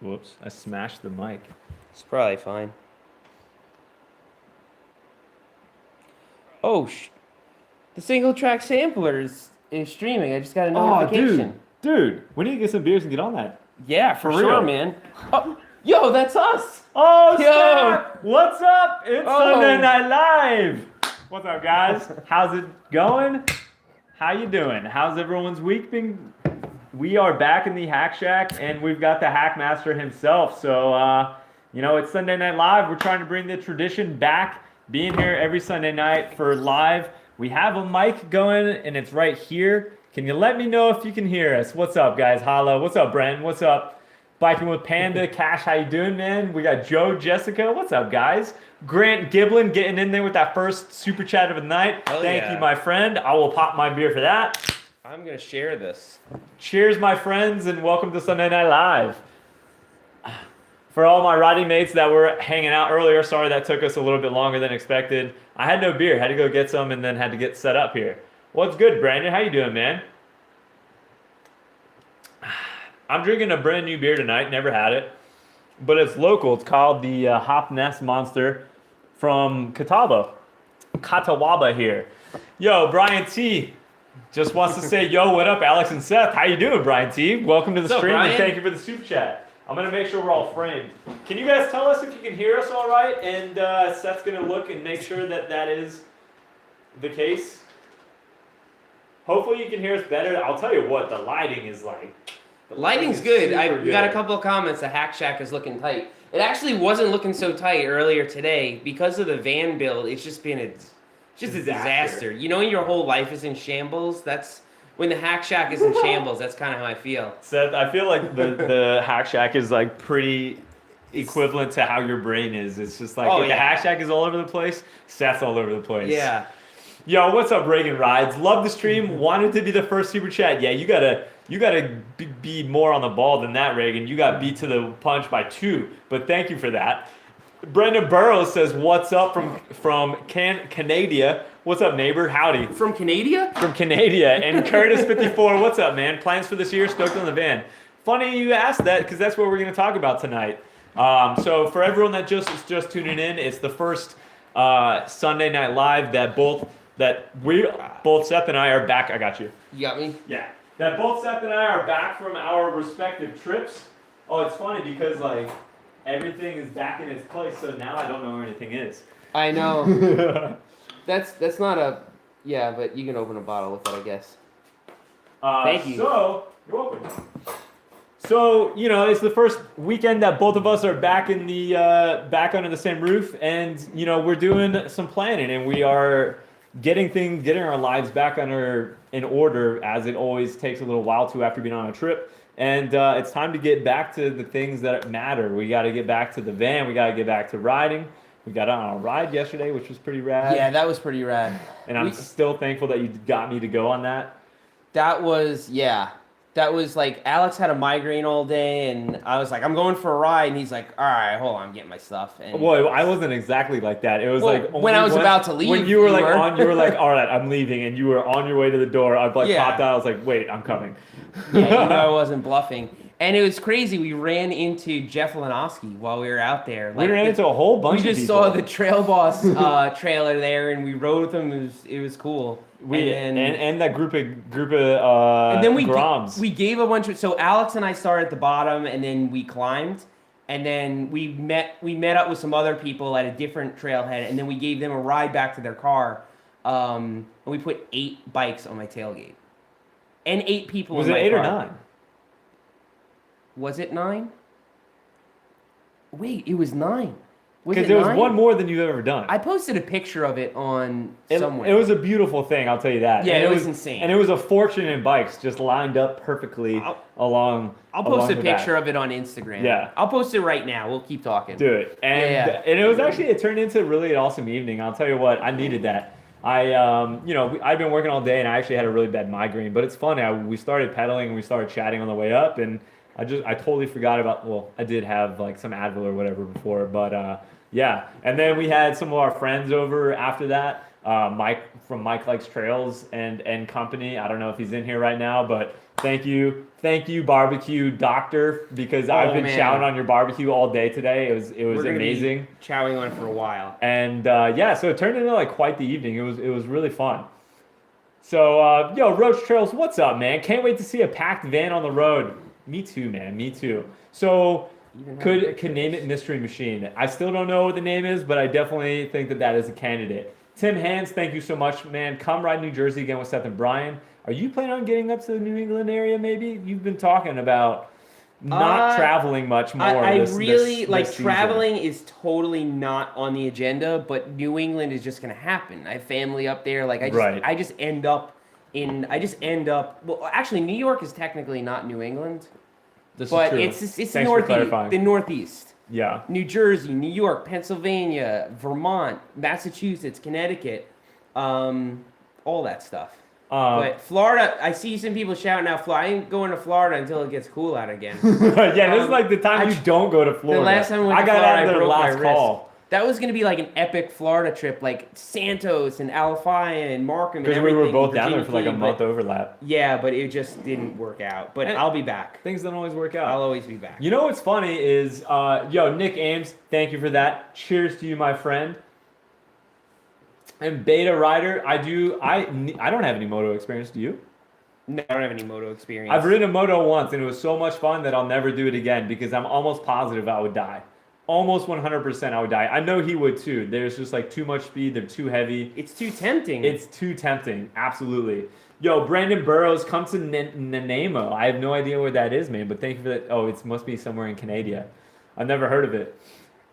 Whoops, I smashed the mic. It's probably fine. Oh, the single track sampler is streaming. I just got a notification. Dude, we need to get some beers and get on that. Yeah, for For sure, real. man. Oh, yo, that's us. Oh, Yo. snap! What's up? It's Oh. Sunday Night Live. What's up, guys? How's it going? How you doing? How's everyone's week been? We are back in the Hack Shack, and we've got the Hack Master himself. So, it's Sunday Night Live. We're trying to bring the tradition back, being here every Sunday night for live. We have a mic going, and it's right here. Can you let me know if you can hear us? What's up, guys? Holla. What's up, Brent? What's up? Biking with Panda. Cash, how you doing, man? We got Joe, Jessica. What's up, guys? Grant Giblin getting in there with that first super chat of the night. Hell Thank yeah. you, my friend. I will pop my beer for that. I'm gonna share this. Cheers, my friends, and welcome to Sunday Night Live. For all my riding mates that were hanging out earlier, sorry that took us a little bit longer than expected. I had no beer, had to go get some, and then had to get set up here. What's good, Brandon? How you doing, man? I'm drinking a brand new beer tonight, never had it, but it's local. It's called the Hop Nest Monster from Catawba here. Yo, Brian T. just wants to say, yo, what up, Alex and Seth? How you doing, Brian T? Welcome to the What's up, stream, and Brian? thank you for the super chat. I'm going to make sure we're all framed. Can you guys tell us if you can hear us all right? And Seth's going to look and make sure that that is the case. Hopefully you can hear us better. I'll tell you what, the lighting is like. The lighting's good. We got a couple of comments. The Hack Shack is looking tight. It actually wasn't looking so tight earlier today because of the van build. It's just been a disaster. You know, when your whole life is in shambles. That's when the Hack Shack is in shambles. That's kind of how I feel. Seth, I feel like the Hack Shack is like pretty equivalent to how your brain is. It's just like if the Hack Shack is all over the place, Seth's all over the place. Yeah. Yo, what's up, Reagan Rides? Love the stream. Wanted to be the first super chat. Yeah, you gotta be more on the ball than that, Reagan. You got beat to the punch by 2, but thank you for that. Brendan Burrows says, "What's up from Canada? What's up, neighbor? Howdy." From Canada? From Canada. And Curtis54, what's up, man? Plans for this year? Stoked on the van. Funny you asked that because that's what we're going to talk about tonight. So for everyone that is just tuning in, it's the first Sunday Night Live that both Seth and I are back. I got you. You got me? Yeah. That both Seth and I are back from our respective trips. Oh, it's funny because like everything is back in its place, so now I don't know where anything is. I know. That's not a... Yeah, but you can open a bottle with it, I guess. Thank you. So, you're welcome. So, it's the first weekend that both of us are back in the back under the same roof, and we're doing some planning, and we are getting our lives back in order, as it always takes a little while to after being on a trip. And it's time to get back to the things that matter. We got to get back to the van. We got to get back to riding. We got on a ride yesterday, which was pretty rad. Yeah, that was pretty rad. And I'm still thankful that you got me to go on that. That was like, Alex had a migraine all day, and I was like, I'm going for a ride, and he's like, all right, hold on, I'm getting my stuff. And Well, I wasn't exactly like that. It was like when I was about to leave, when you were like, all right, I'm leaving, and you were on your way to the door. I popped out. I was like, wait, I'm coming. Yeah, I wasn't bluffing. And it was crazy. We ran into Jeff Lanoski while we were out there. We ran into a whole bunch of people. We just saw the Trail Boss trailer there, and we rode with him. It was cool. And that group of and then Groms. We gave a bunch of... So Alex and I started at the bottom, and then we climbed. And then we met up with some other people at a different trailhead, and then we gave them a ride back to their car. And we put 8 bikes on my tailgate. And 8 people in my car. Was it 8 or 9? Was it 9? Wait, it was 9. Because there was 1 more than you've ever done. I posted a picture of it on somewhere. It was a beautiful thing, I'll tell you that. Yeah, it was insane. And it was a fortune in bikes just lined up perfectly along. I'll post a picture of it on Instagram. Yeah. I'll post it right now. We'll keep talking. Do it. And it turned into really an awesome evening. I'll tell you what, I needed that. I've been working all day, and I actually had a really bad migraine. But it's funny. We started pedaling and we started chatting on the way up, and I totally forgot about. Well, I did have like some Advil or whatever before, but yeah. And then we had some of our friends over after that. Mike from Mike Likes Trails and company. I don't know if he's in here right now, but thank you, barbecue doctor, because I've been chowing on your barbecue all day today. It was amazing. Chowing on it for a while. And so it turned into like quite the evening. It was really fun. So yo, Roach Trails, what's up, man? Can't wait to see a packed van on the road. Me too, man. Me too. So could name it Mystery Machine. I still don't know what the name is, but I definitely think that is a candidate. Tim Hands, thank you so much, man. Come ride New Jersey again with Seth and Brian. Are you planning on getting up to the New England area? Maybe you've been talking about not traveling much more. I really like traveling is totally not on the agenda, but New England is just gonna happen. I have family up there. Like I just end up. Well, actually, New York is technically not New England, but it's the Northeast. Yeah. New Jersey, New York, Pennsylvania, Vermont, Massachusetts, Connecticut, all that stuff. But Florida, I see some people shouting out Florida. I ain't going to Florida until it gets cool out again. Yeah, this is like the time you don't go to Florida. The last time I went to Florida, I broke my call. wrist. That was going to be like an epic Florida trip, like Santos and Alafaya and Markham and everything. Because we were both down there for like a month overlap. Yeah, but it just didn't work out. But I'll be back. Things don't always work out. I'll always be back. You know what's funny is, Nick Ames, thank you for that. Cheers to you, my friend. And Beta Rider, I don't have any moto experience. Do you? No, I don't have any moto experience. I've ridden a moto once, and it was so much fun that I'll never do it again because I'm almost positive I would die. Almost 100% I would die. I know he would too. There's just like too much speed. They're too heavy. It's too tempting. It's too tempting. Absolutely. Yo, Brandon Burrows, come to Nanaimo. I have no idea where that is, man, but thank you for that. Oh, it must be somewhere in Canada. I've never heard of it.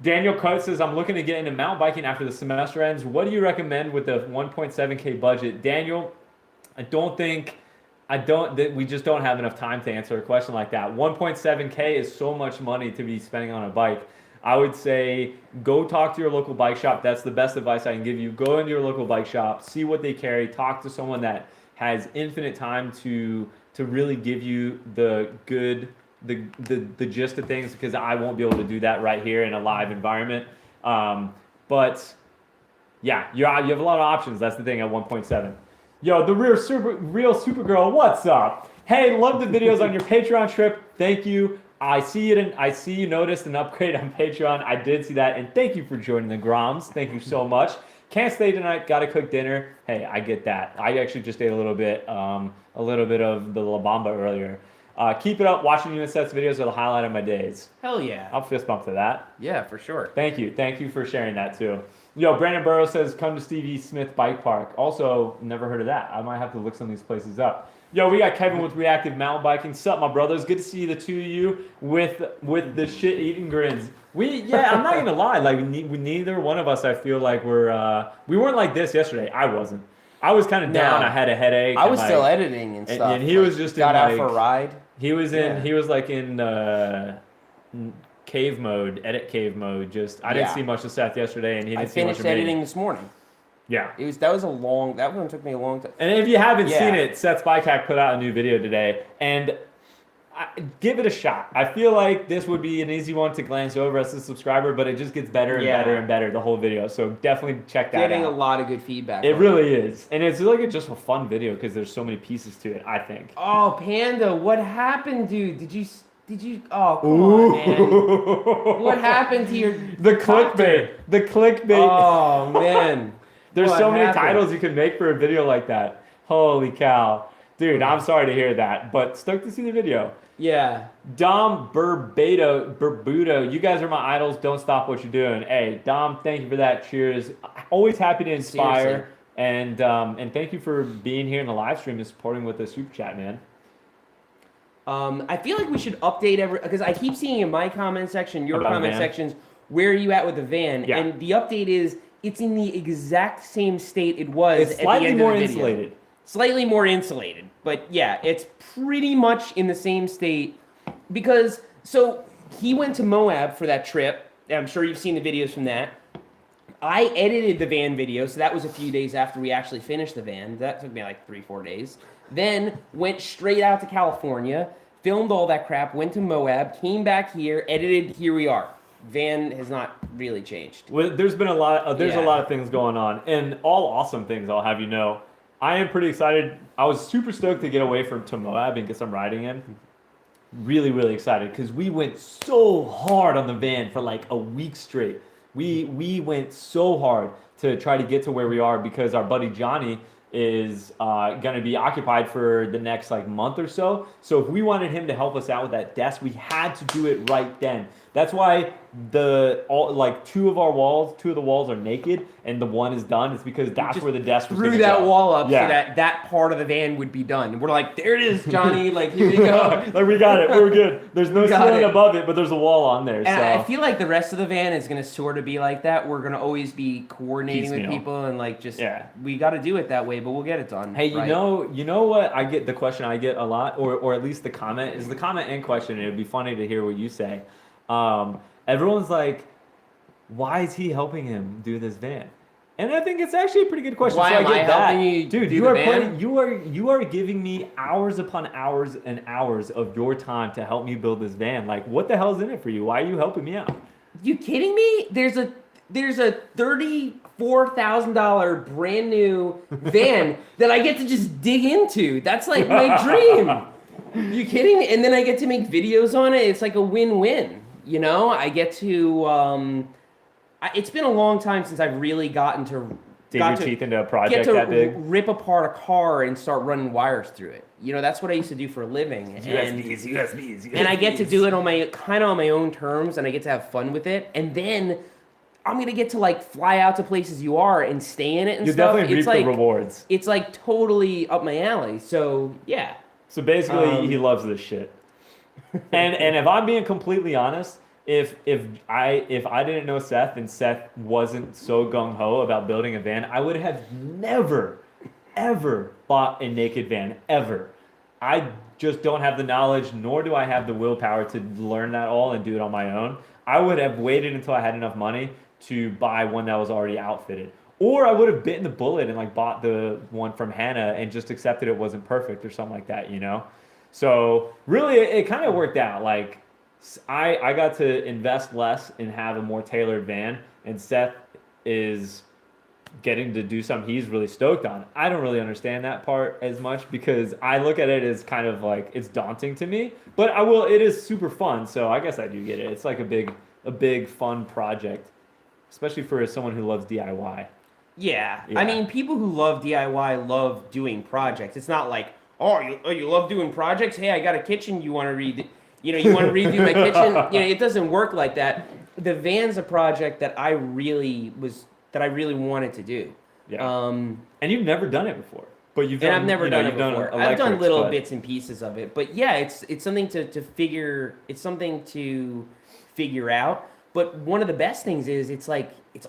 Daniel Coates says, I'm looking to get into mountain biking after the semester ends. What do you recommend with the 1.7K budget? Daniel, we just don't have enough time to answer a question like that. 1.7K is so much money to be spending on a bike. I would say go talk to your local bike shop. That's the best advice I can give you. Go into your local bike shop, see what they carry, talk to someone that has infinite time to really give you the gist of things, because I won't be able to do that right here in a live environment. But yeah, you have a lot of options. That's the thing at 1.7. Yo, the real Supergirl, what's up? Hey, love the videos on your Patreon trip. Thank you. I see you noticed an upgrade on Patreon. I did see that, and thank you for joining the Groms. Thank you so much. Can't stay tonight. Got to cook dinner. Hey, I get that. I actually just ate a little bit of the La Bamba earlier. Keep it up. Watching you and Seth's videos are the highlight of my days. Hell yeah. I'll fist bump to that. Yeah, for sure. Thank you. Thank you for sharing that too. Yo, Brandon Burrows says, come to Steve E. Smith Bike Park. Also, never heard of that. I might have to look some of these places up. Yo, we got Kevin with Reactive Mountain Biking. Sup, my brothers? Good to see the two of you with the shit-eating grins. I'm not gonna lie. Like, neither one of us, I feel like we weren't like this yesterday. I wasn't. I was kind of down. I had a headache. I was still editing and stuff. And he was just got out for a ride. He was in cave mode, edit cave mode. I didn't see much of Seth yesterday, and he didn't see much of me. I finished editing this morning. Yeah. That one took me a long time. And if you haven't seen it, Seth's Bike Hack put out a new video today, and give it a shot. I feel like this would be an easy one to glance over as a subscriber, but it just gets better and better and better the whole video. So definitely check that out. Getting a lot of good feedback. It really is. And it's like just a fun video because there's so many pieces to it, I think. Oh, Panda, what happened, dude? Did you oh, come on, man. What happened to your The clickbait. Oh, man. There's so many titles you can make for a video like that. Holy cow. Dude, I'm sorry to hear that, but stoked to see the video. Yeah. Dom Burbudo, you guys are my idols. Don't stop what you're doing. Hey, Dom, thank you for that. Cheers. Always happy to inspire. Seriously. And thank you for being here in the live stream and supporting with the super chat, man. I feel like we should update because I keep seeing in my comment section, your comment sections, where are you at with the van? Yeah. And the update is it's in the exact same state it was at the end of the video. Insulated. Slightly more insulated, but yeah, it's pretty much in the same state because he went to Moab for that trip. I'm sure you've seen the videos from that. I edited the van video, so that was a few days after we actually finished the van. That took me like 3-4 days. Then went straight out to California, filmed all that crap, went to Moab, came back here, edited, here we are. van has not really changed. Well, there's been a lot. There's a Yeah. lot of things going on, and all awesome things. I'll have you know. I am pretty excited. I was super stoked to get away to Moab and get some riding in. Really, really excited because we went so hard on the van for like a week straight. We went so hard to try to get to where we are because our buddy Johnny is going to be occupied for the next like month or so. So if we wanted him to help us out with that desk, we had to do it right then. That's why two of the walls are naked and the one is done. It's because that's just where the desk was Threw gonna that go. wall up Yeah. so that part of the van would be done. We're like, there it is, Johnny. Like, here you go. Like we got it. We're good. There's no got ceiling it. above it, but there's a wall on there. And So I feel like the rest of the van is gonna sort of be like that. We're gonna always be coordinating with Piecemeal. people and like just Yeah. we got to do it that way, but we'll get it done. hey, right? you know what? I get the question I get a lot, or at least the comment and question. And it'd be funny to hear what you say. Everyone's like, why is he helping him do this van? And I think it's actually a pretty good question. Why so am I get that. helping you Dude, do you the are van? you are giving me hours upon hours and hours of your time to help me build this van. Like, what the hell's in it for you? Why are you helping me out? You kidding me? There's a $34,000 brand new van that I get to just dig into. That's like my dream. You kidding me? And then I get to make videos on it. It's like a win-win. You know, I get to. It's been a long time since I've really gotten to Dig your teeth into a project get to that big. rip apart a car and start running wires through it. You know, that's what I used to do for a living. USBs. And I get to do it on my own terms, and I get to have fun with it. And then I'm gonna get to like fly out to places you are and stay in it and You stuff. definitely reap It's like the rewards. it's like totally up my alley. So yeah. So basically, he loves this shit. And if I'm being completely honest, if I didn't know Seth and Seth wasn't so gung ho about building a van, I would have never, ever bought a naked van ever. I just don't have the knowledge, nor do I have the willpower to learn that all and do it on my own. I would have waited until I had enough money to buy one that was already outfitted. Or I would have bitten the bullet and like bought the one from Hannah and just accepted it wasn't perfect or something like that, you know? So really it kind of worked out. Like I got to invest less and have a more tailored van, and Seth is getting to do something he's really stoked on. I don't really understand that part as much because I look at it as kind of like it's daunting to me, but it is super fun. So I guess I do get it. It's like a big fun project, especially for someone who loves DIY. Yeah. Yeah. I mean, people who love DIY love doing projects. It's not like, you love doing projects? Hey, I got a kitchen you want to read. You want to redo my kitchen? It doesn't work like that. The van's a project that I really wanted to do. Yeah. And you've never done it before, but you've done. And I've never done it you've done before. I've done electrics, little but- bits and pieces of it, but yeah, it's something to figure. It's something to figure out. But one of the best things is it's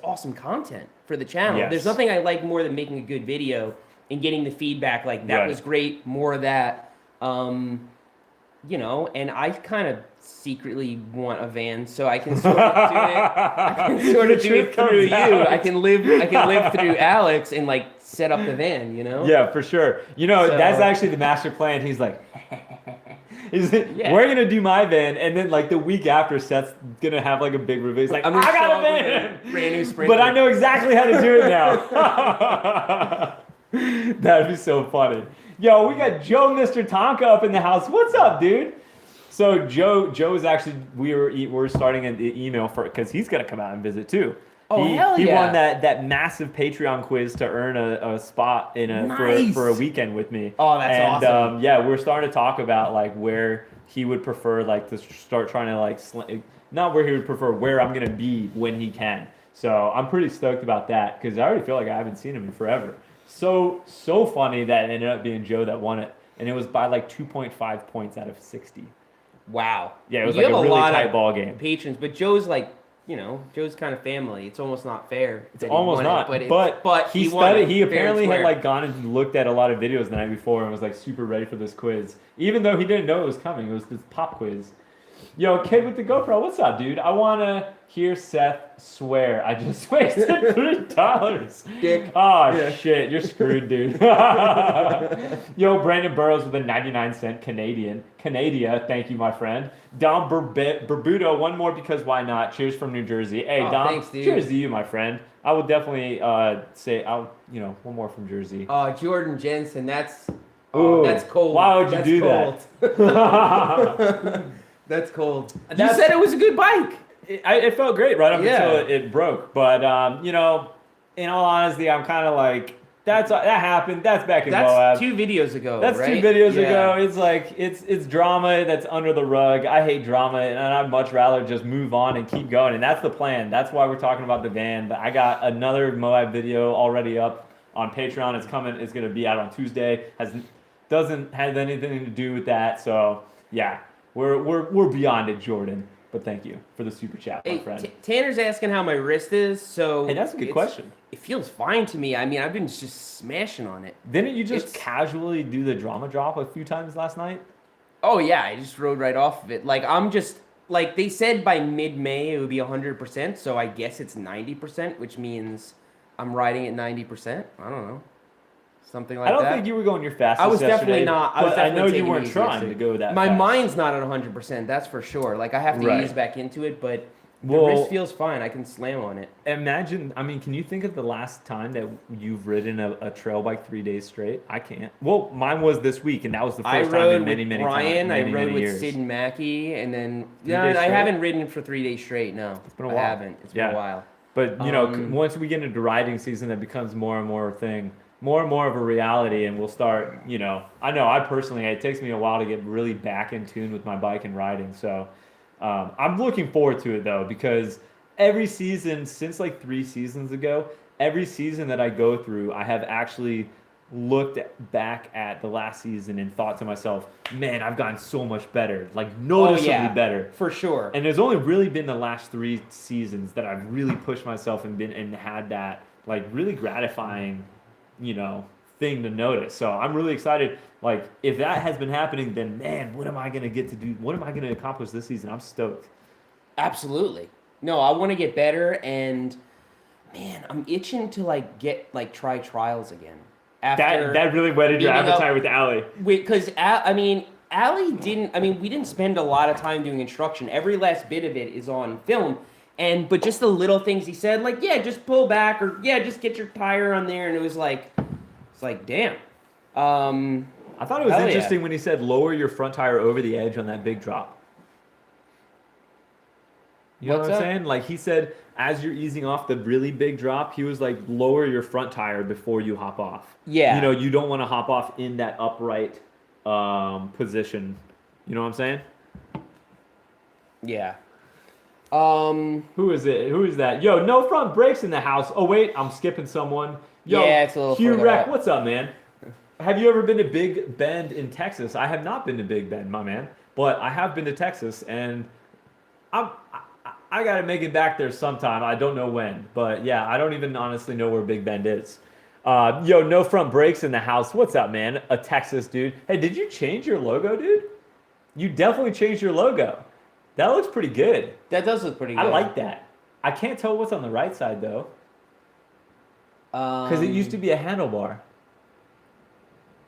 awesome content for the channel. Yes. There's nothing I like more than making a good video and getting the feedback like that Right. was great, more of that. And I kind of secretly want a van so I can sort of do it. I can sort of do it through you. I can live through Alex and like set up the van, Yeah, for sure. So- That's actually the master plan. He's like, Yeah. we're gonna do my van, and then like the week after, Seth's gonna have like a big reveal. He's like, I'm I gonna got show a up with van, a brand new Sprinter. but I know exactly how to do it now. That'd be so funny. Yo, we got Joe, Mr. Tonka, up in the house. What's up, dude? So Joe is actually we're starting an email for because he's gonna come out and visit too. Oh, he, hell he yeah. won that massive Patreon quiz to earn a spot in Nice. for a weekend with me. Oh, that's awesome. Yeah, we're starting to talk about like where he would prefer like to start trying to like not where he would prefer, where I'm gonna be when he can. So I'm pretty stoked about that because I already feel like I haven't seen him in forever. So funny that it ended up being Joe that won it, and it was by like 2.5 points out of 60. Wow. Yeah, it was You like have a really lot tight of ball game. patrons, but Joe's like, Joe's kind of family. It's almost not fair. It's almost not, but he won studied. it, He fair and apparently had square. like gone and looked at a lot of videos the night before and was like super ready for this quiz, even though he didn't know it was coming. It was this pop quiz. Yo, kid with the GoPro, what's up, dude? I wanna hear Seth swear. I just wasted $3. Dick. Oh Yeah. shit, you're screwed, dude. Yo, Brandon Burrows with a 99-cent Canadian. Canadia, thank you, my friend. Dom Barbudo, one more because why not? Cheers from New Jersey. Hey, Oh, Dom, thanks, dude. cheers to you, my friend. I would definitely say, one more from Jersey. Jordan Jensen, that's Ooh, that's cold. why would you That's do cold. That's cold. You said it was a good bike. It felt great right up Yeah. until it broke. But in all honesty, I'm kind of like that happened. That's back in Moab. That's 2 videos ago. That's right? 2 videos Yeah. ago. It's like it's drama that's under the rug. I hate drama, and I'd much rather just move on and keep going. And that's the plan. That's why we're talking about the van. But I got another Moab video already up on Patreon. It's coming. It's gonna be out on Tuesday. Doesn't have anything to do with that. So yeah, we're beyond it, Jordan. But thank you for the super chat, my Hey, friend. Tanner's asking how my wrist is. So Hey, that's a good it's- question. It feels fine to me. I mean, I've been just smashing on it. Didn't you just It's- casually do the drama drop a few times last night? Oh yeah, I just rode right off of it. Like I'm just like they said by mid-May it would be 100%. So I guess it's 90%, which means I'm riding at 90%. I don't know, something like I don't that. think you were going your fastest. I was yesterday, definitely not. I was but I know definitely you taking weren't it easy trying to yesterday. go that My fast. mind's not at 100%. That's for sure. Like I have to Right. ease back into it, but the Well- wrist feels fine. I can slam on it. Imagine, I mean, can you think of the last time that you've ridden a trail bike 3 days straight? I can't. Well, mine was this week, and that was the I first time rode in many, with many Brian. times. I Many, rode many with years. Sid and Mackie, and then 3 no, days I straight? haven't ridden for 3 days straight. No, been a I while. haven't. It's been Yeah. a while. But Um, once we get into riding season, it becomes more and more of a reality, and we'll start. I know I personally, it takes me a while to get really back in tune with my bike and riding. So I'm looking forward to it though, because every season since like 3 seasons ago, every season that I go through, I have actually looked back at the last season and thought to myself, man, I've gotten so much better, like noticeably better. for sure. And there's only really been the last 3 seasons that I've really pushed myself and had that like really gratifying, thing to notice. So I'm really excited. Like if that has been happening, then man, what am I gonna get to do? What am I gonna accomplish this season? I'm stoked. Absolutely. No, I want to get better, and man, I'm itching to try trials again. After That really whetted your beating up- appetite with Allie. because Allie didn't. I mean, we didn't spend a lot of time doing instruction. Every last bit of it is on film, but just the little things he said, like just pull back, or just get your tire on there, and it's like, damn. I thought it was Hell yeah. interesting when he said lower your front tire over the edge on that big drop. You know What's what I'm up? saying? Like he said, as you're easing off the really big drop, he was like, lower your front tire before you hop off. Yeah. You don't want to hop off in that upright position. You know what I'm saying? Yeah. Who is it? Who is that? Yo, no front brakes in the house. Oh wait, I'm skipping someone. Yo, Yeah, it's a little Hugh further Wreck, up. what's up, man? Have you ever been to Big Bend in Texas? I have not been to Big Bend, my man, but I have been to Texas, and I gotta make it back there sometime. I don't know when, but yeah, I don't even honestly know where Big Bend is. Yo, no front brakes in the house. What's up, man? A Texas dude. Hey, did you change your logo, dude? You definitely changed your logo. That looks pretty good. That does look pretty good. I like that. I can't tell what's on the right side though, because it used to be a handlebar.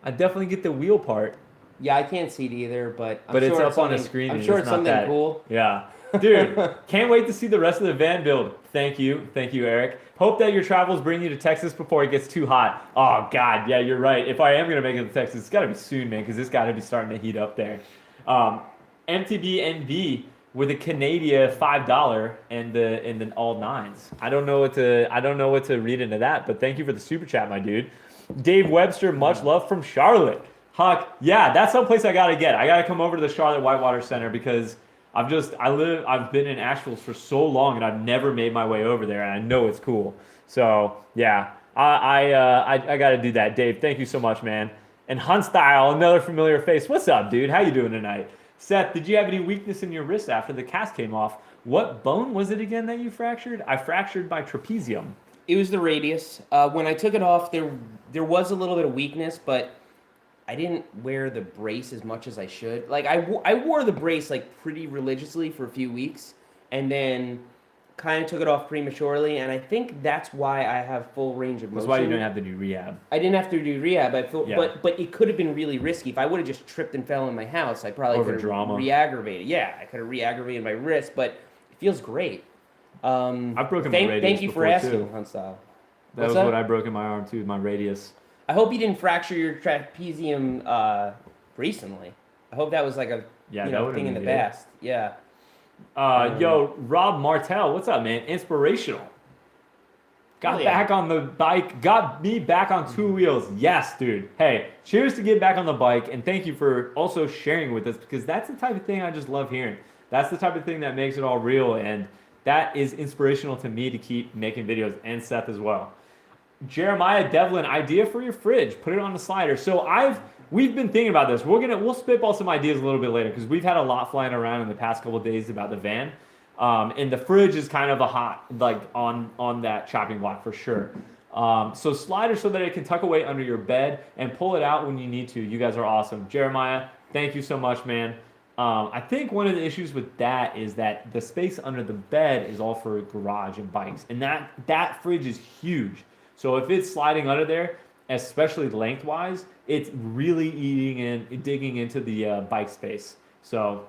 I definitely get the wheel part, Yeah, I can't see it either, but I'm but sure it's up on a something- screen. I'm and sure it's it's not something that. cool. Yeah, dude, can't wait to see the rest of the van build. Thank you, Eric. Hope that your travels bring you to Texas before it gets too hot. Oh God, yeah, you're right. If I am gonna make it to Texas, it's gotta be soon, man, because it's gotta be starting to heat up there. MTBNV with a Canadian $5 and the all nines. I don't know what to read into that, but thank you for the super chat, my dude. Dave Webster, much love from Charlotte. Huck, yeah, that's someplace I gotta get. I gotta come over to the Charlotte Whitewater Center because I've been in Asheville for so long and I've never made my way over there, and I know it's cool. So yeah, I gotta do that. Dave, thank you so much, man. And Hunstyle, another familiar face. What's up, dude? How you doing tonight? Seth, did you have any weakness in your wrist after the cast came off? What bone was it again that you fractured? I fractured my trapezium. It was the radius. When I took it off, there was a little bit of weakness, but I didn't wear the brace as much as I should. Like I wore the brace like pretty religiously for a few weeks, and then kind of took it off prematurely, and I think that's why I have full range of motion. That's why you didn't have to do rehab. I didn't have to do rehab. I feel, Yeah. but it could have been really risky. If I would have just tripped and fell in my house, I probably Over could have drama. re-aggravated. Yeah, I could have re-aggravated my wrist, but it feels great. I've broken my radius Thank you for before, asking, too. Hunt Style. That What's was that? what I broke in my arm too, my radius. I hope you didn't fracture your trapezium recently. I hope that was like a Yeah, you that know, would've thing in the been good. past. Yeah. Yo, Rob Martell, what's up, man? Inspirational. Got Hell yeah. back on the bike, got me back on two wheels. Yes, dude. Hey, cheers to get back on the bike, and thank you for also sharing with us, because that's the type of thing I just love hearing. That's the type of thing that makes it all real, and that is inspirational to me to keep making videos, and Seth as well. Jeremiah Devlin, idea for your fridge. Put it on the slider. So we've been thinking about this. We'll spitball some ideas a little bit later because we've had a lot flying around in the past couple of days about the van. And the fridge is kind of a hot, like on that chopping block for sure. So slider so that it can tuck away under your bed and pull it out when you need to. You guys are awesome. Jeremiah, thank you so much, man. I think one of the issues with that is that the space under the bed is all for garage and bikes. And that fridge is huge. So if it's sliding under there, especially lengthwise, it's really digging into the bike space. So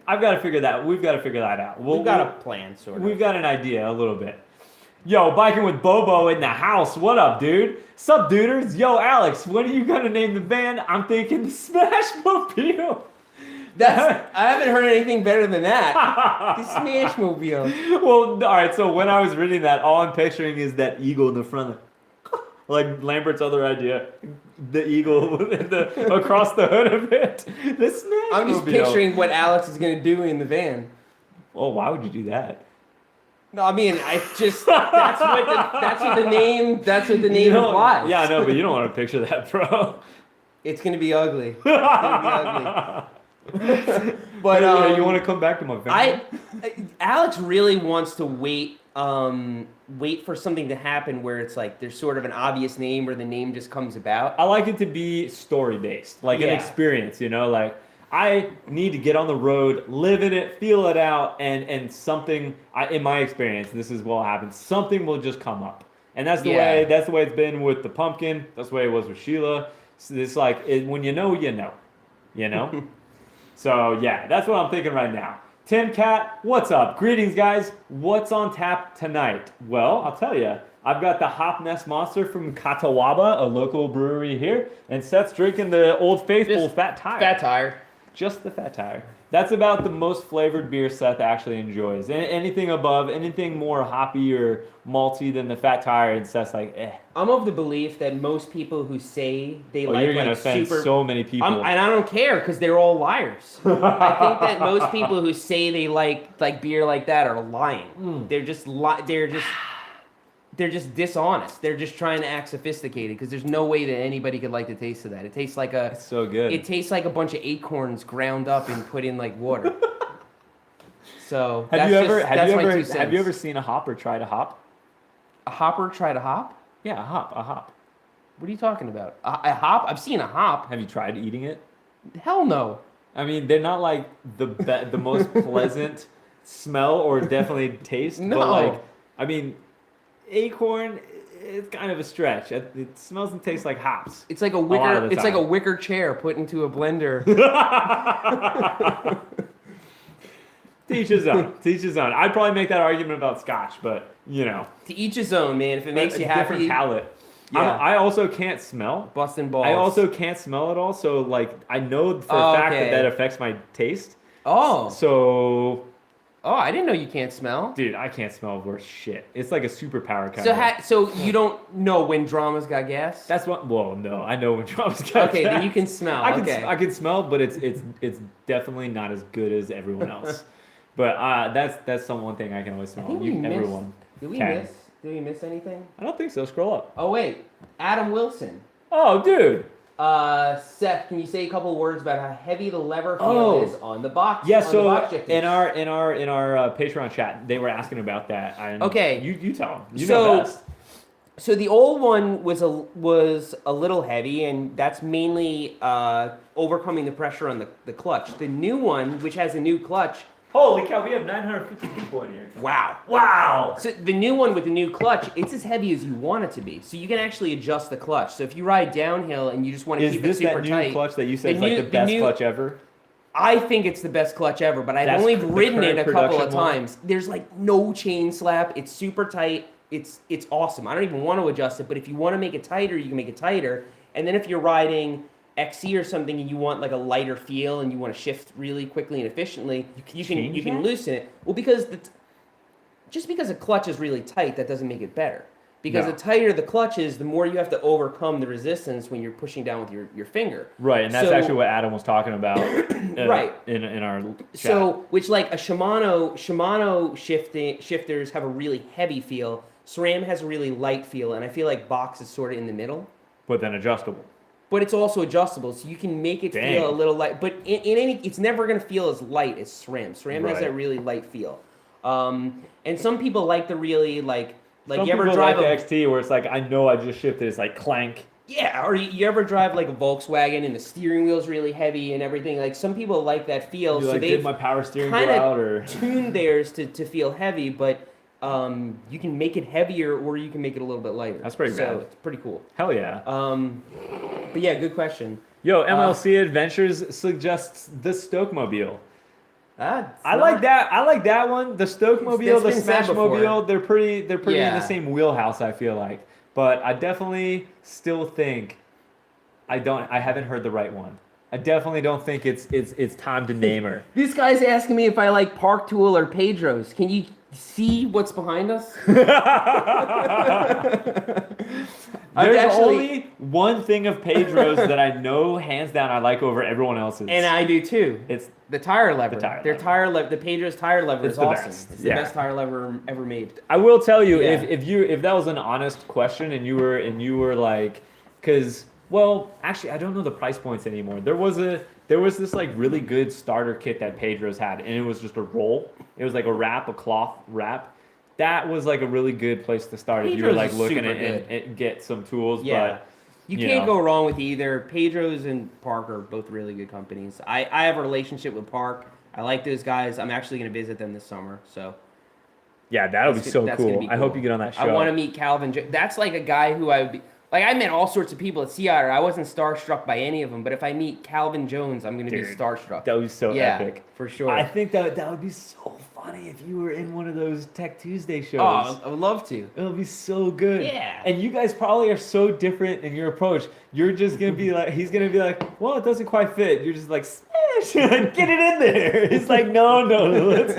we've got to figure that out. We've got a plan, sort of. We've got an idea a little bit. Yo, biking with Bobo in the house. What up, dude? Sup, duders? Yo, Alex, what are you gonna name the band? I'm thinking the Smashmobile. I haven't heard anything better than that. The Smashmobile. Well, all right. So when I was reading that, all I'm picturing is that eagle in the front, like Lambert's other idea, the eagle across the hood of it. The Smashmobile. I'm just picturing what Alex is gonna do in the van. Oh, why would you do that? No, I mean, that's what the name implies. Yeah, I know, but you don't want to picture that, bro. It's gonna be ugly. It's gonna be ugly. But yeah, you want to come back to my family? Alex really wants to wait for something to happen where it's like there's sort of an obvious name where the name just comes about. I like it to be story based, like an Yeah. experience, like I need to get on the road, live in it, feel it out, and something, in my experience, this is what happens, something will just come up. And that's the way it's been with the pumpkin, that's the way it was with Sheila. So it's like, when you know, you know? So yeah, that's what I'm thinking right now. Tim Cat, what's up? Greetings, guys. What's on tap tonight? Well, I'll tell you. I've got the Hop Nest Monster from Catawba, a local brewery here, and Seth's drinking the Old Faithful Fat Tire. Fat Tire. Just the Fat Tire. That's about the most flavored beer Seth actually enjoys. Anything more hoppy or malty than the Fat Tire, and Seth's like, eh. I'm of the belief that most people who say they Oh, like you're gonna like offend super so many people. and I don't care because they're all liars. I think that most people who say they like beer like that are lying. They're just they're just dishonest. They're just trying to act sophisticated because there's no way that anybody could like the taste of that. It tastes like It's so good. it tastes like a bunch of acorns ground up and put in like water. So have you ever cents. seen a hopper try to hop? A hopper try to hop? Yeah, a hop. What are you talking about? A hop? I've seen a hop. Have you tried eating it? Hell no. I mean, they're not like the most pleasant smell or definitely taste. No. But like, I mean, acorn is kind of a stretch. It smells and tastes like hops. It's like a lot wicker. of the It's like a time. wicker chair put into a blender. Teach his own. Teach his own. I'd probably make that argument about scotch, but To each his own, man. If it makes a you different happy, palate. Yeah. I also can't smell. busting balls. I also can't smell at all. So like, I know for a fact Okay. that affects my taste. Oh, So, I didn't know you can't smell. dude, I can't smell worse shit. It's like a superpower kind So, of. so you don't know when drama's got gas? That's what. Well, no, I know when Trump's got. Okay, then gas. you can smell. I can. Okay. I can smell, but it's definitely not as good as everyone else. But that's one thing I can always I smell. think we missed. Everyone. Did we can. miss? Did we miss anything? I don't think so. Scroll up. Oh wait, Adam Wilson. Oh, dude. Seth, can you say a couple words about how heavy the lever feel Oh. is on the box? Yeah. on the So box shifting? in our Patreon chat, they were asking about that. And Okay. You tell them. You So- know best. So the old one was a little heavy, and that's mainly overcoming the pressure on the clutch. The new one, which has a new clutch, Holy cow, we have 950 people in here. wow. Wow. So the new one with the new clutch, it's as heavy as you want it to be. So you can actually adjust the clutch. So if you ride downhill and you just want to Is keep it this super that new tight, clutch that you said is the like new- the the best new- clutch ever? I think it's the best clutch ever, but I've That's only the ridden it a current couple of production one? times. There's like no chain slap. It's super tight. It's awesome. I don't even want to adjust it, but if you want to make it tighter, you can make it tighter. And then if you're riding XC or something and you want like a lighter feel and you want to shift really quickly and efficiently, you can change that? loosen it. Well, because just because a clutch is really tight, that doesn't make it better. Because No. the tighter the clutch is, the more you have to overcome the resistance when you're pushing down with your finger. Right, and that's So- actually what Adam was talking about Right. in our chat. So, which like a Shimano shifters have a really heavy feel. SRAM has a really light feel, and I feel like Box is sort of in the middle. But then adjustable. But it's also adjustable, so you can make it Dang. feel a little light. But in any, it's never gonna feel as light as SRAM. SRAM has Right. that really light feel. And some people like the really like Some you ever people drive like the a XT where it's like, I know I just shifted. It's like clank. yeah, or you ever drive like a Volkswagen and the steering wheel's really heavy and everything. Like some people like that feel, You so like, they've did my power steering go kind out or? of tuned theirs to feel heavy, but you can make it heavier or you can make it a little bit lighter. That's pretty so rad. it's pretty cool. Hell yeah. But yeah, good question. Yo, MLC Adventures suggests the Stokemobile. Ah, I like that. I like that one. The Stokemobile, the It's been said before. Smashmobile. They're pretty in Yeah. the same wheelhouse. I feel like, but I definitely still think I haven't heard the right one. I definitely don't think it's time to name her. This guy's asking me if I like Park Tool or Pedro's. Can you see what's behind us? I've There's actually- only one thing of Pedro's that I know hands down I like over everyone else's. And I do too. it's The tire lever. The tire Their lever. tire lever. The Pedro's tire lever It's is the awesome. best. It's the Yeah. best tire lever ever made. I will tell you Yeah. if that was an honest question and you were like, because well actually I don't know the price points anymore. There was this like really good starter kit that Pedro's had and it was just a roll. It was like a cloth wrap. That was like a really good place to start if you were Pedro's like is looking super at good. and get some tools. Yeah. But You you can't know. go wrong with either. Pedro's and Park are both really good companies. I have a relationship with Park. I like those guys. I'm actually going to visit them this summer. So yeah, that'll be that's so that's gonna cool. be I hope cool. you get on that show. I want to meet Calvin. That's like a guy who I would be. Like, I met all sorts of people at Sea Otter. I wasn't starstruck by any of them, but if I meet Calvin Jones, I'm going to be Dude, starstruck. That would be so yeah, epic. for sure. I think that would be so funny if you were in one of those Tech Tuesday shows. Oh, I would love to. It'll be so good. Yeah. And you guys probably are so different in your approach. You're just gonna be like, he's gonna be like, well, it doesn't quite fit. You're just like, smash, get it in there. He's like, no, let's.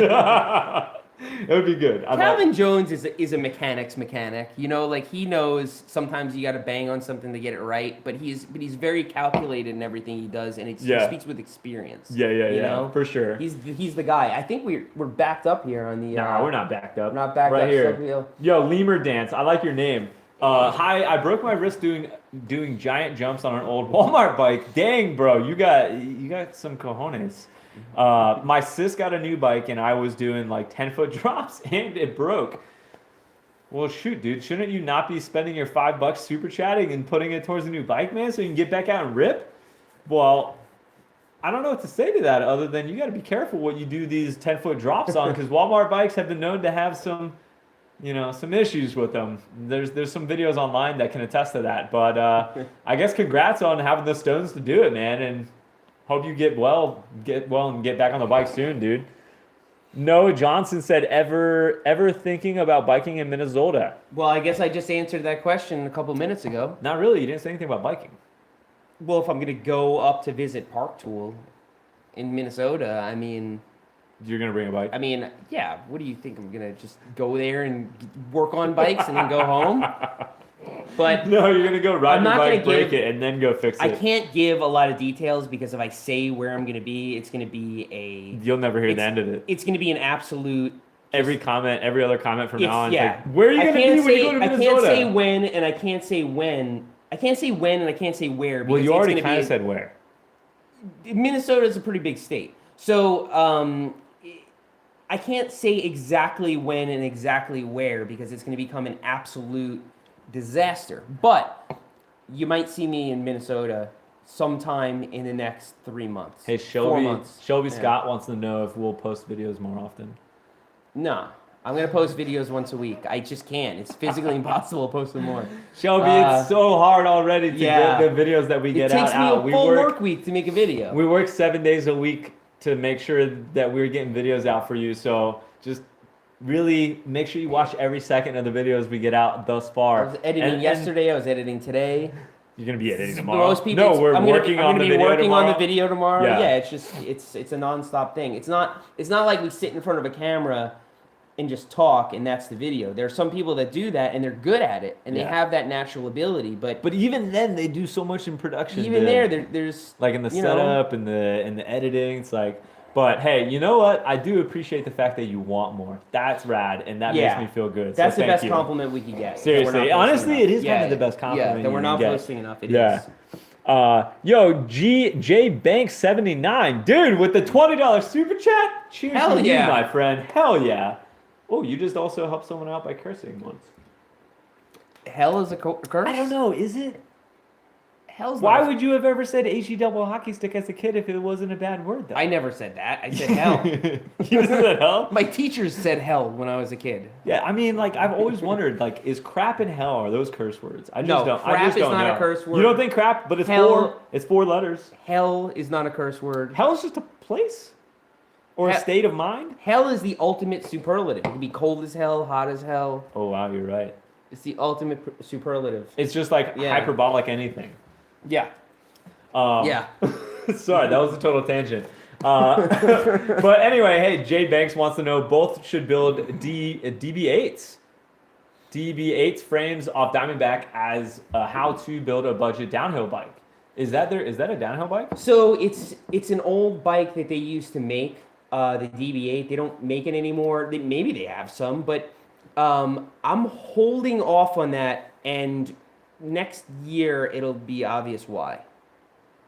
It would be good. Calvin Jones is a mechanic's mechanic. You know, like he knows sometimes you got to bang on something to get it right, but he's very calculated in everything he does, and he Yeah. speaks with experience. Yeah, you know? for sure. He's the guy. I think we're backed up here on the. Nah, we're not backed up. We're not backed right up. here. So- Yo, Lemur Dance. I like your name. Hi, I broke my wrist doing giant jumps on an old Walmart bike. Dang, bro, you got some cojones. My sis got a new bike and I was doing like 10-foot drops and it broke. Well, shoot, dude, shouldn't you not be spending your $5 super chatting and putting it towards a new bike, man, so you can get back out and rip? Well, I don't know what to say to that other than you got to be careful what you do these 10-foot drops on because Walmart bikes have been known to have some issues with them. There's some videos online that can attest to that. But I guess congrats on having the stones to do it, man, and hope you get well and get back on the bike soon, dude. Noah Johnson said, ever thinking about biking in Minnesota? Well, I guess I just answered that question a couple minutes ago. Not really. You didn't say anything about biking. Well, if I'm gonna go up to visit Park Tool in Minnesota, I mean, You're gonna bring a bike. yeah. What do you think? I'm gonna just go there and work on bikes and then go home? But No, you're gonna go ride I'm your not bike, gonna break give- it, and then go fix it. I can't give a lot of details because if I say where I'm gonna be, it's gonna be You'll never hear the it's- end of it. it's gonna be an absolute. Every other comment from It's, now on. yeah. Like, where are you I gonna be can't when you say- go to I Minnesota? can't say when, and I can't say when. I can't say when, and I can't say where. Well, because you it's already gonna kind be of said where. Minnesota is a pretty big state, so I can't say exactly when and exactly where because it's going to become an absolute disaster. But you might see me in Minnesota sometime in the next 3 months. Hey, 4 Shelby. months. Shelby Yeah. Scott wants to know if we'll post videos more often. No, I'm gonna post videos once a week. I just can't. It's physically impossible to post them more. Shelby, Uh, it's so hard already to yeah. get the videos that we It get takes me out. a We full work work week to make a video. We work 7 days a week to make sure that we're getting videos out for you. So just really make sure you watch every second of the videos we get out thus I far. was editing yesterday. I was editing today. You're gonna be editing tomorrow. Most people, no, we're I'm gonna working be, on I'm the gonna be video working tomorrow. on the video tomorrow. Yeah. Yeah, it's a nonstop thing. It's not like we sit in front of a camera and just talk and that's the video. There are some people that do that and they're good at it and they Yeah. have that natural ability. But But even then, they do so much in production. even there's like in the you know, setup and the editing, it's like. But hey, you know what? I do appreciate the fact that you want more. That's rad, and that Yeah. makes me feel good. that's so the thank best you. compliment we could get. that we're not Seriously, posting honestly, enough. it is kind of the best compliment Yeah, that you we're can not get. posting enough. It is. Yeah. Yo, J Bank 79, dude, with the $20 super chat. Cheers Hell to yeah. you, my friend. Hell yeah. Oh, you just also helped someone out by cursing once. Hell is a curse. I don't know. Is it? Hell's Why not- would you have ever said HE double hockey stick as a kid if it wasn't a bad word? Though. I never said that. I said hell. You just said hell. My teachers said hell when I was a kid. Yeah, I mean, like I've always wondered, like, is crap and hell are those curse words? I just No, don't. I crap just is don't not a know. curse word. You don't think crap, but it's Hell- it's 4 letters. Hell is not a curse word. Hell is just a place or a Hell- state of mind. Hell is the ultimate superlative. It can be cold as hell, hot as hell. Oh wow, you're right. It's the ultimate superlative. It's just like Yeah. hyperbolic anything. Yeah. Yeah. Sorry, that was a total tangent. But anyway, hey, Jay Banks wants to know both should build DB8s. DB8s frames off Diamondback as how to build a budget downhill bike. Is that a downhill bike? So it's an old bike that they used to make, the DB8. They don't make it anymore. Maybe they have some, but I'm holding off on that, and next year it'll be obvious why.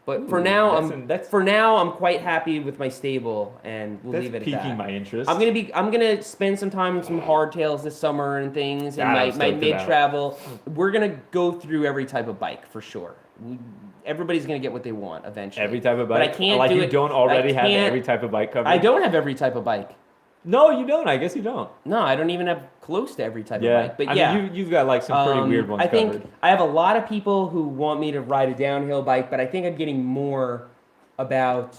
But for Ooh, now, that's- I'm quite happy with my stable, and we'll That's leave it at piquing that. my interest. I'm gonna spend some time on some hardtails this summer and things, and That I'm my stoked mid about. travel. We're gonna go through every type of bike for sure. Everybody's gonna get what they want eventually. Every type of But I bike. can't like do you it- don't already I have can't- every type of bike covered. I don't have every type of bike. No, you don't. I guess you don't. No, I don't even have close to every type Yeah. of bike. But I yeah, mean, you've got like some pretty weird ones I think covered. I have a lot of people who want me to ride a downhill bike, but I think I'm getting more about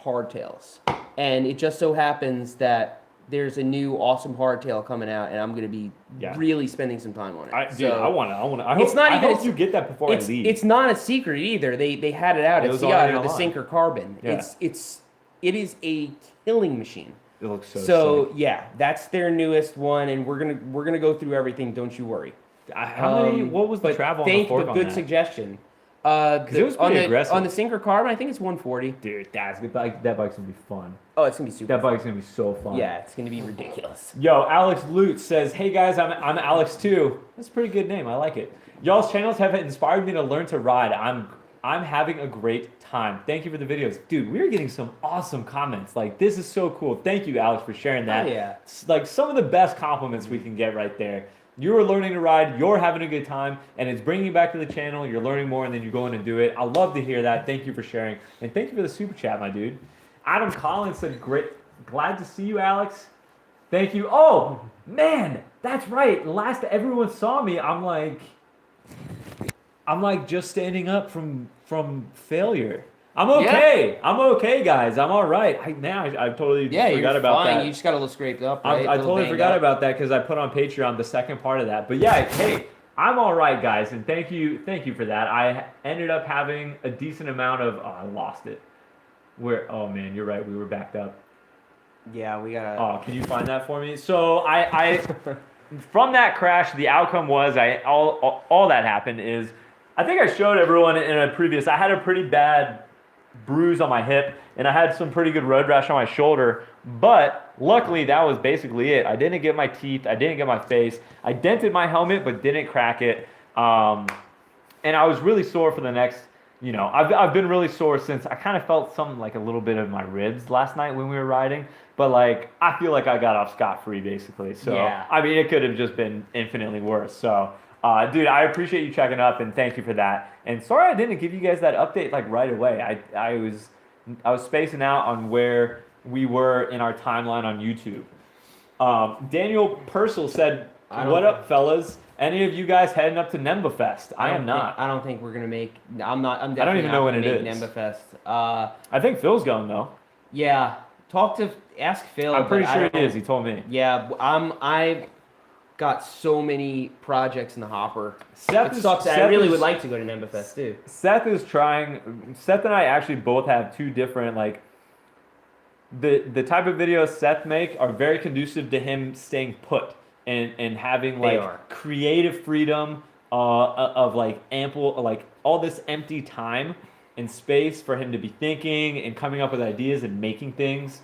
hardtails. And it just so happens that there's a new awesome hardtail coming out, and I'm going to be Yeah. really spending some time on it. I So, want to. I It's hope, not I even- hope you get that before I it's, leave. it's not a secret either. They had it out It at was Seattle, already the online. Sinker Carbon. Yeah. It is a killing machine. It looks so. So sick. yeah, that's their newest one, and we're gonna go through everything. Don't you worry. How many? What was the But travel on the fork but on good that? suggestion. it was on pretty the aggressive. on the Sinker Carbon, I think it's 140. Dude, that's good. Like, that bike's gonna be fun. Oh, it's gonna be super. That bike's gonna be so fun. Yeah, it's gonna be ridiculous. Yo, Alex Lutz says, "Hey guys, I'm Alex too." That's a pretty good name. I like it. Y'all's channels have inspired me to learn to ride. I'm having a great time. Thank you for the videos, dude. We're getting some awesome comments. Like, this is so cool. Thank you, Alex, for sharing that. Oh, yeah. It's like some of the best compliments we can get right there. You're learning to ride, you're having a good time, and it's bringing you back to the channel. You're learning more, and then you go in and do it. I love to hear that. Thank you for sharing, and thank you for the super chat, my dude. Adam Collins said, "Great, glad to see you, Alex. Thank you." Oh man, that's right. Last everyone saw me, I'm like just standing up from failure. I'm okay. I'm okay, guys. I'm all right. I totally Yeah, forgot you're about fine. that. You just got a little scraped up. Right? I A little totally banged forgot up. about that because I put on Patreon the second part of that. But yeah, hey, I'm all right, guys, and thank you for that. I ended up having a decent amount of. Oh, I lost it. Oh man, you're right. We were backed up. Yeah, we gotta. Oh, can you find that for me? So I from that crash, the outcome was all that happened is I think I showed everyone in a previous. I had a pretty bad bruise on my hip, and I had some pretty good road rash on my shoulder. But luckily, that was basically it. I didn't get my teeth. I didn't get my face. I dented my helmet, but didn't crack it. And I was really sore for the next. I've been really sore since I kind of felt something like a little bit of my ribs last night when we were riding. But like, I feel like I got off scot-free basically. So Yeah. I mean, it could have just been infinitely worse. So Dude, I appreciate you checking up and thank you for that. And sorry I didn't give you guys that update like right away. I was spacing out on where we were in our timeline on YouTube. Daniel Purcell said, "What up, fellas? Any of you guys heading up to NEMBA Fest? I am not. I don't think we're gonna make. I'm not. I'm I don't definitely even not know when gonna it make is. NEMBA Fest. I think Phil's going though. Yeah. Ask Phil. I'm pretty but I sure he don't- is. He told me. Yeah, I've got so many projects in the hopper. Seth It is- sucks. I Seth really is- would like to go to NEMBA Fest too. Seth is trying. Seth and I actually both have two different like. The type of videos Seth make are very conducive to him staying put and having They like are. creative freedom of like ample like all this empty time and space for him to be thinking and coming up with ideas and making things.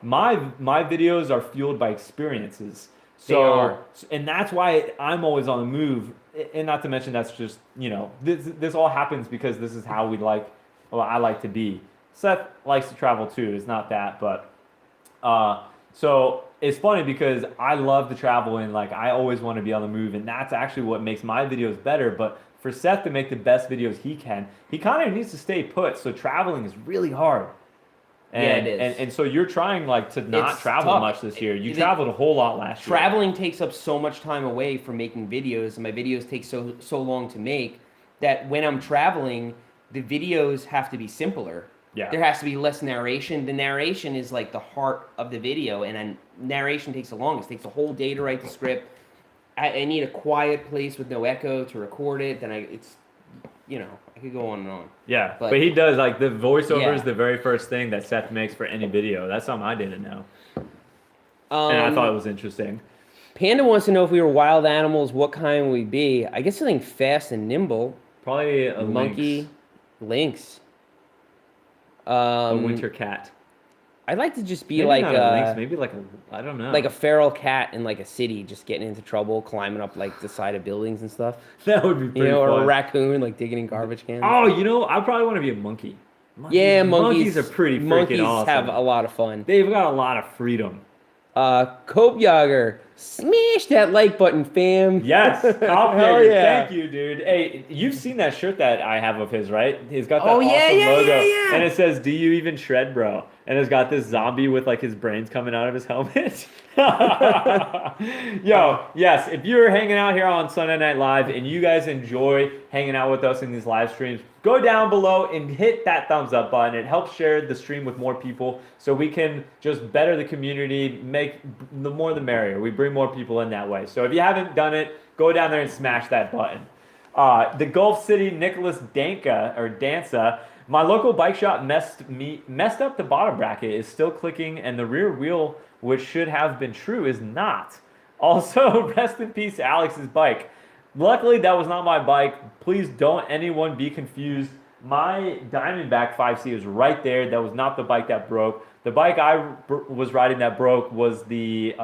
My videos are fueled by experiences. They are. And that's why I'm always on the move. And not to mention that's just, this all happens because this is how I like to be. Seth likes to travel too. It's not that, but so it's funny because I love to travel and like I always want to be on the move, and that's actually what makes my videos better. But for Seth to make the best videos he can, he kind of needs to stay put. So traveling is really hard. And, Yeah, it is. And so you're trying like to not It's travel tough. much this year. You It- traveled a whole lot last year. Traveling takes up so much time away from making videos, and my videos take so long to make that when I'm traveling, the videos have to be simpler. Yeah. There has to be less narration. The narration is like the heart of the video, and then narration takes the longest. It takes a whole day to write the script. I need a quiet place with no echo to record it. Then I could go on and on. Yeah, But- but he does like the voiceover Yeah. is the very first thing that Seth makes for any video. That's something I didn't know, Um, and I thought it was interesting. Panda wants to know if we were wild animals, what kind would we be? I guess something fast and nimble. Probably a Monkey, lynx. a winter cat. I'd like to just be Maybe like not a lynx, maybe like a I don't know. like a feral cat in like a city, just getting into trouble, climbing up like the side of buildings and stuff. that would be pretty Or fun. a raccoon like digging in garbage cans. Oh, I probably want to be a monkey. yeah, monkeys are pretty freaking monkeys awesome. have a lot of fun. They've got a lot of freedom. Cope Yager, smash that like button, fam. Yes, Cop Hell Digger, yeah. thank you, dude. Hey, you've seen that shirt that I have of his, right? He's got that Oh, awesome yeah, yeah, logo, yeah, yeah. and it says, "Do you even shred, bro?" And it's got this zombie with like his brains coming out of his helmet. Yo, yes, if you're hanging out here on Sunday Night Live and you guys enjoy hanging out with us in these live streams, go down below and hit that thumbs up button. It helps share the stream with more people so we can just better the community, make the more the merrier. We bring more people in that way. So if you haven't done it, go down there and smash that button. The Gulf City Nicholas Danza. My local bike shop messed up the bottom bracket, is still clicking, and the rear wheel, which should have been true, is not. Also, rest in peace, Alex's bike. Luckily, that was not my bike. Please don't anyone be confused. My Diamondback 5C is right there. That was not the bike that broke. The bike I was riding that broke was the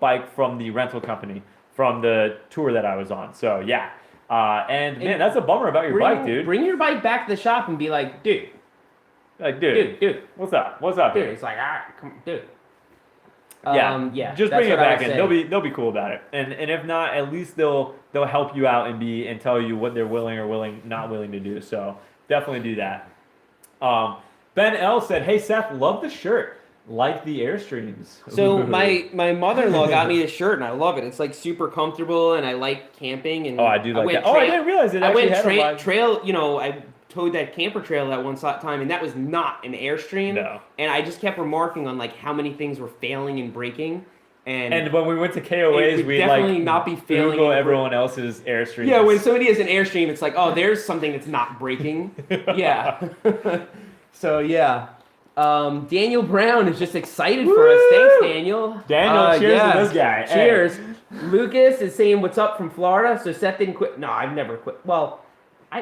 bike from the rental company from the tour that I was on. So, yeah. And man, that's a bummer about your bike, dude. Bring your bike back to the shop and be like, dude, Like, dude, what's up? What's up, dude. dude? It's like, all right, come, dude. Yeah, just that's bring it what I back would in. say. They'll be cool about it. And if not, at least they'll help you out and tell you what they're not willing to do. So definitely do that. Ben L said, "Hey Seth, love the shirt. Like the Airstreams." So Ooh. my mother-in-law got me this shirt and I love it. It's like super comfortable and I like camping and Oh, I do like went that. Oh, I didn't realize it I actually went had a live- trail, I towed that camper trail that one time and that was not an Airstream. No. And I just kept remarking on like how many things were failing and breaking. And when we went to it KOAs, would we definitely like not be failing Google and everyone else's Airstreams. yeah, when somebody has an Airstream, it's like, oh, there's something that's not breaking. Yeah. So yeah. Daniel Brown is just excited for us. Thanks, Daniel. Daniel, cheers yeah. to this guy. Hey. Cheers. Lucas is saying what's up from Florida. So Seth didn't quit. No, I've never quit. Well, my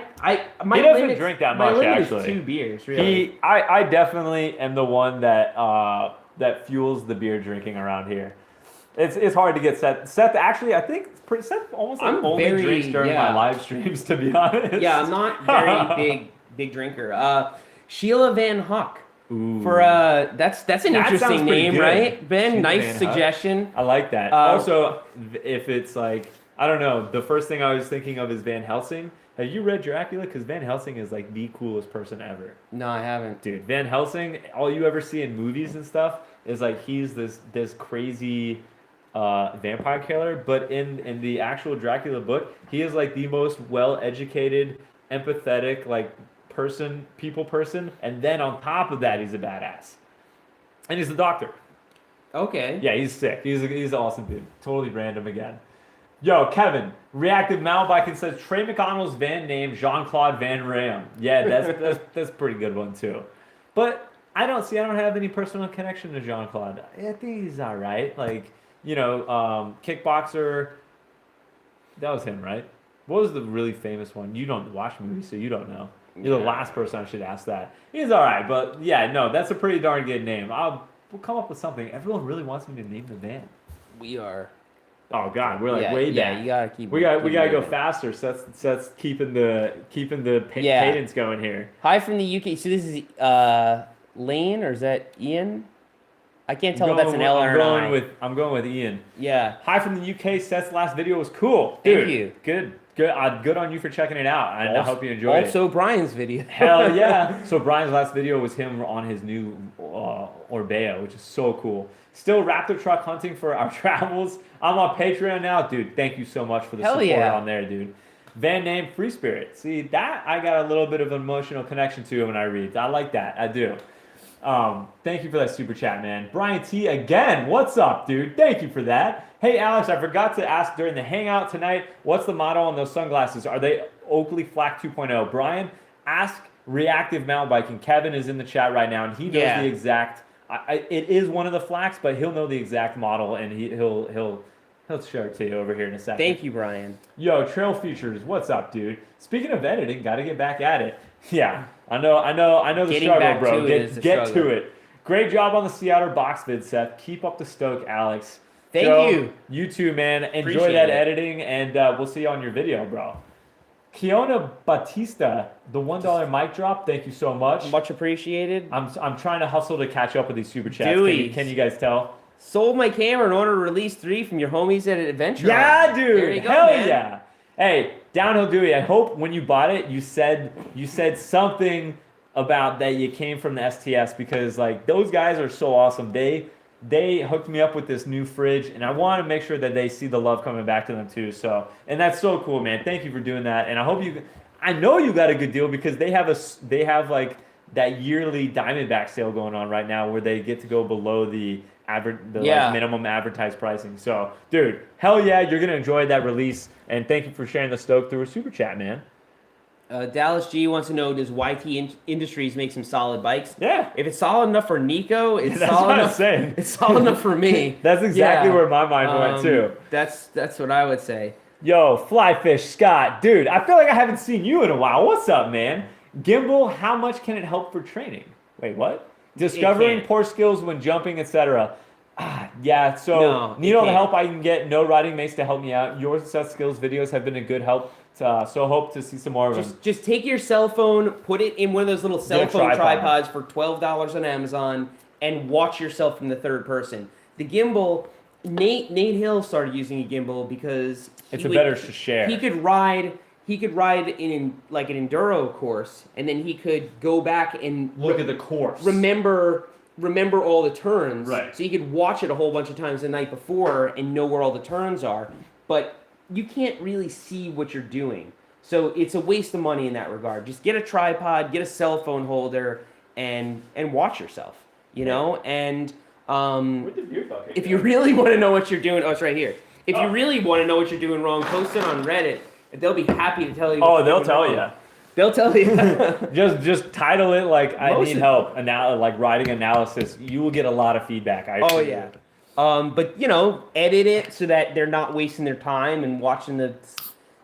He doesn't limit- drink that my much, limit actually. is 2 beers, really. I definitely am the one that fuels the beer drinking around here. It's hard to get Seth actually, I think Seth almost like I'm only very- drinks during yeah. my live streams, to be honest. Yeah, I'm not very big drinker. Sheila Van Huck. Ooh. For that's an That sounds interesting pretty name, good. right? Ben, Sheila nice Van Huck. suggestion. I like that. Also, if it's like I don't know. The first thing I was thinking of is Van Helsing. Have you read Dracula? Because Van Helsing is like the coolest person ever. No, I haven't. Dude, Van Helsing, all you ever see in movies and stuff is like he's this crazy vampire killer, but in the actual Dracula book, he is like the most well-educated, empathetic like people person, and then on top of that, he's a badass. And he's a doctor. Okay. Yeah, he's sick. He's awesome, dude. Totally random again. Yo, Kevin, reactive mountain biking says Trey McConnell's van name Jean-Claude Van Ram. Yeah, that's a pretty good one too. But I don't have any personal connection to Jean-Claude. I think he's all right. Like, kickboxer. That was him, right? What was the really famous one? You don't watch movies, so you don't know. You're the last person I should ask that. He's all right, but yeah, no, that's a pretty darn good name. We'll come up with something. Everyone really wants me to name the van. We are. Oh God, we're like way back. Yeah, you gotta keep. We gotta go faster. So that's keeping the cadence going here. Hi from the UK. So this is Lane, or is that Ian? I can't tell if that's an L or an I. I'm going with Ian. Yeah. Hi from the UK. Seth's last video was cool. Dude, Thank you. Good. Good on you for checking it out. And I hope you enjoyed it. Also, Brian's video. Hell yeah. So Brian's last video was him on his new Orbea, which is so cool. Still Raptor truck hunting for our travels. I'm on Patreon now. Dude, thank you so much for the support on there, dude. Van name Free Spirit. See, that I got a little bit of an emotional connection to when I read. I like that. I do. Thank you for that super chat, man. Brian T again. What's up, dude? Thank you for that. Hey, Alex, I forgot to ask during the hangout tonight, what's the motto on those sunglasses? Are they Oakley Flak 2.0? Brian, ask Reactive Mountain Biking. Kevin is in the chat right now, and he knows the exact. It is one of the Flaks, but he'll know the exact model, and he'll show it to you over here in a second. Thank you, Brian. Yo, Trail Features, what's up, dude? Speaking of editing, got to get back at it. Yeah, I know the struggle, bro. Get to it. Great job on the Seattle box vid, Seth. Keep up the stoke, Alex. Thank you. You too, man. Enjoy Appreciate that it. editing, and we'll see you on your video, bro. Kiona Batista, the $1 mic drop. Thank you so much. Much appreciated. I'm trying to hustle to catch up with these super chats. Can you guys tell? Sold my camera in order to release 3 from your homies at Adventure. Yeah, dude. There you go, Hell man. yeah. Hey, Downhill Dewey, I hope when you bought it, you said something about that you came from the STS, because like those guys are so awesome. They hooked me up with this new fridge, and I want to make sure that they see the love coming back to them too. So, and that's so cool, man. Thank you for doing that. And I know you got a good deal, because they have like that yearly Diamondback sale going on right now, where they get to go below the like minimum advertised pricing. So, dude, hell yeah, you're gonna enjoy that release. And thank you for sharing the stoke through a super chat, man. Dallas G wants to know, does YT Industries make some solid bikes? Yeah. If it's solid enough for Nico, it's That's solid what I'm enough. saying. It's solid enough for me. That's exactly where my mind went too. That's what I would say. Yo, Flyfish Scott, dude, I feel like I haven't seen you in a while. What's up, man? Gimbal, how much can it help for training? Wait, what? Discovering poor skills when jumping, etc. Yeah, so need all the help I can get. No riding mates to help me out. Your Seth Skills videos have been a good help. So hope to see some more of them. Just take your cell phone, put it in one of those little cell phone tripods for $12 on Amazon, and watch yourself from the third person. The gimbal, Nate Hill started using a gimbal because it's better to share. He could ride in like an enduro course, and then he could go back and look at the course. Remember all the turns. Right. So you could watch it a whole bunch of times the night before and know where all the turns are. But you can't really see what you're doing. So it's a waste of money in that regard. Just get a tripod, get a cell phone holder, and watch yourself. You know? And if you really want to know what you're doing, it's right here. If you really want to know what you're doing wrong, post it on Reddit. They'll be happy to tell you. They'll tell you. They'll tell you. just title it like I need help, like writing analysis. You will get a lot of feedback. But edit it so that they're not wasting their time and watching the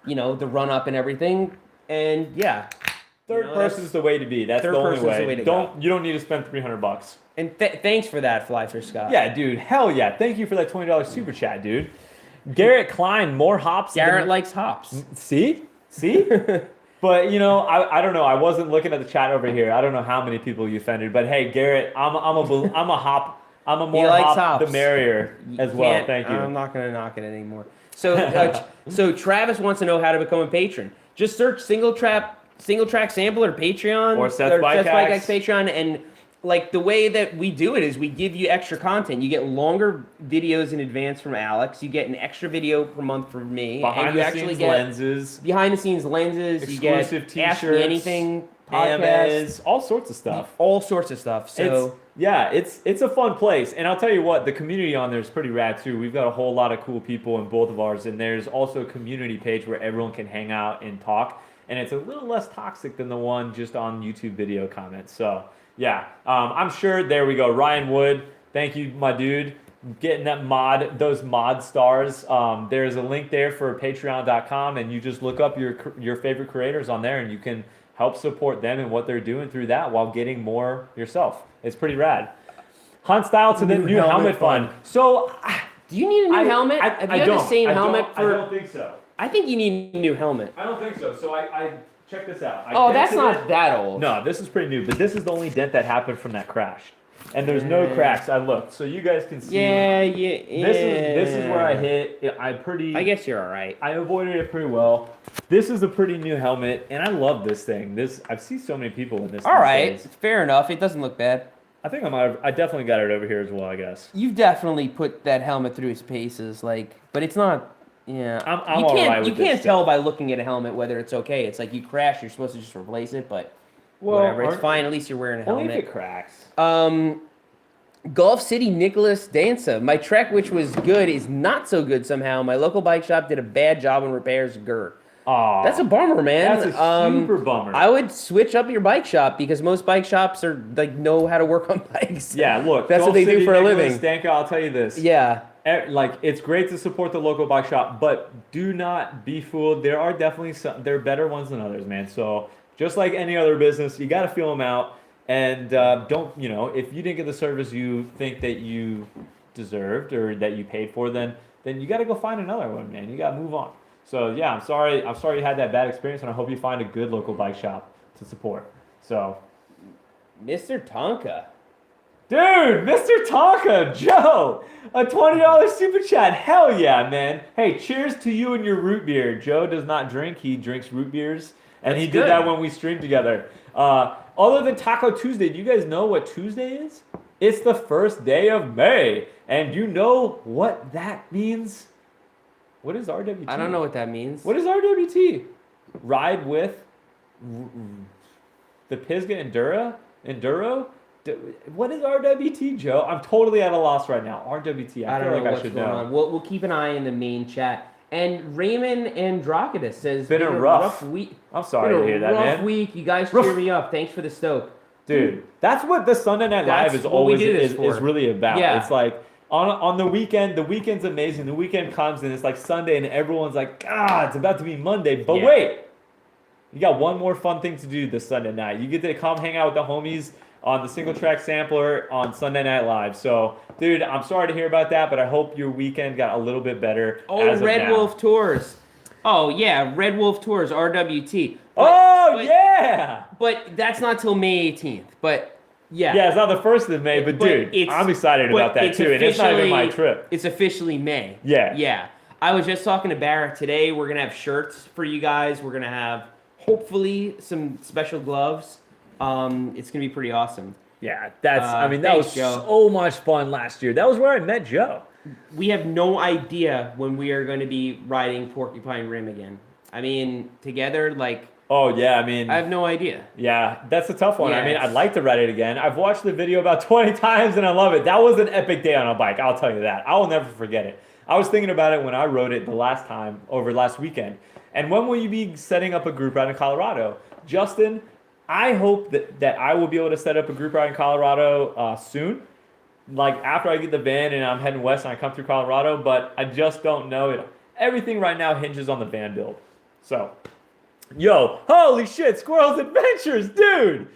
run up and everything. And yeah, third person is the way to be. That's the only way. You don't need to spend $300. And thanks for that, Flyfish Scott. Yeah, dude. Hell yeah. Thank you for that $20 super chat, dude. Garrett Klein, more hops. Garrett likes hops. See? But I don't know. I wasn't looking at the chat over here. I don't know how many people you offended. But hey, Garrett, I'm a hop. I'm a more hop the merrier as well. Thank you. I'm not gonna knock it anymore. So Travis wants to know how to become a patron. Just search single track sampler Patreon Or Seth's Bike Hacks. Patreon, and like the way that we do it is we give you extra content. You get longer videos in advance from Alex. You get an extra video per month from me. Behind and you the actually scenes get lenses, behind the scenes lenses. exclusive you get Ask Me t-shirts, Anything podcast, all sorts of stuff. all sorts of stuff. So It's a fun place, and I'll tell you what, the community on there is pretty rad too. We've got a whole lot of cool people in both of ours, and there's also a community page where everyone can hang out and talk, and it's a little less toxic than the one just on YouTube video comments. So yeah, I'm sure. There we go, Ryan Wood. Thank you, my dude, getting those mod stars. There's a link there for Patreon.com, and you just look up your favorite creators on there, and you can help support them and what they're doing through that while getting more yourself. It's pretty rad. Hunt style to the new helmet fund. So, do you need a new helmet? Have you had the same helmet I don't think so. I think you need a new helmet. I don't think so. So I check this out. Oh, that's not that old. No, this is pretty new, but this is the only dent that happened from that crash. And there's no cracks. I looked, so you guys can see. Yeah. This is where I hit. I guess you're all right. I avoided it pretty well. This is a pretty new helmet, and I love this thing. I've seen so many people in this. All right, fair enough. It doesn't look bad. I think I definitely got it over here as well, I guess. You've definitely put that helmet through its paces, but it's not. Yeah, I'm all right with You can't tell by looking at a helmet whether it's okay. It's like you crash, you're supposed to just replace it, but whatever. It's fine. At least you're wearing a helmet. Only if it cracks. Gulf City Nicholas Danza. My Trek, which was good, is not so good somehow. My local bike shop did a bad job on repairs of GER. Aw, that's a bummer, man. That's a super bummer. I would switch up your bike shop because most bike shops know how to work on bikes. Yeah, look, that's Gulf what they City do for a Nicholas living. Danka, I'll tell you this. Yeah. It's great to support the local bike shop, but do not be fooled. There are definitely there are better ones than others, man. So just like any other business, you got to feel them out. And don't, if you didn't get the service you think that you deserved or that you paid for, then you got to go find another one, man. You got to move on. So yeah, I'm sorry you had that bad experience, and I hope you find a good local bike shop to support. So, Mr. Tonka. Dude, Mr. Tonka, Joe, a $20 super chat. Hell yeah, man. Hey, cheers to you and your root beer. Joe does not drink. He drinks root beers. And he did that when we streamed together. Other than Taco Tuesday, do you guys know what Tuesday is? It's the first day of May. And you know what that means? What is RWT? I don't know what that means. What is RWT? Ride with the Pisgah Enduro? What is RWT, Joe? I'm totally at a loss right now. RWT, I don't feel know like what's I should going know. on. We'll keep an eye in the main chat. And Raymond Androkidis says, Been a rough week. I'm sorry to hear that, man. Rough week. You guys cheer me up. Thanks for the stoke. Dude, that's what the Sunday Night Live is always is really about. Yeah. It's like on the weekend's amazing. The weekend comes and it's like Sunday and everyone's like, it's about to be Monday. But wait, you got one more fun thing to do this Sunday night. You get to come hang out with the homies on the single track sampler on Sunday Night Live. So, dude, I'm sorry to hear about that, but I hope your weekend got a little bit better. Oh, Red Wolf Tours. Oh, yeah, Red Wolf Tours, RWT. Yeah! But that's not till May 18th. But, yeah. Yeah, it's not the 1st of May, but dude, I'm excited about that too. And it's not even my trip. It's officially May. Yeah. Yeah. I was just talking to Barrett today. We're going to have shirts for you guys. We're going to have, hopefully, some special gloves. It's gonna be pretty awesome. Yeah, that was so much fun last year. That was where I met Joe. We have no idea when we are going to be riding Porcupine Rim again. I mean, together, Oh yeah, I have no idea. Yeah, that's a tough one. Yeah, I'd like to ride it again. I've watched the video about 20 times and I love it. That was an epic day on a bike. I'll tell you that. I will never forget it. I was thinking about it when I rode it the last time over last weekend. And when will you be setting up a group ride in Colorado, Justin? I hope that I will be able to set up a group ride in Colorado soon. Like after I get the van and I'm heading west and I come through Colorado, but I just don't know it. Everything right now hinges on the van build. So, holy shit, Squirrels Adventures, dude!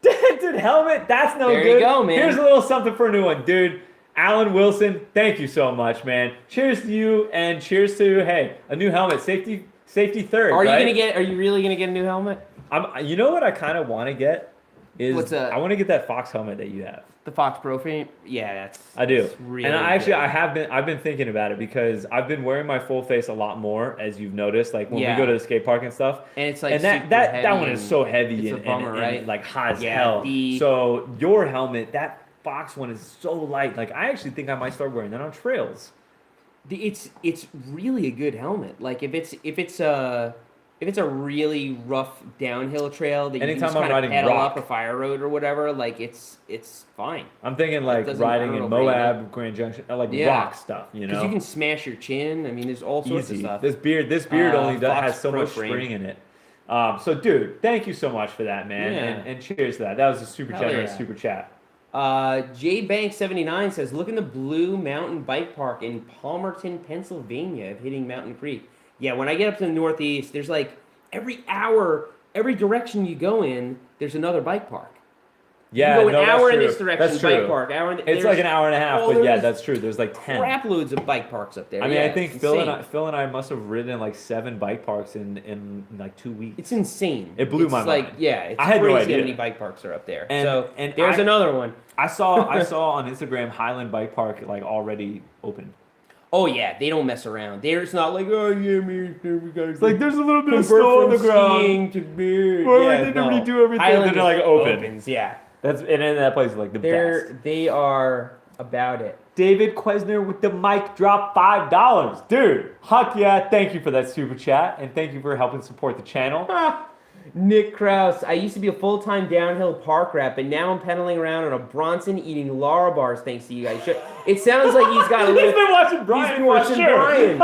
Dented helmet, that's no good. There you go, man. Here's a little something for a new one, dude. Alan Wilson, thank you so much, man. Cheers to you and cheers to, a new helmet. Safety third, Are right? you really gonna get a new helmet? You know what I kind of want to get? is What's a- I want to get that Fox helmet that you have. The Fox Pro frame. Yeah, that's. I do. that's really And I actually good. I've been thinking about it because I've been wearing my full face a lot more, as you've noticed, like when we Yeah. go to the skate park and stuff. And it's like And that super that heavy one is and so heavy it's a and, bummer, and right? like hot as Yeah, hell. the- So your helmet, that Fox one is so light. Like I actually think I might start wearing that on trails. It's really a good helmet. Like if it's a really rough downhill trail that you Anytime can just I'm kind of riding pedal rock. up a fire road or whatever, like it's fine. I'm thinking like doesn't- I riding don't in know, really. Moab, Grand Junction, like Yeah. rock stuff, you Because know. you can smash your chin. I mean, there's all sorts of Easy. stuff. This beard only Fox has so Pro much frame. spring in it. So, dude, thank you so much for that, man, Yeah. and cheers to that. That was a super Hell generous yeah. super chat. Jade Bank 79 says, look in the Blue Mountain Bike Park in Palmerton, Pennsylvania, of hitting Mountain Creek. Yeah, when I get up to the Northeast, there's like every hour, every direction you go in, there's another bike park. Yeah, you go an no, that's hour in true. this direction, That's bike true. park. Hour in It's like an hour and a half, oh, but yeah, there's that's true. There's like 10. crap loads of bike parks up there. I mean, Yeah, I think it's Phil insane. and I must have ridden like 7 bike parks in like 2 weeks. It's insane. It blew it's my like, mind. Yeah, it's I had no crazy idea. how many bike parks are up there. And- so and there's I- another one. I saw on Instagram Highland Bike Park like already open. Oh yeah, they don't mess around. It's not like, oh yeah, we gotta It's like there's a little bit of convert snow on from the ground. skiing to beer. Well, yeah, we need to no. redo everything. Highland They're like just open. opens, yeah. That's and then that place is like the best. They are about it. David Quesner with the mic drop $5. Dude, heck yeah, thank you for that super chat and thank you for helping support the channel. Nick Kraus, I used to be a full-time downhill park rat, but now I'm pedaling around on a Bronson eating Lara bars thanks to you guys. It sounds like he's got a He's little... been watching Brian. He's been watching for sure. Brian.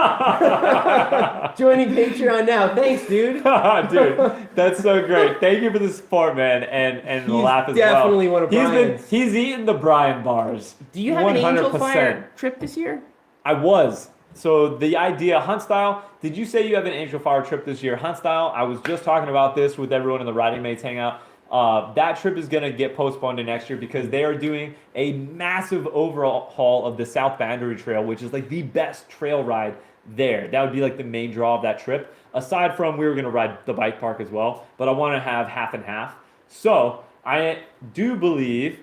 Joining Patreon now. Thanks, dude. Dude, that's so great. Thank you for the support, man, and the He's laugh as definitely well. one of Brian's. He's eating the Brian bars. Do you have an Angel 100%. Fire trip this year? I was. So the idea, Hunt Style, did you say you have an Angel Fire trip this year? Hunt Style, I was just talking about this with everyone in the Riding Mates Hangout. That trip is going to get postponed to next year because they are doing a massive overhaul of the South Boundary Trail, which is like the best trail ride there. That would be like the main draw of that trip. Aside from we were going to ride the bike park as well, but I want to have half and half. So I do believe,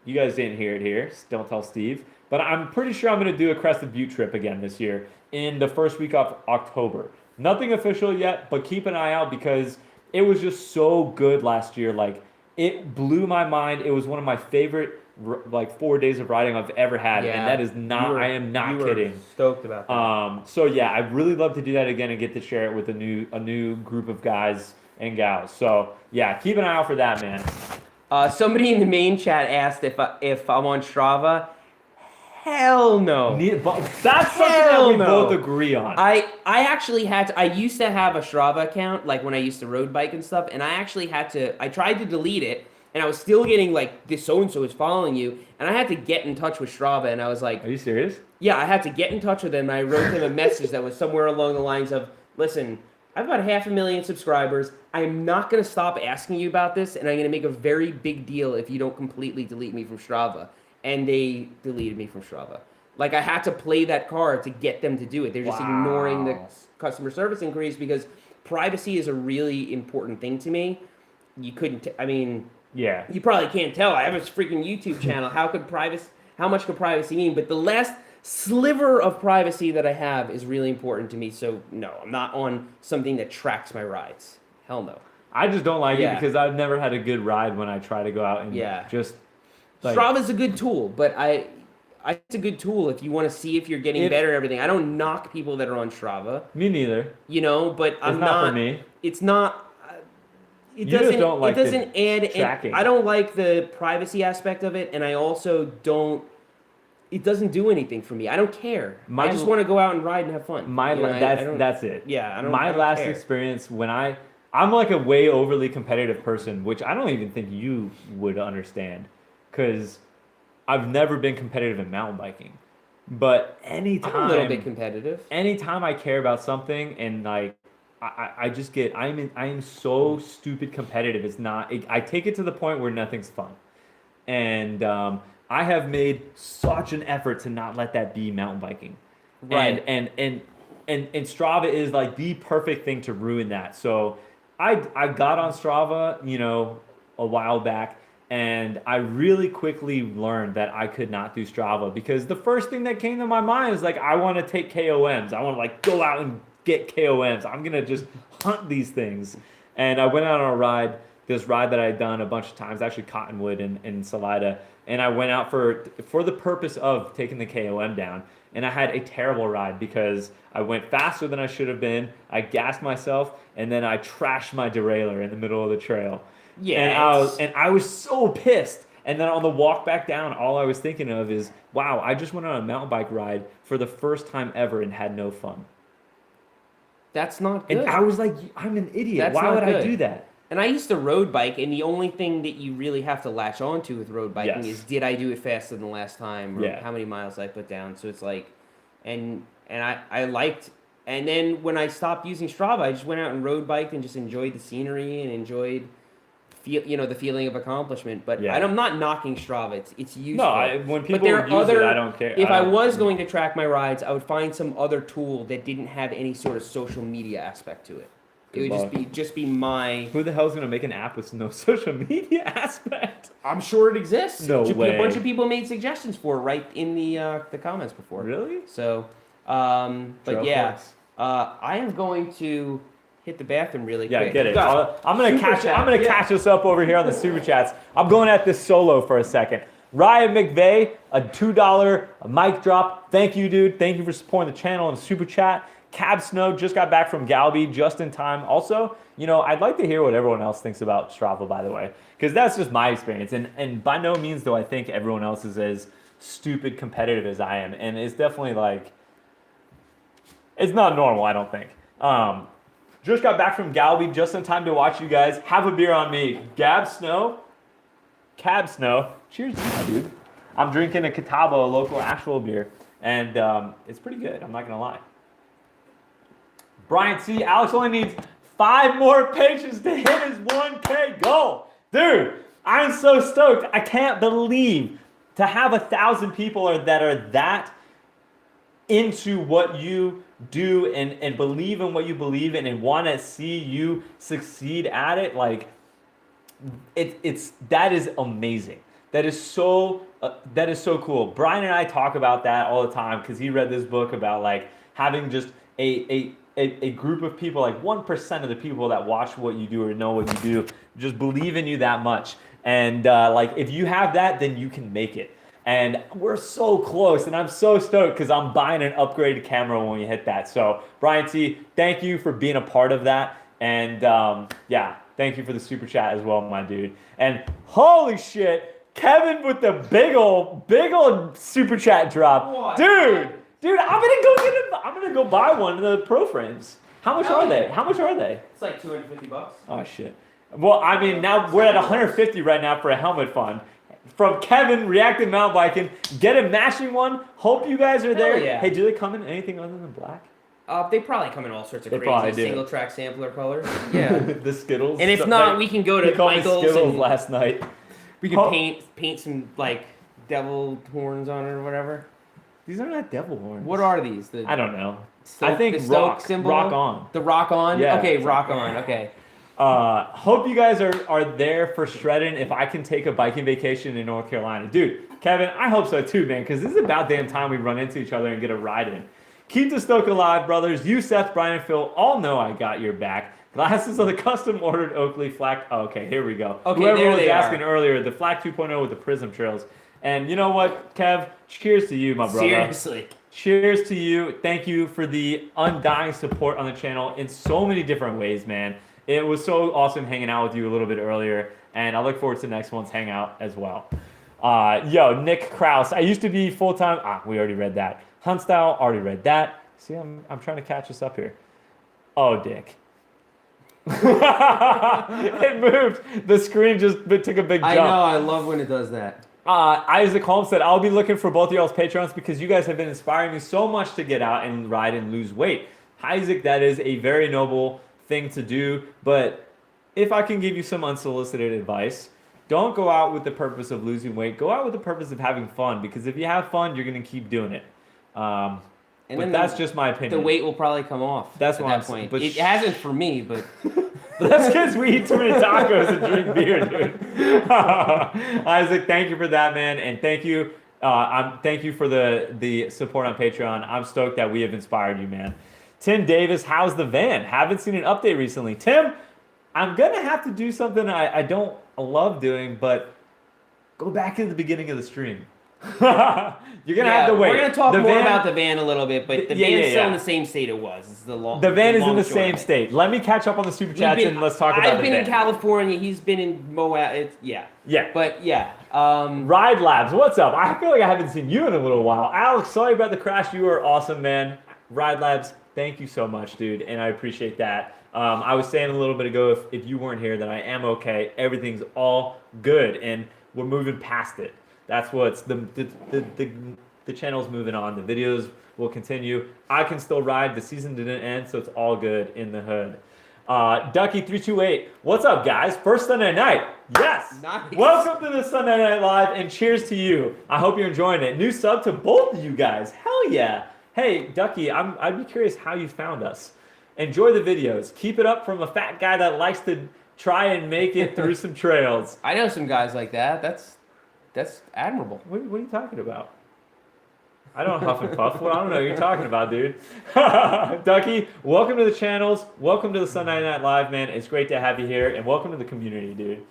you guys didn't hear it here, don't tell Steve, but I'm pretty sure I'm going to do a Crested Butte trip again this year in the first week of October. Nothing official yet, but keep an eye out because it was just so good last year. Like, it blew my mind. It was one of my favorite, like, 4 days of riding I've ever had, and that is not, I am not kidding. Stoked about that. So yeah, I'd really love to do that again and get to share it with a new group of guys and gals. So yeah, keep an eye out for that, man. Somebody in the main chat asked if I'm on Strava. Hell no. But that's something that Hell we no. both agree on. I actually had to, I used to have a Strava account, like when I used to road bike and stuff, and I actually had to, I tried to delete it, and I was still getting like, this so-and-so is following you, and I had to get in touch with Strava, and I was like, Are you serious? yeah, I had to get in touch with them, and I wrote them a message that was somewhere along the lines of, listen, I've got 500,000 subscribers, I'm not going to stop asking you about this, and I'm going to make a very big deal if you don't completely delete me from Strava. And they deleted me from Strava. Like, I had to play that card to get them to do it. They're just ignoring the customer service inquiries because privacy is a really important thing to me. You couldn't, I mean, Yeah. you probably can't tell. I have a freaking YouTube channel. How much could privacy mean? But the last sliver of privacy that I have is really important to me. So, no, I'm not on something that tracks my rides. Hell no. I just don't like Yeah. it because I've never had a good ride when I try to go out and Yeah. just like, Strava's a good tool, but it's a good tool if you want to see if you're getting better and everything. I don't knock people that are on Strava, me neither. you know, but It's I'm not not. for me. It's not. It You just doesn't. don't like it doesn't add. tracking. I don't like the privacy aspect of it, and I also don't. It doesn't do anything for me. I don't care. My- I just want to go out and ride and have fun. My You know, I don't- that's it. Yeah, I don't. My I don't last care. experience when I'm like a way overly competitive person, which I don't even think you would understand, because I've never been competitive in mountain biking. But I'm a little bit anytime competitive. I care about something and like I just get I am so stupid competitive. It's not I take it to the point where nothing's fun. And I have made such an effort to not let that be mountain biking. Right. And Strava is like the perfect thing to ruin that. So I got on Strava, you know, a while back, and I really quickly learned that I could not do Strava because the first thing that came to my mind is like, I want to take KOMs. I want to like go out and get KOMs. I'm gonna just hunt these things. And I went out on a ride, this ride that I'd done a bunch of times, actually Cottonwood in Salida, and I went out for the purpose of taking the KOM down. And I had a terrible ride because I went faster than I should have been. I gassed myself, and then I trashed my derailleur in the middle of the trail. Yeah. And I was so pissed. And then on the walk back down, all I was thinking of is, wow, I just went on a mountain bike ride for the first time ever and had no fun. That's not good. And I was like, I'm an idiot. That's Why not would I good. do that? And I used to road bike, and the only thing that you really have to latch onto with road biking Yes. is, did I do it faster than the last time, or Yeah. how many miles I put down. So it's like, and I liked, and then when I stopped using Strava, I just went out and road biked and just enjoyed the scenery and enjoyed the feeling of accomplishment. But Yeah. I'm not knocking Strava. It's useful. No, when But people there are use other, it, I don't care. If I don't- was going to track my rides, I would find some other tool that didn't have any sort of social media aspect to it. It Good would luck. just be my. Who the hell's gonna make an app with no social media aspect? I'm sure it exists. No way. A bunch of people made suggestions for it right in the comments before. Really? So, but Trail yeah, Force. I am going to hit the bathroom really Yeah, quick. get it. We've got I'm gonna super catch. chat. I'm gonna Yeah. catch us up over here on the super chats. I'm going at this solo for a second. Ryan McVeigh, a $2 mic drop. Thank you, dude. Thank you for supporting the channel and super chat. Cab Snow just got back from Galby just in time. Also, I'd like to hear what everyone else thinks about Strava, by the way, because that's just my experience. And by no means do I think everyone else is as stupid competitive as I am. And it's definitely like, it's not normal, I don't think. Just got back from Galby just in time to watch you guys. Have a beer on me. Cab Snow. Cheers to you, dude. I'm drinking a Catawba, a local actual beer. And it's pretty good, I'm not going to lie. Brian C. Alex only needs 5 more pages to hit his 1K goal. Dude, I'm so stoked. I can't believe to have 1,000 people that are that into what you do and believe in what you believe in and want to see you succeed at it. Like, that is amazing. That is so cool. Brian and I talk about that all the time because he read this book about like having just a group of people, like 1% of the people that watch what you do or know what you do, just believe in you that much. And like if you have that, then you can make it. And we're so close, and I'm so stoked because I'm buying an upgraded camera when we hit that. So Brian T, thank you for being a part of that. And yeah, thank you for the super chat as well, my dude. And holy shit, Kevin with the big old super chat drop. What? Dude, I'm gonna go buy one of the Pro Frames. How much Hell are they? yeah. How much are they? It's like $250. Oh shit. Well, I mean, now we're at 150 right now for a helmet fund. From Kevin, Reactive Mountain Biking, get a matching one. Hope you guys are there. yeah. Hey, do they come in anything other than black? They probably come in all sorts of They probably crazy do. single track sampler colors. Yeah. The Skittles. And if not, we can go They to called me Michael's Skittles and last night. we can Oh. paint some like devil horns on it or whatever. These are not devil horns. What are these? I don't know. Stoke- I think the Stoke rock, symbol? rock on. The rock on? Yeah. Okay, rock on. Okay. Hope you guys are there for shredding if I can take a biking vacation in North Carolina. Dude, Kevin, I hope so too, man, because this is about damn time we run into each other and get a ride in. Keep the stoke alive, brothers. You, Seth, Brian, and Phil all know I got your back. Glasses of the custom ordered Oakley Flak. Oh, okay, here we go. Okay, Whoever there was they asking are. earlier, the Flak 2.0 with the Prism Trails. And you know what, Kev? Cheers to you, my brother. Seriously. Cheers to you. Thank you for the undying support on the channel in so many different ways, man. It was so awesome hanging out with you a little bit earlier, and I look forward to the next one's hangout as well. Yo, Nick Kraus. I used to be full-time. We already read that. Hunt Style, already read that. See, I'm trying to catch us up here. Oh, Dick. It moved. The screen just took a big jump. I know, I love when it does that. Isaac Holmes said, I'll be looking for both of y'all's Patreons because you guys have been inspiring me so much to get out and ride and lose weight. Isaac, that is a very noble thing to do, but if I can give you some unsolicited advice, don't go out with the purpose of losing weight. Go out with the purpose of having fun, because if you have fun, you're going to keep doing it. And but then that's just my opinion. the weight will probably come off. That's at what that I'm saying, point. but It hasn't for me, but That's because we eat too many tacos and drink beer, dude. Isaac, thank you for that, man, and thank you. Thank you for the support on Patreon. I'm stoked that we have inspired you, man. Tim Davis, how's the van? Haven't seen an update recently. Tim, I'm gonna have to do something I don't love doing, but go back to the beginning of the stream. You're gonna have to wait. We're gonna talk The more van- about the van a little bit, but the Yeah, van's yeah, still yeah. in the same state it was. It's the long. The van is in long the short same of it. state. Let me catch up on the super We've chats been- and let's talk about I've the been van. in California. He's been in Moab. It's Yeah. but yeah. Ride Labs, what's up? I feel like I haven't seen you in a little while. Alex, sorry about the crash. You are awesome, man. Ride Labs, thank you so much, dude, and I appreciate that. I was saying a little bit ago, if you weren't here, that I am okay. Everything's all good, and we're moving past it. That's what's the channel's moving on. The videos will continue. I can still ride. The season didn't end, so it's all good in the hood. Ducky328, what's up, guys? First Sunday night. Yes. Nice. Welcome to the Sunday Night Live, and cheers to you. I hope you're enjoying it. New sub to both of you guys. Hell yeah. Hey, Ducky, I'd be curious how you found us. Enjoy the videos. Keep it up from a fat guy that likes to try and make it through some trails. I know some guys like that. That's admirable. What are you talking about? I don't huff and puff. Well, I don't know what you're talking about, dude. Ducky, welcome to the channels. Welcome to the Sunday Night Live, man. It's great to have you here, and welcome to the community, dude.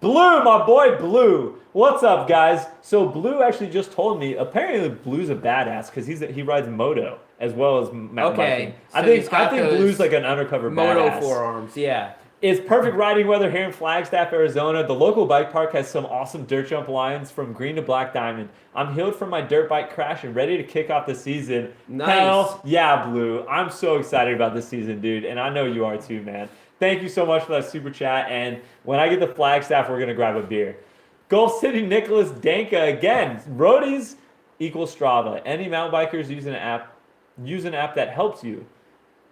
Blue, my boy Blue. What's up, guys? So Blue actually just told me, apparently Blue's a badass because he rides moto as well as mountain biking. So I think he's got those Blue's like an undercover Moto badass. forearms. Yeah. It's perfect riding weather here in Flagstaff, Arizona. The local bike park has some awesome dirt jump lines from green to black diamond. I'm healed from my dirt bike crash and ready to kick off the season. Nice. Hell yeah, Blue. I'm so excited about this season, dude, and I know you are too, man. Thank you so much for that super chat, and when I get to Flagstaff, we're going to grab a beer. Gulf City Nicholas Danka again. Roadies equals Strava. Any mountain bikers use an app that helps you.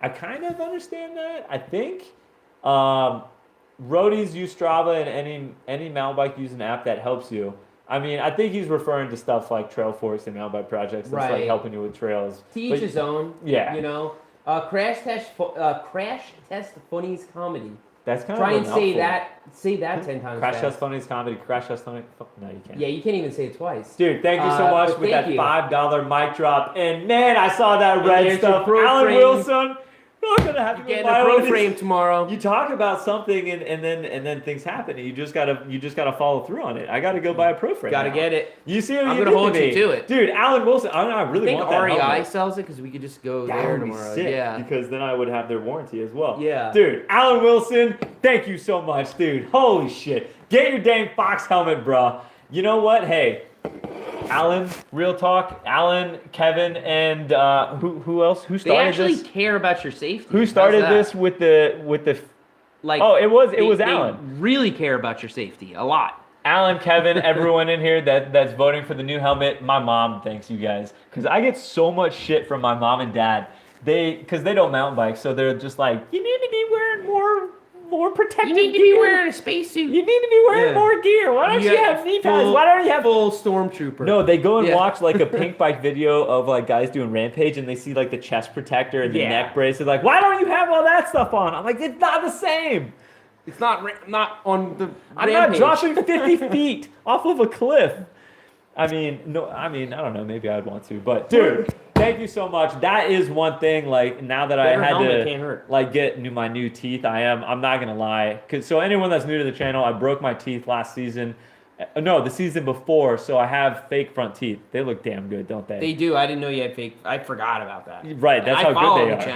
I kind of understand that, I think. Roadies use Strava, and any mountain bike use an app that helps you. I mean, I think he's referring to stuff like Trail Force and mountain bike projects. That's like Right. helping you with trails. To each But- his own. Yeah. You know. Crash Test Funnies Comedy. That's kind Try of and a say mouthful. that 10 times. Crash fast. Test Funny's comedy. Crash Test Funny. No, you can't. Yeah, you can't even say it twice. Dude, thank you so much but with thank that you. $5 mic drop. And man, I saw that red there's stuff. your pro Alan frame. Wilson. I'm gonna have to You're get getting my a pro own. frame tomorrow. You talk about something and then things happen. And you just gotta follow through on it. I gotta go buy a pro frame. Gotta now. get it. You see what I'm you gonna did hold to you me. to it. Dude. Alan Wilson. I I really think want that REI helmet. sells it because we could just go That there would be tomorrow. sick, Yeah. because then I would have their warranty as well. Yeah. Dude, Alan Wilson, thank you so much, dude. Holy shit. Get your dang Fox helmet, bruh. You know what? Hey, Alan, real talk. Alan, Kevin, and who else? Who They started actually this? care about your safety. Who How's started that? this with the? Like, Oh, it was they Alan. really care about your safety a lot. Alan, Kevin, everyone in here that's voting for the new helmet. My mom thanks you guys because I get so much shit from my mom and dad. Because they don't mountain bike, so they're just like, you need to be wearing more protective You need to gear. be wearing a spacesuit. You need to be wearing Yeah. more gear. Why don't you have knee pads? Why don't you have full stormtrooper? No, they go and Yeah. watch like a pink bike video of like guys doing Rampage, and they see like the chest protector and the Yeah. neck brace. They're like, why don't you have all that stuff on? I'm like, it's not the same. It's not on the. I'm Rampage. not dropping 50 feet off of a cliff. I mean, I don't know. Maybe I'd want to, but dude, thank you so much. That is one thing. Like now that Better I had helmet to can't hurt. like get my new teeth, I'm not gonna lie. So anyone that's new to the channel, I broke my teeth last season. No, the season before. So I have fake front teeth. They look damn good, don't they? They do. I didn't know you had fake. I forgot about that. Right, that's And how I follow good they the are.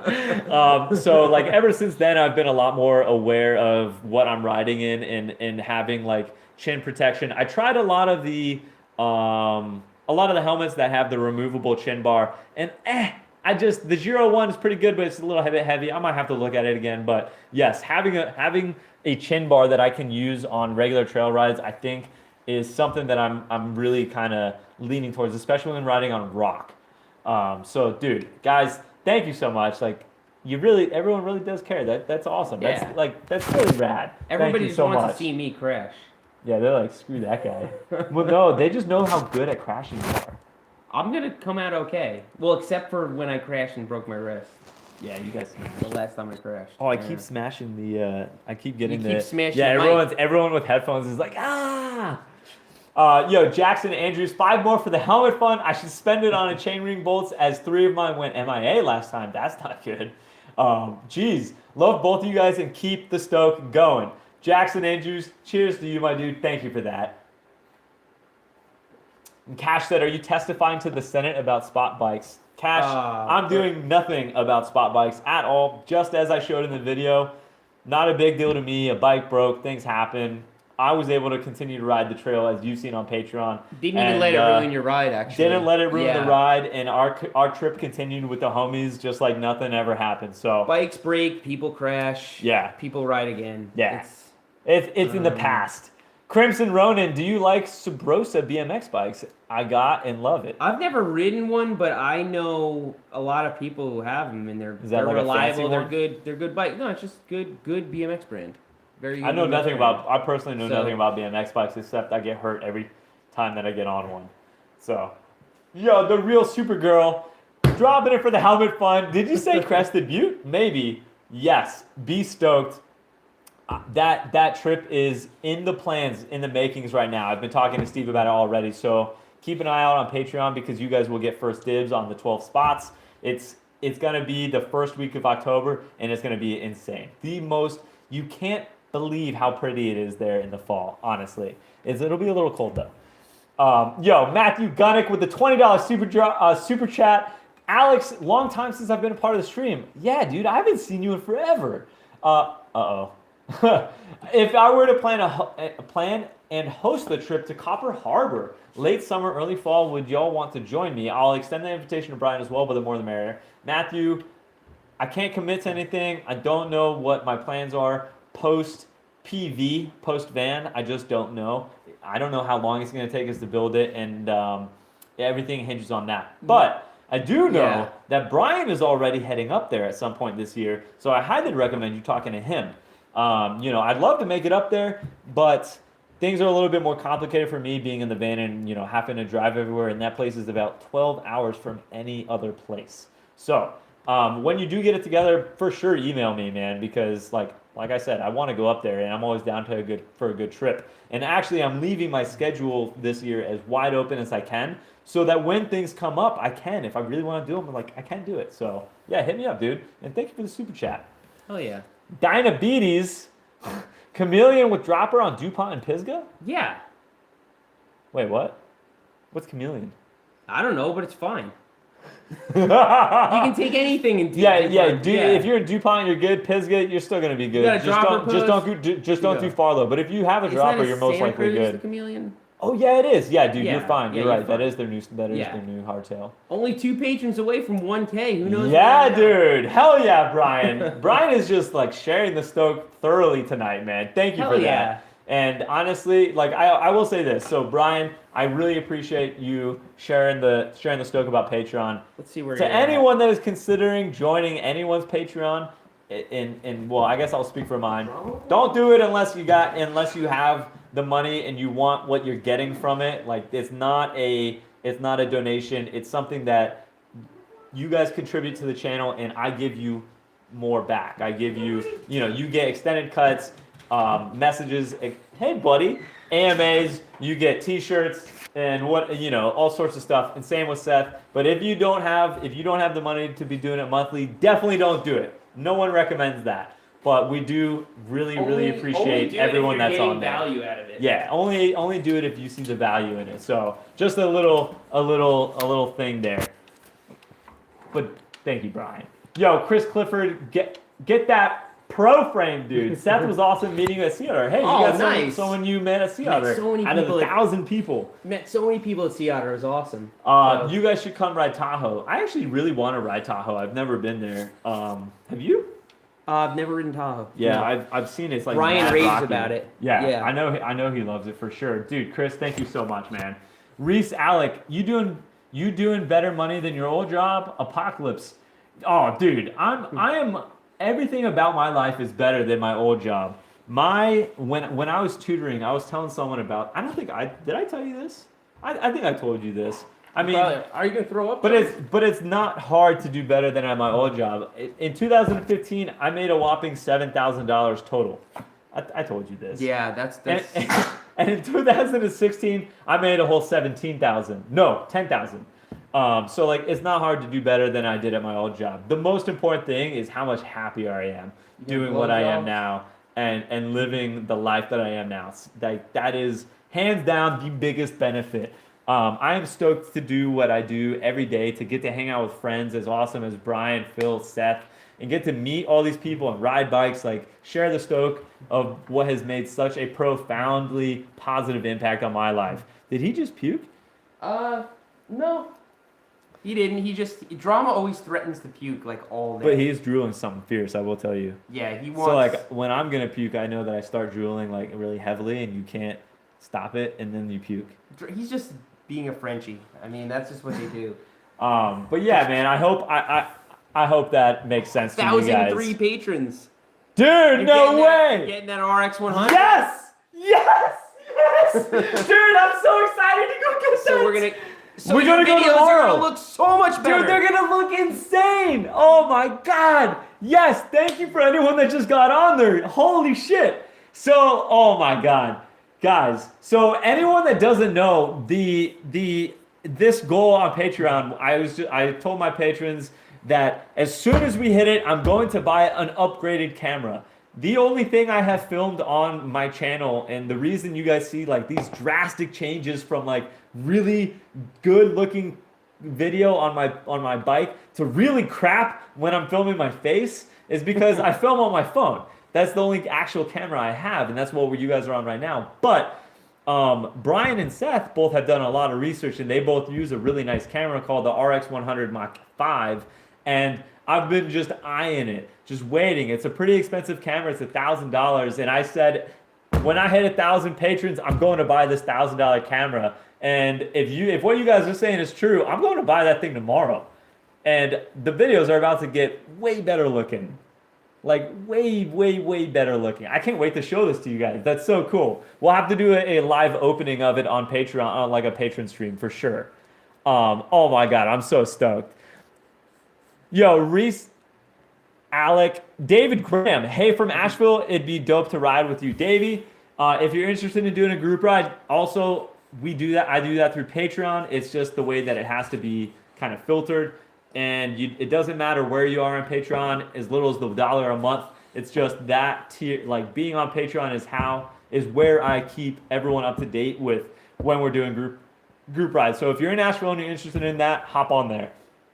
channel. Yeah. So like ever since then, I've been a lot more aware of what I'm riding in and having like chin protection. I tried a lot of the helmets that have the removable chin bar, and the Giro one is pretty good, but it's a little bit heavy. I might have to look at it again, but yes, having a chin bar that I can use on regular trail rides, I think is something that I'm really kind of leaning towards, especially when riding on rock. So dude, guys, thank you so much. Like everyone really does care. That's awesome. Yeah. That's really rad. Everybody Thank you just so wants much. to see me crash. Yeah, they're like, screw that guy. Well, no, they just know how good at crashing you are. I'm gonna come out okay. Well, except for when I crashed and broke my wrist. Yeah, you guys. The last time I crashed. Oh, I Yeah. keep smashing the. I keep getting You keep the. smashing Yeah, the mic. everyone with headphones is like ah. Yo, Jackson Andrews, 5 more for the helmet fund. I should spend it on a chain ring bolts as 3 of mine went MIA last time. That's not good. Geez, love both of you guys and keep the stoke going. Jackson Andrews, cheers to you, my dude. Thank you for that. And Cash said, are you testifying to the Senate about spot bikes? Cash, I'm doing nothing about spot bikes at all. Just as I showed in the video, not a big deal to me. A bike broke, things happen. I was able to continue to ride the trail as you've seen on Patreon. Didn't even let it ruin your ride, actually. Didn't let it ruin Yeah. the ride, and our trip continued with the homies just like nothing ever happened. So Bikes break, people crash. Yeah. People ride again. Yeah. It's in the past. Crimson Ronin, do you like Subrosa BMX bikes? I got and love it. I've never ridden one, but I know a lot of people who have them, and they're Is that like a reliable. fancy They're one? good. They're good bike. No, it's just good BMX brand. Very. I know BMX nothing brand. about. I personally know So- nothing about BMX bikes except I get hurt every time that I get on one. So, yo, the real Supergirl, dropping it for the helmet fund. Did you say Crested Butte? Maybe. Yes. Be stoked. That trip is in the plans, in the makings right now. I've been talking to Steve about it already. So keep an eye out on Patreon because you guys will get first dibs on the 12 spots. It's gonna be the first week of October and it's gonna be insane. You can't believe how pretty it is there in the fall. Honestly, it'll be a little cold though. Yo, Matthew Gunnick with the $20 super chat. Alex, long time since I've been a part of the stream. Yeah, dude, I haven't seen you in forever. Uh-oh. If I were to plan and host the trip to Copper Harbor late summer, early fall, would y'all want to join me? I'll extend the invitation to Brian as well, but the more the merrier. Matthew, I can't commit to anything. I don't know what my plans are post PV, post van. I just don't know. I don't know how long it's going to take us to build it, and everything hinges on that. But I do know that Brian is already heading up there at some point this year, so I highly recommend you talking to him. I'd love to make it up there, but things are a little bit more complicated for me being in the van and, having to drive everywhere. And that place is about 12 hours from any other place. So, when you do get it together, for sure, email me, man, because like I said, I want to go up there and I'm always down to for a good trip. And actually, I'm leaving my schedule this year as wide open as I can so that when things come up, I can. If I really want to do them, I can do it. So, yeah, hit me up, dude. And thank you for the super chat. Hell yeah. Dynabetes, Chameleon with dropper on DuPont and Pisgah? Yeah. Wait, what? What's Chameleon? I don't know, but it's fine. You can take anything and Dude, if you're in DuPont, you're good. Pisgah, you're still gonna be good. got a dropper Just don't do far though. But if you have a dropper, you're most likely The good. Chameleon? Oh yeah, it is. Yeah, dude, Yeah, you're fine. yeah, You're you're right. fine. That is their new Yeah. their new hardtail. Only 2 patrons away from 1K. Who knows? Yeah, what dude. Hell yeah, Brian. Brian is just sharing the stoke thoroughly tonight, man. Thank you Hell for that. yeah. And honestly, I will say this. So Brian, I really appreciate you sharing the stoke about Patreon. Let's see where To you're at. anyone that is considering joining anyone's Patreon, well, I guess I'll speak for mine. Don't do it unless you have the money and you want what you're getting from it. It's not a donation. It's something that you guys contribute to the channel, and I give you more back. I give you, you get extended cuts, messages. Hey, buddy, AMAs. You get T-shirts and all sorts of stuff. And same with Seth. But if you don't have the money to be doing it monthly, definitely don't do it. No one recommends that. But we do really appreciate everyone that's on there. Value out of it. Yeah, only do it if you see the value in it. So just a little thing there. But thank you, Brian. Yo, Chris Clifford, get that pro frame, dude. Seth was awesome meeting you at Sea Otter. Hey, you got nice. someone you met at Sea Otter. so many out of people 1,000 people. Met so many people at Sea Otter. It was awesome. You guys should come ride Tahoe. I actually really want to ride Tahoe. I've never been there. Have you? I've never ridden Tahoe. Yeah, No. I've seen it. It's like Ryan mad raves rocky. about it. Yeah, Yeah. I know he loves it for sure, dude. Chris, thank you so much, man. Reese, Alec, you doing better money than your old job? Apocalypse. Oh, dude, I am. Everything about my life is better than my old job. When I was tutoring, I was telling someone about. Did I tell you this? I think I told you this. I mean, Are you gonna throw up? but it's not hard to do better than at my old job. In 2015, I made a whopping $7,000 total. I told you this. Yeah, that's And, and in 2016, I made a whole 17,000. No, 10,000. So like, it's not hard to do better than I did at my old job. The most important thing is how much happier I am doing what I am now and living the life that I am now. Like, that is hands down the biggest benefit. I am stoked to do what I do every day, to get to hang out with friends as awesome as Brian, Phil, Seth, and get to meet all these people and ride bikes, like share the stoke of what has made such a profoundly positive impact on my life. Did he just puke? No. He didn't. Drama always threatens to puke like all day. But he's drooling something fierce, I will tell you. Yeah, he wants. So like, when I'm gonna puke, I know that I start drooling like really heavily, and you can't stop it, and then you puke. He's just being a Frenchie. I mean, that's just what they do. But yeah, man, I hope that makes sense to you guys. 1,003 patrons. Dude, You're no way! Getting that RX 100. Yes! Yes! Yes! Dude, I'm so excited to go get that! So we're gonna. So We're your gonna go videos tomorrow. are gonna look so much better. Dude, they're gonna look insane! Oh my god! Yes, thank you for anyone that just got on there. Holy shit! So, oh my god. Guys, so anyone that doesn't know, this goal on Patreon, I told my patrons that as soon as we hit it, I'm going to buy an upgraded camera. The only thing I have filmed on my channel, and the reason you guys see like these drastic changes from like really good looking video on my bike to really crap when I'm filming my face, is because I film on my phone. That's the only actual camera I have, and that's what you guys are on right now. But Brian and Seth both have done a lot of research, and they both use a really nice camera called the RX100 Mach 5, and I've been just eyeing it, just waiting. It's a pretty expensive camera. It's $1,000, and I said, when I hit 1,000 patrons, I'm going to buy this $1,000 camera. And if what you guys are saying is true, I'm going to buy that thing tomorrow. And the videos are about to get way better looking. Like way, way, way better looking. I can't wait to show this to you guys. That's so cool. We'll have to do a live opening of it on Patreon, on like a patron stream for sure. Oh my God, I'm so stoked. Yo, Reese, Alec, David Graham. Hey, from Asheville, it'd be dope to ride with you, Davey. If you're interested in doing a group ride, also we do that. I do that through Patreon. It's just the way that it has to be kind of filtered. And it doesn't matter where you are on Patreon, as little as the $1 a month. It's just that tier, like being on Patreon is where I keep everyone up to date with when we're doing group rides. So if you're in Asheville and you're interested in that, hop on there.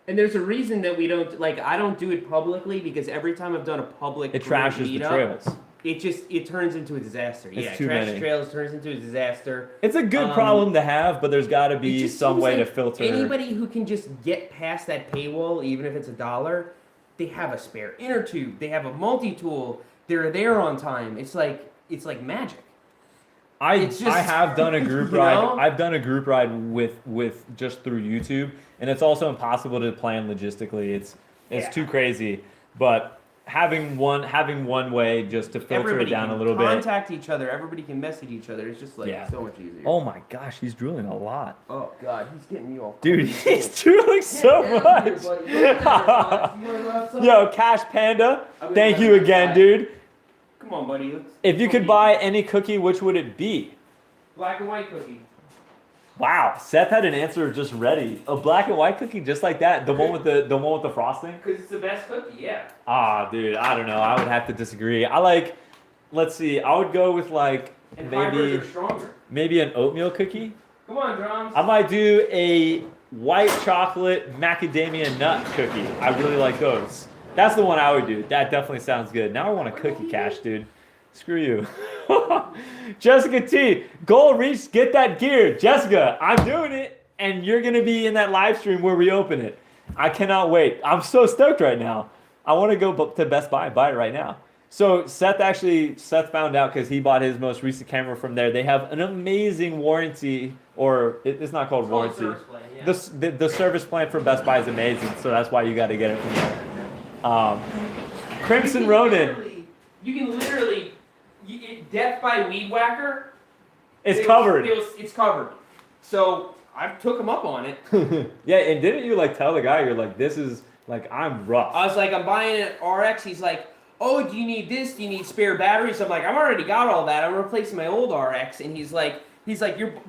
And there's a reason that we don't, like, I don't do it publicly, because every time I've done a public It trashes the trails. It turns into a disaster. It's yeah, too trash many. trails turns into a disaster. It's a good problem to have, but there's got to It be just some seems way to like filter. Anybody who can just get past that paywall, even if it's $1, they have a spare inner tube. They have a multi-tool. They're there on time. It's like magic. I It's just- have done a group you ride. know? I've done a group ride with just through YouTube, and it's also impossible to plan logistically. It's Yeah. too crazy. But having one way just to filter Everybody it down can a little bit. contact each other. Everybody can message each other. It's just like Yeah. so much easier. Oh my gosh, he's drooling a lot. Oh, God, he's getting me all. Dude, fucking he's drooling so Get down much. here, buddy. Get down here, bud. You wanna go outside? Yo, Cash Panda, I'm gonna thank go you again, outside. dude. Come on, buddy. If you could buy any cookie, which would it be? black and white cookie. Wow, Seth had an answer just ready. A black and white cookie, just like that. The one with the frosting. Because it's the best cookie, yeah. Ah, dude, I don't know. I would have to disagree. Let's see. I would go with like And fibers maybe are stronger. an oatmeal cookie. Come on, drums. I might do a white chocolate macadamia nut cookie. I really like those. That's the one I would do. That definitely sounds good. Now I want a cookie, Cash, dude. Screw you. Jessica T, goal reached, get that gear. Jessica, I'm doing it, and you're going to be in that live stream where we open it. I cannot wait. I'm so stoked right now. I want to go to Best Buy and buy it right now. So Seth found out because he bought his most recent camera from there. They have an amazing warranty, or it's not called warranty. Service plan, yeah. The service plan for Best Buy is amazing, so that's why you got to get it from there. Crimson Ronin. You can literally, Death by Weed Whacker. It's covered. It's covered. So I took him up on it. Yeah, and didn't you like tell the guy you're like, this is like I'm rough. I was like, I'm buying an RX. He's like, oh, do you need this? Do you need spare batteries? I'm like, I've already got all that. I'm replacing my old RX. And he's like,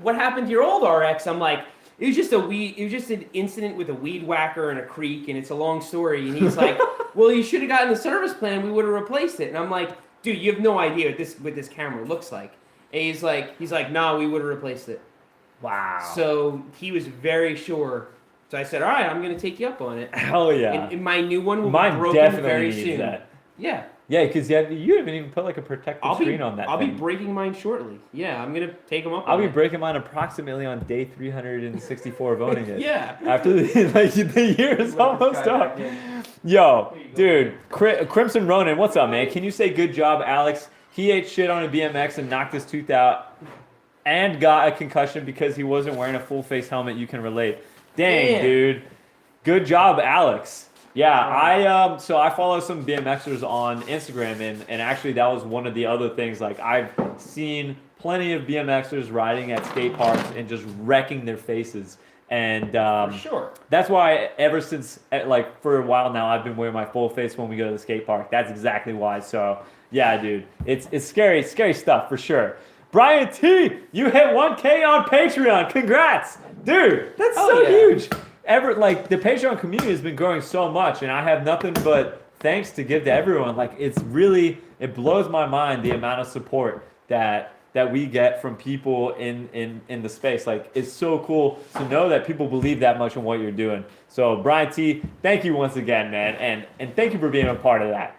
what happened to your old RX? I'm like, it was just an incident with a weed whacker in a creek, and it's a long story. And he's like, well, you should have gotten the service plan. We would have replaced it. And I'm like, dude, you have no idea what this camera looks like. And he's like, nah, we would have replaced it. Wow. So he was very sure. So I said, all right, I'm gonna take you up on it. Hell yeah. And my new one will Mine be broken definitely very needs soon. that. Yeah. Yeah, because you haven't even put like a protective screen on that I'll thing. be breaking mine shortly. Yeah, I'm gonna take them up. I'll on be it. breaking mine approximately on day 364 of owning it. Yeah. After the year is almost up. Yo, dude, Crimson Ronin, what's up, man? Can you say good job, Alex? He ate shit on a BMX and knocked his tooth out and got a concussion because he wasn't wearing a full face helmet. You can relate. Dang, Damn. dude. Good job, Alex. Yeah, so I follow some BMXers on Instagram, and actually that was one of the other things. Like, I've seen plenty of BMXers riding at skate parks and just wrecking their faces. And For sure. that's why ever since, like, for a while now, I've been wearing my full face when we go to the skate park. That's exactly why. So yeah, dude, it's scary stuff for sure. Brian T, you hit 1K on Patreon. Congrats, dude. That's so huge. Like, the Patreon community has been growing so much, and I have nothing but thanks to give to everyone. Like, it blows my mind the amount of support that we get from people in the space. Like, it's so cool to know that people believe that much in what you're doing. So Brian T, thank you once again, man, and thank you for being a part of that.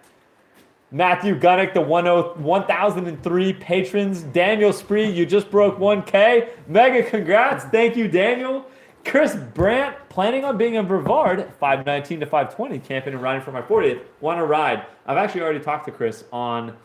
Matthew Gunnick, the 1003 patrons. Daniel Spree, you just broke 1K. Mega congrats. Thank you, Daniel. Chris Brandt, planning on being in Brevard, 519 to 520, camping and riding for my 40th. Want to ride? I've actually already talked to Chris online,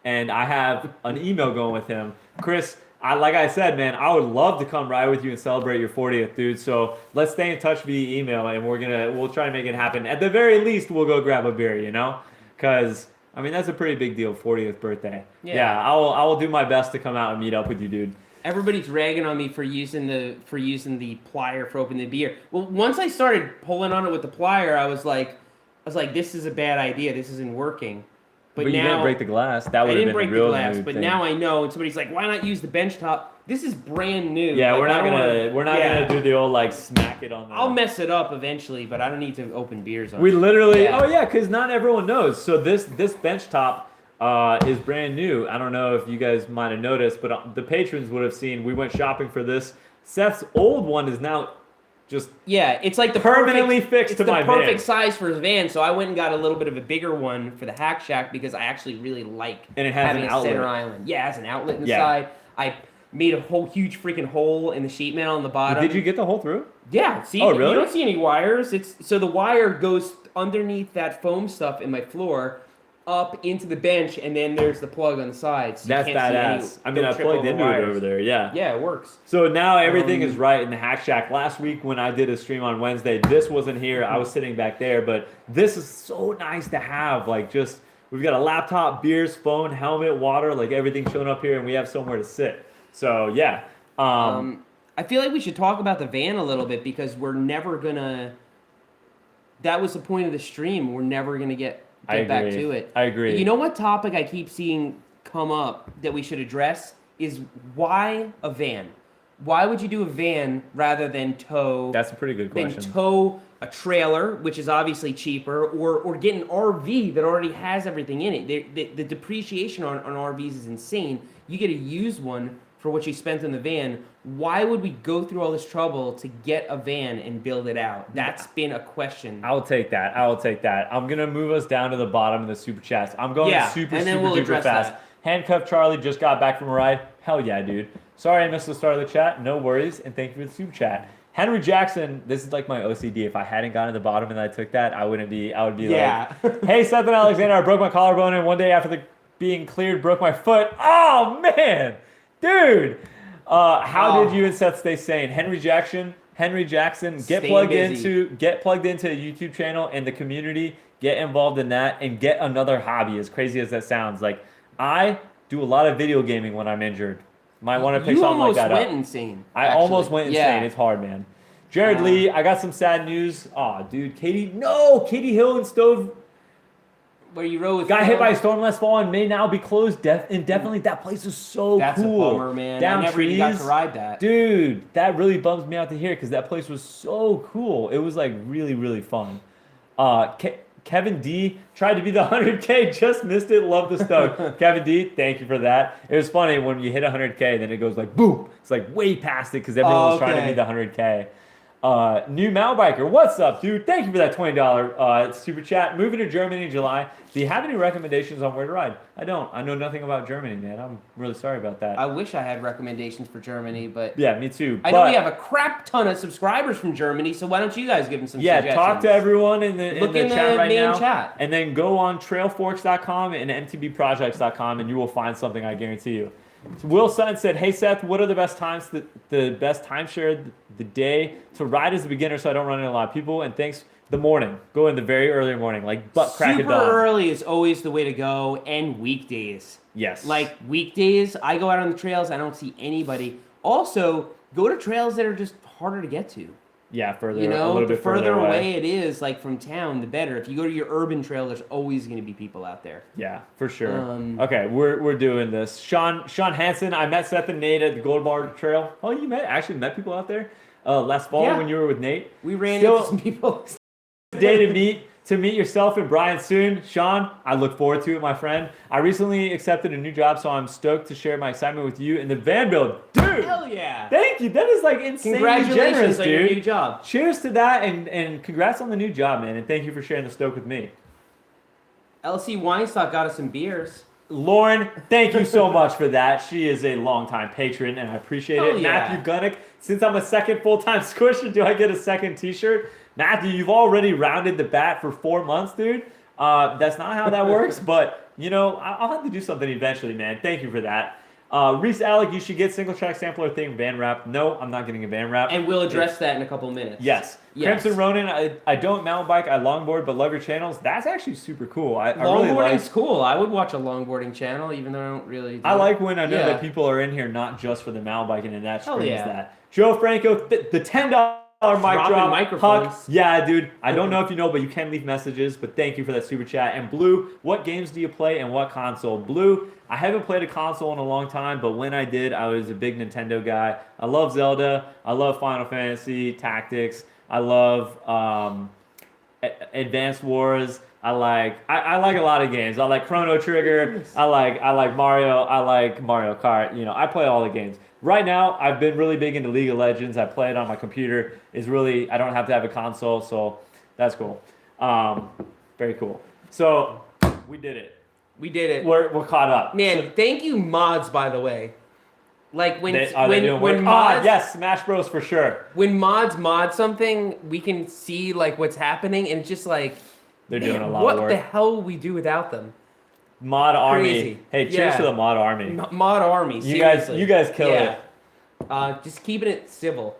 and I have an email going with him. Chris, like I said, man, I would love to come ride with you and celebrate your 40th, dude. So let's stay in touch via email, and we'll try to make it happen. At the very least, we'll go grab a beer, you know? Because, I mean, that's a pretty big deal, 40th birthday. Yeah, I will do my best to come out and meet up with you, dude. Everybody's ragging on me for using the plier for opening the beer. Well, once I started pulling on it with the plier, I was like, this is a bad idea. This isn't working. But you now didn't break the glass. That would have been break a real the glass. nude But thing. now I know. And somebody's like, why not use the bench top? This is brand new. Yeah, Like, we're not Yeah. gonna do the old like smack it on. I'll mess it up eventually, but I don't need to open beers on We it. literally. Yeah. Oh yeah, because not everyone knows. So this bench top is brand new. I don't know if you guys might have noticed, but the patrons would have seen. We went shopping for this. Seth's old one is now just Yeah, it's like the permanently perfect, fixed it's to the my perfect van. size for his van. So I went and got a little bit of a bigger one for the Hack Shack because I actually really like And it has having an a outlet. center island. Yeah, it has an outlet in the Yeah. side. I made a whole huge freaking hole in the sheet metal on the bottom. Did you get the hole through? Yeah. See, Oh, really? You don't see any wires. So the wire goes underneath that foam stuff in my floor, up into the bench, and then there's the plug on the side. So That's you can't badass. see I mean, I don't trip plugged over into it wires. over there. Yeah. Yeah, it works. So now everything is right in the Hack Shack. Last week when I did a stream on Wednesday, this wasn't here. I was sitting back there, but this is so nice to have. Like, just we've got a laptop, beers, phone, helmet, water, like everything showing up here, and we have somewhere to sit. So yeah. I feel like we should talk about the van a little bit because we're never gonna. That was the point of the stream. We're never gonna get back agree. to it. I agree. You know what topic I keep seeing come up that we should address is why a van? Why would you do a van rather than tow? That's a pretty good Than question. tow a trailer, which is obviously cheaper, or get an RV that already has everything in it. The depreciation on RVs is insane. You get a used one for what you spent on the van. Why would we go through all this trouble to get a van and build it out? That's been a question. I will take that. I'm gonna move us down to the bottom of the super chats. I'm going super we'll duper address fast. that. Handcuffed Charlie just got back from a ride. Hell yeah, dude. Sorry I missed the start of the chat. No worries, and thank you for the super chat. Henry Jackson, this is like my OCD. If I hadn't gotten to the bottom and I took that, I would be Yeah. like, hey, Seth and Alexander, I broke my collarbone, and one day after being cleared, broke my foot. Oh man, dude. How did you and Seth stay sane? Henry Jackson, get Staying plugged busy. into a YouTube channel and the community. Get involved in that and get another hobby. As crazy as that sounds, like I do a lot of video gaming when I'm injured. Might want to pick You something like almost that went up. insane. I actually. almost went insane. Yeah. It's hard, man. Jared Lee, I got some sad news. Aw, dude, Katie Hill and Stove Where you rode with got Phil? hit by a storm last fall and may now be closed indefinitely. That place is so That's cool. a bummer, man. Down I never trees. even got to ride that. Dude, that really bums me out to hear because that place was so cool. It was like really, really fun. Kevin D tried to be the 100K, just missed it. Love the Stoke. Kevin D, thank you for that. It was funny when you hit 100K, then it goes like boom. It's like way past it because everyone was trying to okay. be the 100K. New mountain biker, what's up, dude? Thank you for that $20 super chat. Moving to Germany in July. Do you have any recommendations on where to ride? I don't. I know nothing about Germany, man. I'm really sorry about that. I wish I had recommendations for Germany, but Yeah, me too. I know But- we have a crap ton of subscribers from Germany, so why don't you guys give them some Yeah, suggestions? talk to everyone in the, Look in in the the chat right main now. chat. And then go on trailforks.com and mtbprojects.com and you will find something, I guarantee you. Will Sutton said, "Hey Seth, what are the best times, the best timeshare the day to ride as a beginner so I don't run into a lot of people? And thanks, the morning. Go in the very early morning, like butt crack of Super dawn." early is always the way to go, and weekdays. Yes. Like weekdays, I go out on the trails, I don't see anybody. Also, go to trails that are just harder to get to. yeah, further, You a know, little the bit further away it is, like from town, the better. If you go to your urban trail, there's always going to be people out there. Yeah, for sure. Um, Okay, we're doing this. Sean Hansen, I met Seth and Nate at the Gold Bar Trail. Oh, you actually met people out there last fall Yeah. when you were with Nate. We ran Still- into some people. Day to meet yourself and Brian soon. Sean, I look forward to it, my friend. I recently accepted a new job, so I'm stoked to share my excitement with you in the van build. Dude, Hell yeah! thank you. That is like insanely Congratulations generous, on your dude. new job. Cheers to that and congrats on the new job, man. And thank you for sharing the stoke with me. LC Weinstock got us some beers. Lauren, thank you so much for that. She is a longtime patron, and I appreciate Oh, it. yeah. Matthew Gunnick, since I'm a second full-time squisher, do I get a second T-shirt? Matthew, you've already rounded the bat for 4 months, dude. That's not how that works, but, you know, I'll have to do something eventually, man. Thank you for that. Reese Alec, you should get single-track sampler thing, van wrap. No, I'm not getting a van wrap. And we'll address that in a couple minutes. Yes. Yes. Crimson Ronin, I don't mountain bike, I longboard, but love your channels. That's actually super cool. I really like. Longboarding's cool. I would watch a longboarding channel, even though I don't really. Do I it. like when I know Yeah. that people are in here not just for the mountain biking, and that Hell screams yeah. that. Joe Franco, the $10 mic Dropping drop. microphones. Huck, yeah, dude. I don't know if you know, but you can leave messages. But thank you for that super chat. And Blue, what games do you play and what console? Blue, I haven't played a console in a long time, but when I did, I was a big Nintendo guy. I love Zelda. I love Final Fantasy Tactics. I love Advanced Wars. I like a lot of games. I like Chrono Trigger. I like Mario. I like Mario Kart. You know, I play all the games. Right now, I've been really big into League of Legends. I play it on my computer. It's really, I don't have to have a console, so that's cool. Very cool. So we did it. We did it. We're caught up. Man, thank you, mods. By the way, like when Are they doing work? when mods Yes, Smash Bros for sure. when mods mod something, we can see like what's happening, and it's just like They're man, doing a lot what of work. the hell would we do without them? Mod Army. Crazy. Hey, cheers Yeah. to the Mod Army. Mod army. You guys seriously. kill Yeah. it. Just keeping it civil.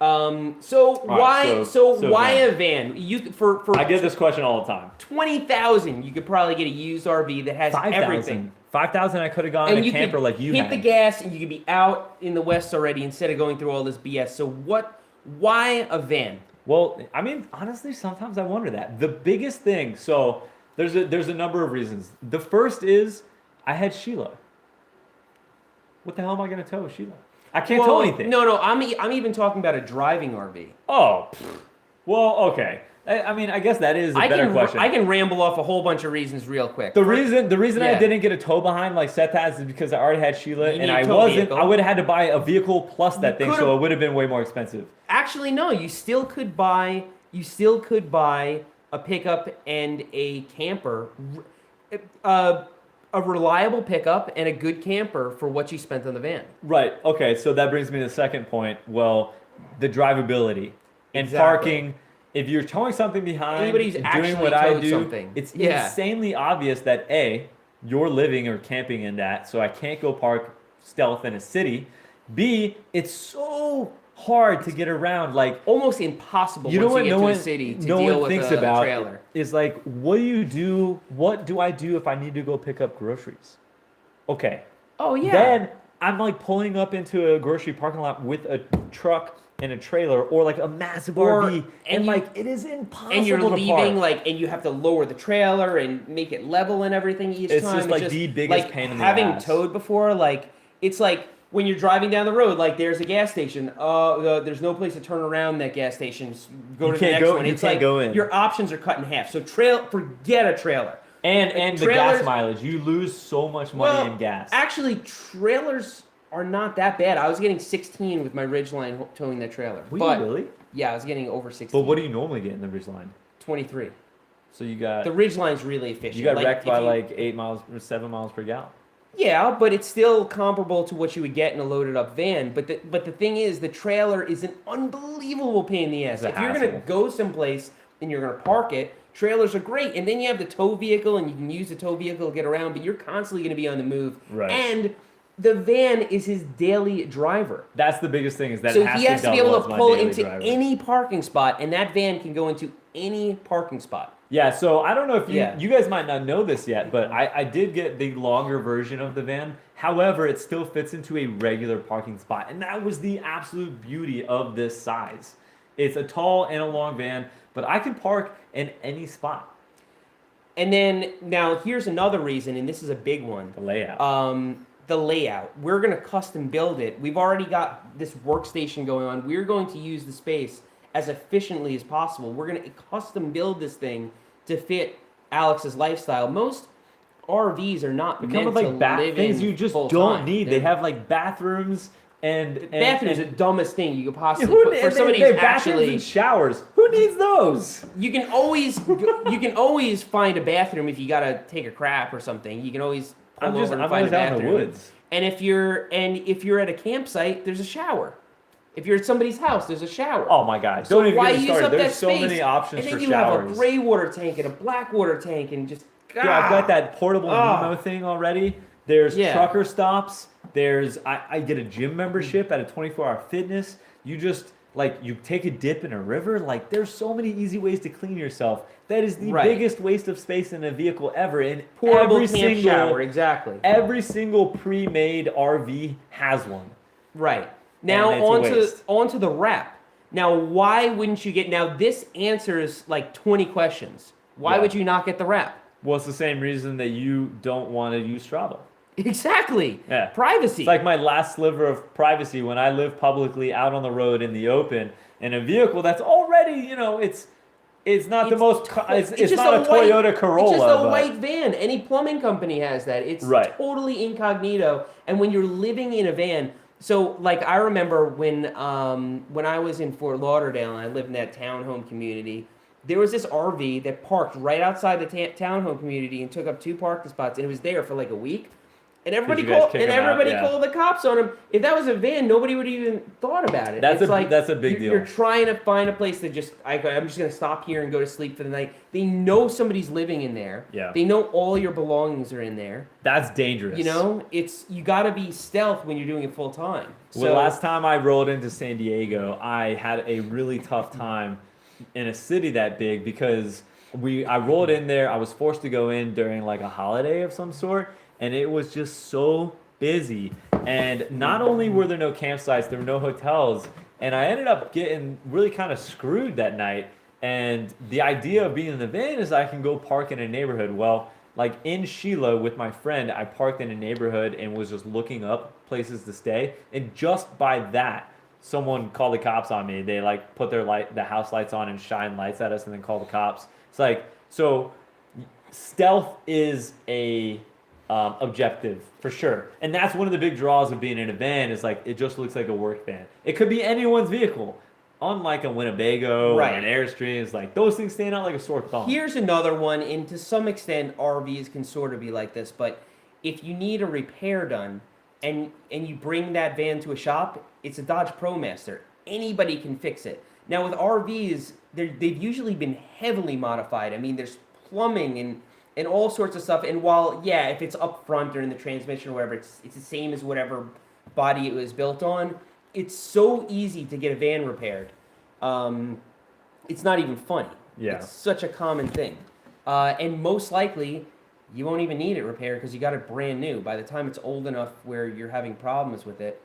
So right, why so why van. a van? You for I get this question all the time. 20,000, you could probably get a used RV that has everything. 5,000 I could have gone And in a you camper could like you hit had. the gas and you could be out in the west already instead of going through all this BS. So why a van? Well, I mean, honestly, sometimes I wonder that. The biggest thing, so there's a number of reasons. The first is I had Sheila. What the hell am I going to tow with Sheila? I can't tow anything. No, I'm even talking about a driving RV. Oh, well, okay. I mean, I guess that is a better question. I can ramble off a whole bunch of reasons real quick. The reason I Yeah. didn't get a tow behind like Seth has is because I already had Sheila You and need a I tow wasn't. vehicle. I would have had to buy a vehicle plus that You thing, could've- so it would have been way more expensive. Actually, no. You still could buy a pickup and a camper, a reliable pickup and a good camper for what you spent on the van. Right. Okay. So that brings me to the second point. Well, the drivability and Exactly. parking. If you're towing something behind, Anybody who's doing actually what I towed do, something. it's Yeah. insanely obvious that A, you're living or camping in that, so I can't go park stealth in a city. B, it's so hard to get around. Like, Almost impossible you know once what you get no to one, a city to no deal one with thinks a about trailer. is like, what do I do if I need to go pick up groceries? Okay. Oh yeah. Then I'm like pulling up into a grocery parking lot with a truck and a trailer or like a massive RV, and you- like it is impossible and you're to leaving park. and you have to lower the trailer and make it level and everything each It's time. just, like, the biggest pain in the having ass. towed before, like it's like when you're driving down the road, like there's a gas station. There's no place to turn around that gas station. Go You to the can't next go- one. you It's can't like go in. your options are cut in half. So forget a trailer. And the Trailers- gas mileage, you lose so much money in gas. Actually, trailers are not that bad. I was getting 16 with my Ridgeline towing that trailer. Were but you really? yeah, I was getting over 16. But what do you normally get in the Ridgeline? 23. So you got The Ridgeline's really efficient. you got Like, wrecked if by you- like 8 miles or 7 miles per gallon. Yeah, but it's still comparable to what you would get in a loaded up van. But the thing is, the trailer is an unbelievable pain in the ass. It's a If you're gonna hassle. go someplace and you're gonna park it, trailers are great. And then you have the tow vehicle, and you can use the tow vehicle to get around. But you're constantly gonna be on the move. Right. And the van is his daily driver. That's the biggest thing is that So it has he has to be double able as to my pull daily into driver. any parking spot, and that van can go into any parking spot. Yeah, so I don't know if Yeah. you guys might not know this yet, but I did get the longer version of the van. However, it still fits into a regular parking spot. And that was the absolute beauty of this size. It's a tall and a long van, but I can park in any spot. And then now here's another reason, and this is a big one. The layout. The layout. We're going to custom build it. We've already got this workstation going on. We're going to use the space as efficiently as possible. We're going to custom build this thing to fit Alex's lifestyle. Most RVs are not They meant come with to like live things in you just full don't time. need. They They're- have like bathrooms and bathrooms are the dumbest thing you could possibly Who- put for and somebody they who's have bathrooms actually. and showers. Who needs those? You can always find a bathroom if you gotta take a crap or something. You can always pull I'm over and always find a out in the bathroom. woods. And if you're at a campsite, there's a shower. If you're at somebody's house, there's a shower. Oh my god! So Don't even why get me use started. up There's that so space? many options and then for you showers. have a gray water tank and a black water tank and just. Yeah, I've got that portable Ah. Nemo thing already. There's Yeah. trucker stops. I get a gym membership at a 24-hour fitness. You just like you take a dip in a river. Like there's so many easy ways to clean yourself. That is the Right. biggest waste of space in a vehicle ever. And Portable every camp single shower, exactly. every single pre-made RV has one. Right. Now And it's a waste. onto the wrap. Now, why wouldn't you get? Now this answers like 20 questions. Why Yeah. would you not get the wrap? Well, it's the same reason that you don't want to use Strava. Exactly. Yeah. Privacy. It's like my last sliver of privacy when I live publicly out on the road in the open in a vehicle that's already, it's not the most, it's just not a white- Toyota Corolla. It's just a but- white van. Any plumbing company has that. It's Right. totally incognito. And when you're living in a van, so like I remember when I was in Fort Lauderdale and I lived in that townhome community, there was this RV that parked right outside the townhome community and took up 2 parking spots, and it was there for like a week. And everybody you guys called kick him out? Yeah. called the cops on him. If that was a van, nobody would even thought about it. That's It's a big you're, deal. You're trying to find a place to I'm just gonna stop here and go to sleep for the night. They know somebody's living in there. Yeah. They know all your belongings are in there. That's dangerous. You know, you got to be stealth when you're doing it full time. Well, last time I rolled into San Diego, I had a really tough time in a city that big because I rolled in there. I was forced to go in during like a holiday of some sort, and it was just so busy. And not only were there no campsites, there were no hotels, and I ended up getting really kind of screwed that night. And the idea of being in the van is I can go park in a neighborhood. Well, like in Sheila with my friend, I parked in a neighborhood and was just looking up places to stay. And just by that, someone called the cops on me. They like put the house lights on and shine lights at us and then call the cops. It's like, so stealth is a objective for sure. And that's one of the big draws of being in a van is like, it just looks like a work van. It could be anyone's vehicle. Unlike a Winnebago or an Airstream, it's like those things stand out like a sore thumb. Here's another one, and to some extent, RVs can sort of be like this. But if you need a repair done, and you bring that van to a shop, it's a Dodge ProMaster. Anybody can fix it. Now with RVs, they've usually been heavily modified. I mean, there's plumbing and all sorts of stuff. And while if it's up front or in the transmission or whatever, it's the same as whatever body it was built on. It's so easy to get a van repaired. It's not even funny. Yeah. It's such a common thing. And most likely, you won't even need it repaired because you got it brand new. By the time it's old enough where you're having problems with it,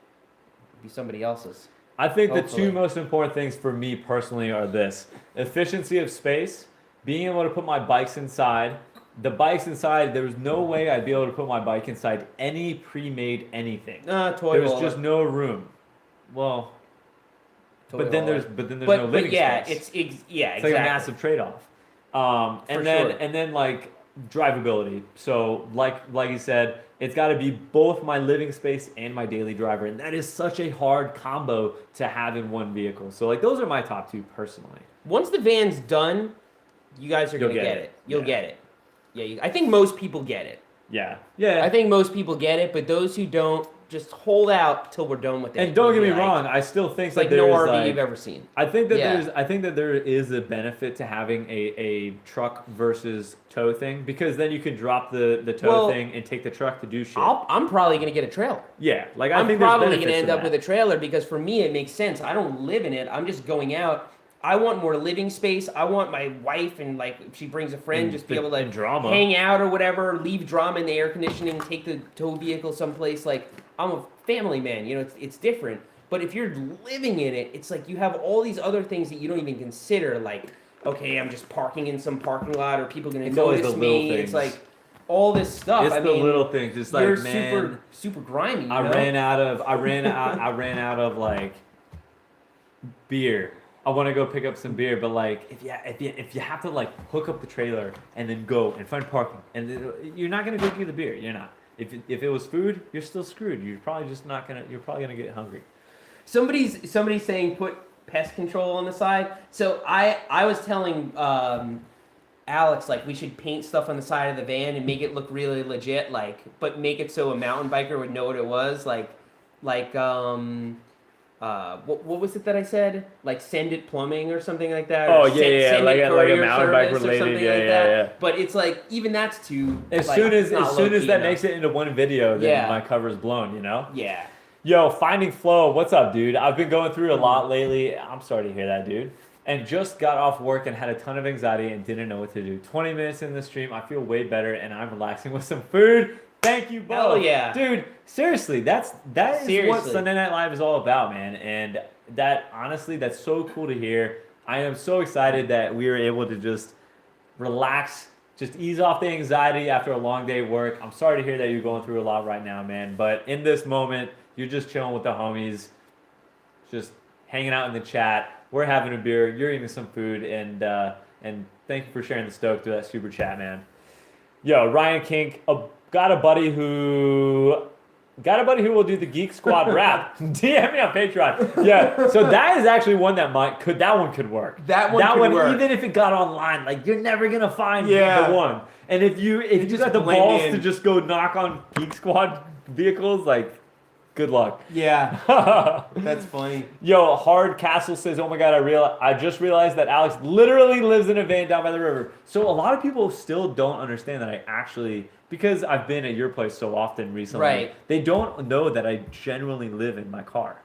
it'll be somebody else's. I think the Hopefully. two most important things for me personally are this: efficiency of space, being able to put my bikes inside. The bikes inside, there was no way I'd be able to put my bike inside any pre-made anything. Toy There was hauler. just no room. Well, Toy but then hauler. there's no But living yeah, space. it's It's exactly. like a massive trade-off. For sure. And then like drivability. So like you said, it's got to be both my living space and my daily driver, and that is such a hard combo to have in one vehicle. So like those are my top two personally. Once the van's done, you guys are You'll gonna get get it. it. You'll Yeah. get it. Yeah, I think most people get it. Yeah, yeah. I think most people get it, but those who don't, just hold out till we're done with it. And don't get You'll me be like- wrong, I still think It's that like no there's RV like, you've ever seen. I think that Yeah. there is a benefit to having a truck versus tow thing, because then you can drop the tow Well, thing and take the truck to do shit. I'm probably gonna get a trailer. Yeah, like I I'm think there's probably benefits gonna end to up that. with a trailer because for me it makes sense. I don't live in it. I'm just going out. I want more living space. I want my wife and like if she brings a friend, And just be the- able to and drama. hang out or whatever, leave drama in the air conditioning, take the tow vehicle someplace. Like I'm a family man, you know, it's different. But if you're living in it, it's like you have all these other things that you don't even consider. Like, okay, I'm just parking in some parking lot, or people gonna It's always notice the little me. It's things. like all this stuff. It's I the mean, little things. It's you're like, man, super grimy. You I know? ran out of like beer. I want to go pick up some beer, but like if you have to like hook up the trailer and then go and find parking, and you're not gonna go get the beer. You're not. If it was food, you're still screwed. You're probably just not gonna. You're probably gonna get hungry. Somebody's saying put pest control on the side. So I was telling Alex like we should paint stuff on the side of the van and make it look really legit, like but make it so a mountain biker would know what it was, like what was it that I said? Like Send It Plumbing or something like that. Oh, or yeah, yeah, Send like It a- like a Courier mountain bike Service or related, something yeah, like yeah, that. yeah. But it's like even that's too. As like, soon as it's not as soon as low-key that enough. makes it into one video, then Yeah. my cover's blown. You know. Yeah. Yo, Finding Flow, what's up, dude? I've been going through a lot lately. I'm sorry to hear that, dude. And just got off work and had a ton of anxiety and didn't know what to do. 20 minutes in the stream, I feel way better and I'm relaxing with some food. Thank you both. Hell yeah. Dude, seriously, that is what Seriously. Sunday Night Live is all about, man. And that, honestly, that's so cool to hear. I am so excited that we were able to just relax, just ease off the anxiety after a long day of work. I'm sorry to hear that you're going through a lot right now, man. But in this moment, you're just chilling with the homies, just hanging out in the chat. We're having a beer. You're eating some food, and thank you for sharing the stoke through that super chat, man. Yo, Ryan Kink, got a buddy who will do the Geek Squad rap. DM me on Patreon. Yeah, so that is actually one that could work. That one could work. Even if it got online, like you're never gonna find Yeah. the one. And if you just got the blend balls in. to just go knock on Geek Squad vehicles, like, good luck. Yeah, that's funny. Yo, Hard Castle says, "Oh my God, I just realized that Alex literally lives in a van down by the river." So a lot of people still don't understand that I actually, because I've been at your place so often recently, Right. they don't know that I genuinely live in my car.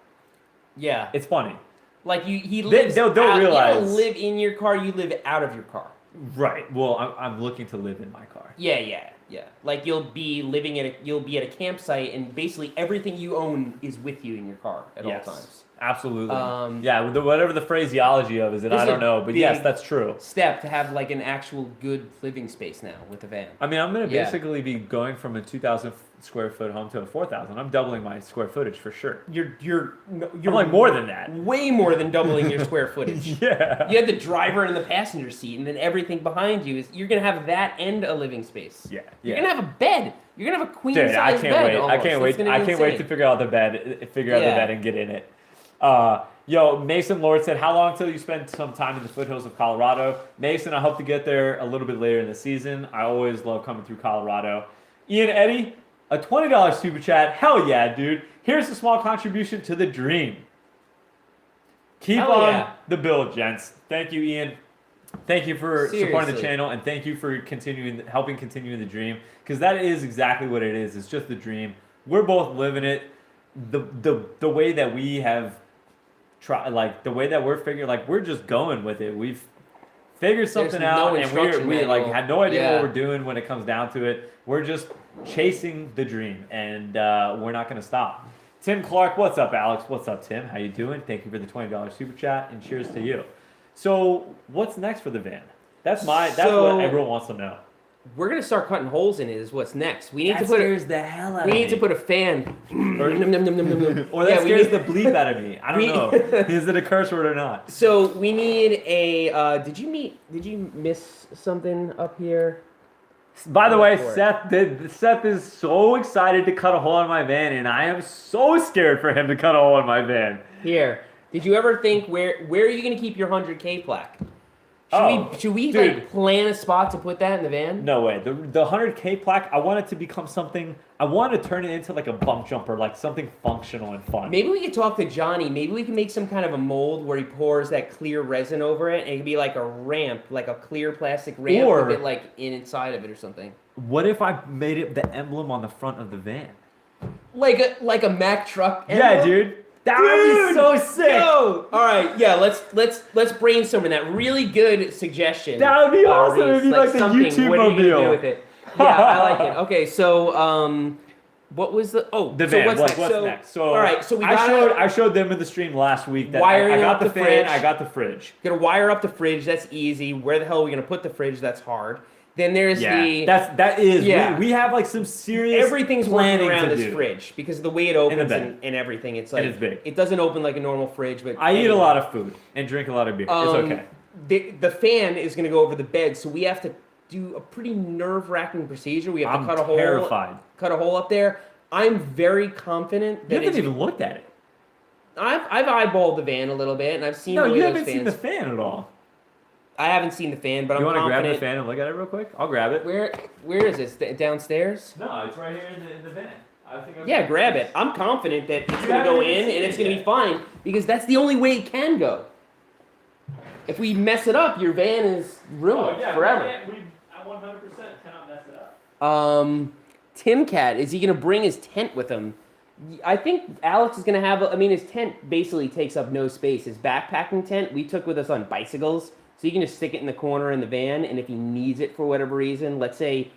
Yeah. It's funny, Like he lives. they'll out, realize- You don't live in your car. You live out of your car. right? Well, I'm looking to live in my car. Yeah. Like you'll be at a campsite, and basically everything you own is with you in your car at all times. Absolutely. Yeah, whatever the phraseology of is, it This I is don't a know, but yes, big- that's true. Step to have like an actual good living space now with a van. I mean, I'm gonna Yeah. basically be going from a 2,000 square foot home to a 4,000. I'm doubling my square footage for sure. You're I'm like more than that. way more than doubling your square footage. Yeah. You have the driver in the passenger seat, and then everything behind you is you're gonna have that and a living space. Yeah. You're gonna have a bed. You're gonna have a queen Dude, I size can't bed. wait. I almost. can't It's wait. gonna be I can't wait to insane. figure out the Yeah. bed and get in it. Yo, Mason Lord said, "How long till you spend some time in the foothills of Colorado?" Mason, I hope to get there a little bit later in the season. I always love coming through Colorado. Ian Eddie, a $20 super chat. Hell yeah, dude. Here's a small contribution to the dream. Keep Hell on yeah. the build, gents. Thank you, Ian. Thank you for supporting the Seriously. channel, and thank you for helping continue the dream, because that is exactly what it is. It's just the dream. We're both living it. The way that we have tried, like the way that we're figuring, like we're just going with it. We've figure something no out, and instruction we like manual. had no idea Yeah. what we're doing when it comes down to it. We're just chasing the dream, and we're not going to stop. Tim Clark, what's up, Alex? What's up, Tim? How you doing? Thank you for the $20 super chat, and cheers to you. So, what's next for the van? That's what everyone wants to know. We're gonna start cutting holes in it. Is what's next. We need That to put scares the hell out we of need me. to put a fan. Or Nom, nom, nom, nom, nom, nom. Or that Yeah, we scares need- the bleep out of me. I don't We- know. Is it a curse word or not? So we need a. Did you miss something up here? By the way, For it. Seth is so excited to cut a hole in my van, and I am so scared for him to cut a hole in my van. Here. Did you ever think where are you gonna keep your 100K plaque? Should we dude. like plan a spot to put that in the van? No way. The 100K plaque, I want it to become something. I want to turn it into like a bump jumper, like something functional and fun. Maybe we could talk to Johnny. Maybe we can make some kind of a mold where he pours that clear resin over it, and it could be like a ramp, like a clear plastic ramp Or- with it like inside of it or something. What if I made it the emblem on the front of the van? Like a Mack truck. Yeah, emblem? dude. That would be so sick. Yo! All right, yeah. Let's brainstorm on that. Really good suggestion. That would be awesome. Reese. It'd be like the something. YouTube What are you gonna mobile. do with it? Yeah, I like it. Okay, so what was the The so van. what's next? What's So, next? So all right, so we got I showed them in the stream last week that Wiring I got up the the fan, fridge. I got the fridge. Gonna wire up the fridge. That's easy. Where the hell are we gonna put the fridge? That's hard. Then there's the that is. Yeah. We have like some serious. everything's working planning around to this do. fridge because of the way it opens bed. and everything. It's like it's big. It doesn't open like a normal fridge, but I eat a anyway. lot of food and drink a lot of beer. It's okay. The fan is gonna go over the bed, so we have to do a pretty nerve-wracking procedure. We have to I'm cut a hole. terrified. Cut a hole up there. I'm very confident You that haven't it's. even looked at it. I've eyeballed the van a little bit, and I've seen No, the way you those haven't seen fans. the fan at all. I haven't seen the fan, but You I'm want to grab confident. the fan and look at it real quick? I'll grab it. Where is it? Downstairs? No, it's right here in the van. I think Yeah, grab it. I'm confident that it's You gonna go haven't even in seen and it's it gonna be yet. fine because that's the only way it can go. If we mess it up, your van is ruined forever. I 100% cannot mess it up. Tim Cat, is he gonna bring his tent with him? I think Alex is gonna have. I mean, his tent basically takes up no space. His backpacking tent we took with us on bicycles, so you can just stick it in the corner in the van, and if he needs it for whatever reason, let's say,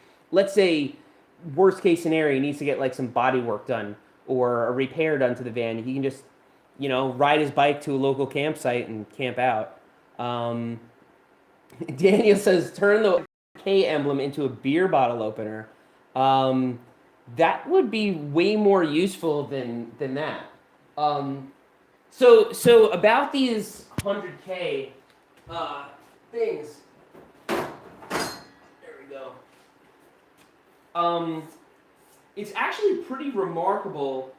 worst case scenario, he needs to get like some body work done or a repair done to the van, he can just, ride his bike to a local campsite and camp out. Daniel says, turn the K emblem into a beer bottle opener. That would be way more useful than that. So about these 100K things. There we go. It's actually pretty remarkable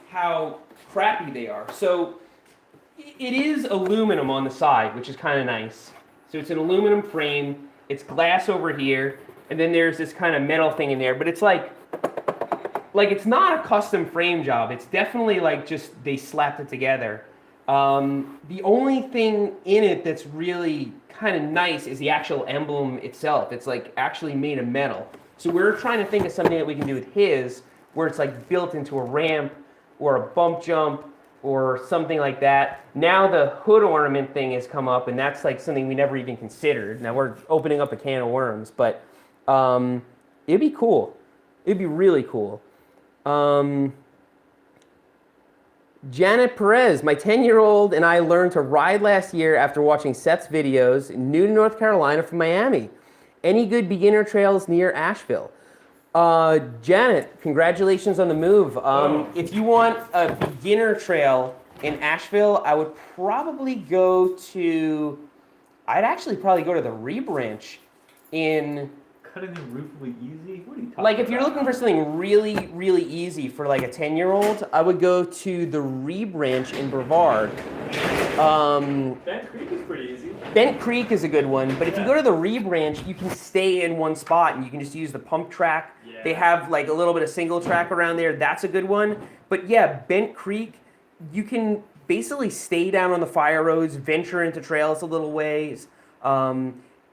how crappy they are. So it is aluminum on the side, which is kind of nice. So it's an aluminum frame. It's glass over here, and then there's this kind of metal thing in there. But it's like it's not a custom frame job. It's definitely like just they slapped it together. The only thing in it that's really kind of nice is the actual emblem itself. It's like actually made of metal. So we're trying to think of something that we can do with his, where it's like built into a ramp or a bump jump or something like that. Now the hood ornament thing has come up, and that's like something we never even considered. Now we're opening up a can of worms, but it'd be cool. It'd be really cool. Janet Perez, my 10-year-old and I learned to ride last year after watching Seth's videos, new to North Carolina from Miami. Any good beginner trails near Asheville? Janet, congratulations on the move. If you want a beginner trail in Asheville, I would probably I'd actually probably go to the Rebranch in... Cutting the roof will be easy? What are you talking Like, if you're about? looking for something really, really easy for like a 10-year-old, I would go to the Rebranch in Brevard. Bent Creek is pretty easy. Bent Creek is a good one, but if you go to the Rebranch, you can stay in one spot and you can just use the pump track. Yeah. They have like a little bit of single track around there. That's a good one. But yeah, Bent Creek, you can basically stay down on the fire roads, venture into trails a little ways.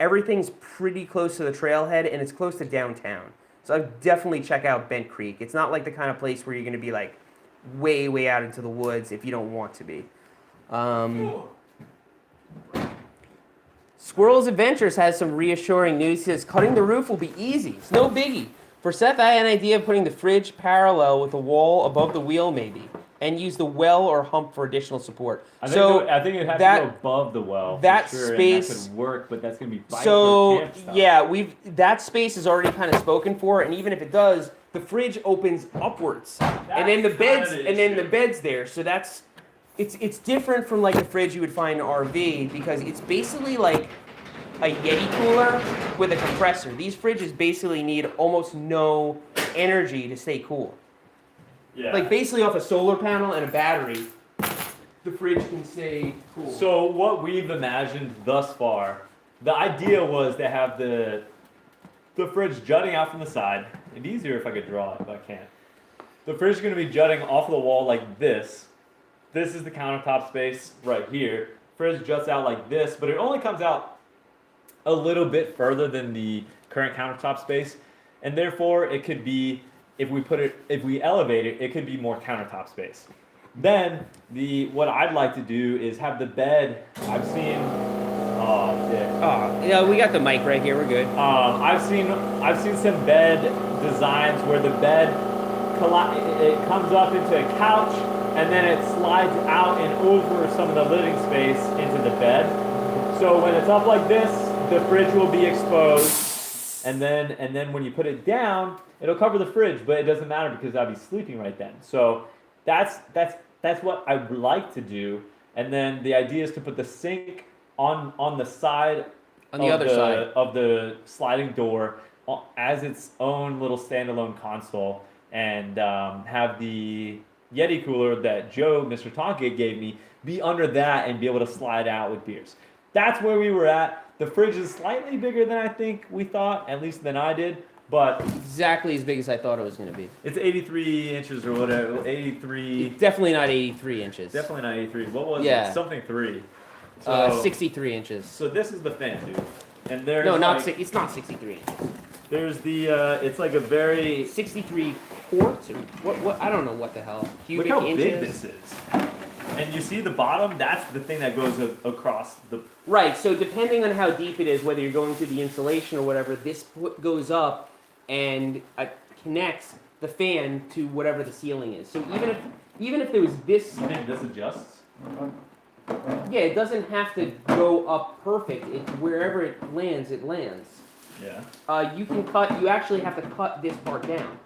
Everything's pretty close to the trailhead and it's close to downtown. So I'd definitely check out Bent Creek. It's not like the kind of place where you're going to be like way, way out into the woods if you don't want to be. Squirrels Adventures has some reassuring news. He says, cutting the roof will be easy. It's no biggie. For Seth, I had an idea of putting the fridge parallel with the wall above the wheel, maybe, and use the well or hump for additional support. I think it has to go above the well. That for sure, space and that could work, but that's gonna be vital for so camp stuff. yeah, that space is already kind of spoken for, and even if it does, the fridge opens upwards, and then the bed's there. So it's different from like a fridge you would find in an RV because it's basically like a Yeti cooler with a compressor. These fridges basically need almost no energy to stay cool. Yeah. Like basically off a solar panel and a battery, the fridge can stay cool. So what we've imagined thus far, the idea was to have the fridge jutting out from the side. It'd be easier if I could draw it, but I can't. The fridge is going to be jutting off of the wall like this. This is the countertop space right here. Fridge juts out like this, but it only comes out a little bit further than the current countertop space, and therefore it could be, if we elevate it, it could be more countertop space. Then what I'd like to do is have the bed. I've seen. Oh, shit. Oh, yeah, we got the mic right here. We're good. I've seen some bed designs where the bed it comes up into a couch and then it slides out and over some of the living space into the bed. So when it's up like this, the fridge will be exposed, and then when you put it down, it'll cover the fridge, but it doesn't matter because I'll be sleeping right then. So that's what I would like to do. And then the idea is to put the sink on the side on the other side of the sliding door as its own little standalone console, and have the Yeti cooler that Joe, Mr. Tonka, gave me be under that and be able to slide out with beers. That's where we were at. The fridge is slightly bigger than I think we thought, at least than I did, but exactly as big as I thought it was going to be. it's 83 inches or whatever. 83. It's definitely not 83 inches. Definitely not 83. What was Yeah. it? Something 3. So, 63 inches. So this is the fan, dude. And there's No, like, it's not 63 inches. there's the it's like a very 63 quarts or what? I don't know what the hell. Cubic look how inches. big this is. And you see the bottom? That's the thing that goes across the. Right. So depending on how deep it is, whether you're going through the insulation or whatever, this goes up and connects the fan to whatever the ceiling is. So even if there was this, You think this adjusts? yeah, it doesn't have to go up perfect. It wherever it lands, it lands. Yeah. You actually have to cut this part down.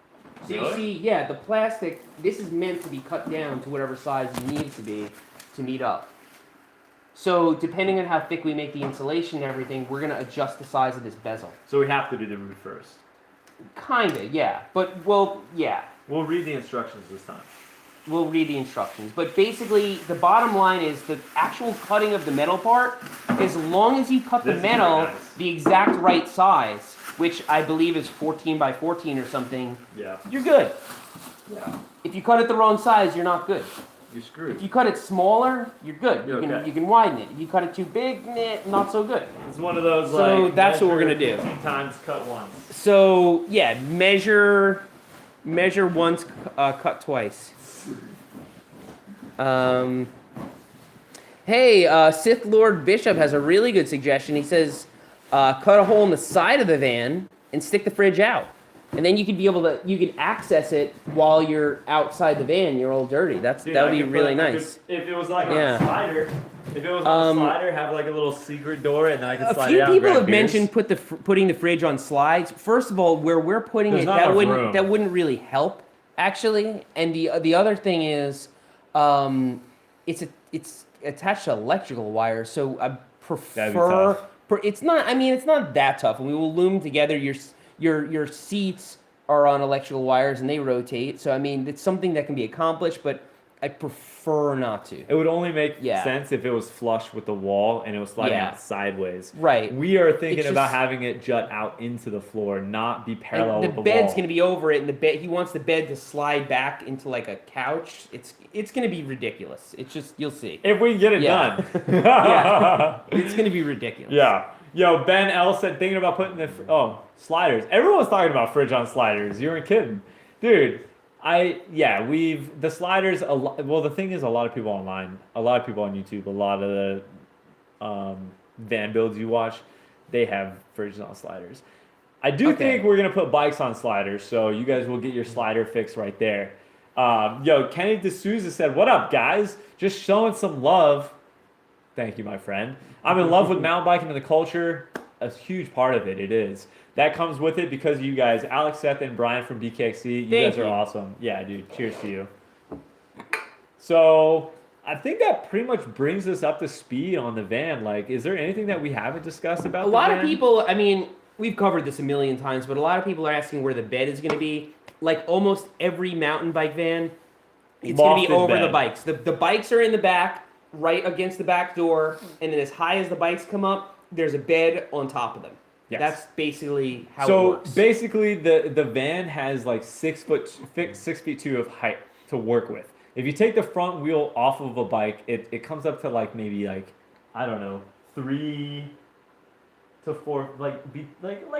So you Really? see, yeah, the plastic, this is meant to be cut down to whatever size you need it to be to meet up. So depending on how thick we make the insulation and everything, we're going to adjust the size of this bezel. So we have to do the roof first. Kinda, yeah. But, well, yeah. We'll read the instructions this time. We'll read the instructions. But basically, the bottom line is the actual cutting of the metal part, as long as you cut the This is metal very nice. the exact right size, which I believe is 14 by 14 or something, Yeah. you're good. Yeah. If you cut it the wrong size, you're not good. You're screwed. If you cut it smaller, you're good. You're okay. You can widen it. If you cut it too big, not so good. It's one of those So like. that's what we're measure gonna do. 2 times cut once. So yeah, measure once, cut twice. Hey, Sith Lord Bishop has a really good suggestion. He says, cut a hole in the side of the van and stick the fridge out. And then you could access it while you're outside the van. You're all dirty. Dude, that would I be could really put- I nice. could- if it was like on Yeah. a slider, have like a little secret door, and then I could A slide few it out. and people grab have beers. mentioned putting the fridge on slides. First of all, where we're putting There's it, not enough room. that wouldn't really help actually. And the other thing is, it's attached to electrical wire, so I That'd be prefer. tough. It's not. I mean, it's not that tough, and we will loom together. Your seats are on electrical wires and they rotate. So I mean, it's something that can be accomplished, but I prefer not to. It would only make Yeah. sense if it was flush with the wall and it was sliding Yeah. out sideways. Right. We are thinking It's about just- having it jut out into the floor, not be parallel And with the the wall. bed's gonna be over it, and the bed. He wants the bed to slide back into like a couch. It's gonna be ridiculous. It's just you'll see. If we can get it Yeah. done. Yeah. It's gonna be ridiculous. Yeah. Yo, Ben L said thinking about putting the sliders. Everyone's talking about fridge on sliders. You weren't kidding, dude. The sliders. Well, the thing is, a lot of people online, a lot of people on YouTube, a lot of the van builds you watch, they have fridges on sliders. I do Okay. think we're gonna put bikes on sliders, so you guys will get your slider fix right there. Kenny D'Souza said, "What up, guys? Just showing some love." Thank you, my friend. I'm in love with mountain biking and the culture. A huge part of it. It is. That comes with it because of you guys, Alex, Seth, and Brian from DKXC. You Thank guys are you. awesome. Yeah, dude. Cheers to you. So I think that pretty much brings us up to speed on the van. Like, is there anything that we haven't discussed about A the lot van? of people, I mean, we've covered this a million times, but a lot of people are asking where the bed is going to be. Like almost every mountain bike van, it's going to be Lofted over bed. the bikes. The bikes are in the back, right against the back door, and then as high as the bikes come up, there's a bed on top of them. Yes. That's basically how it So works. basically, the van has like 6'2" of height to work with. If you take the front wheel off of a bike, it comes up to like maybe like, I don't know, 3 to 4, like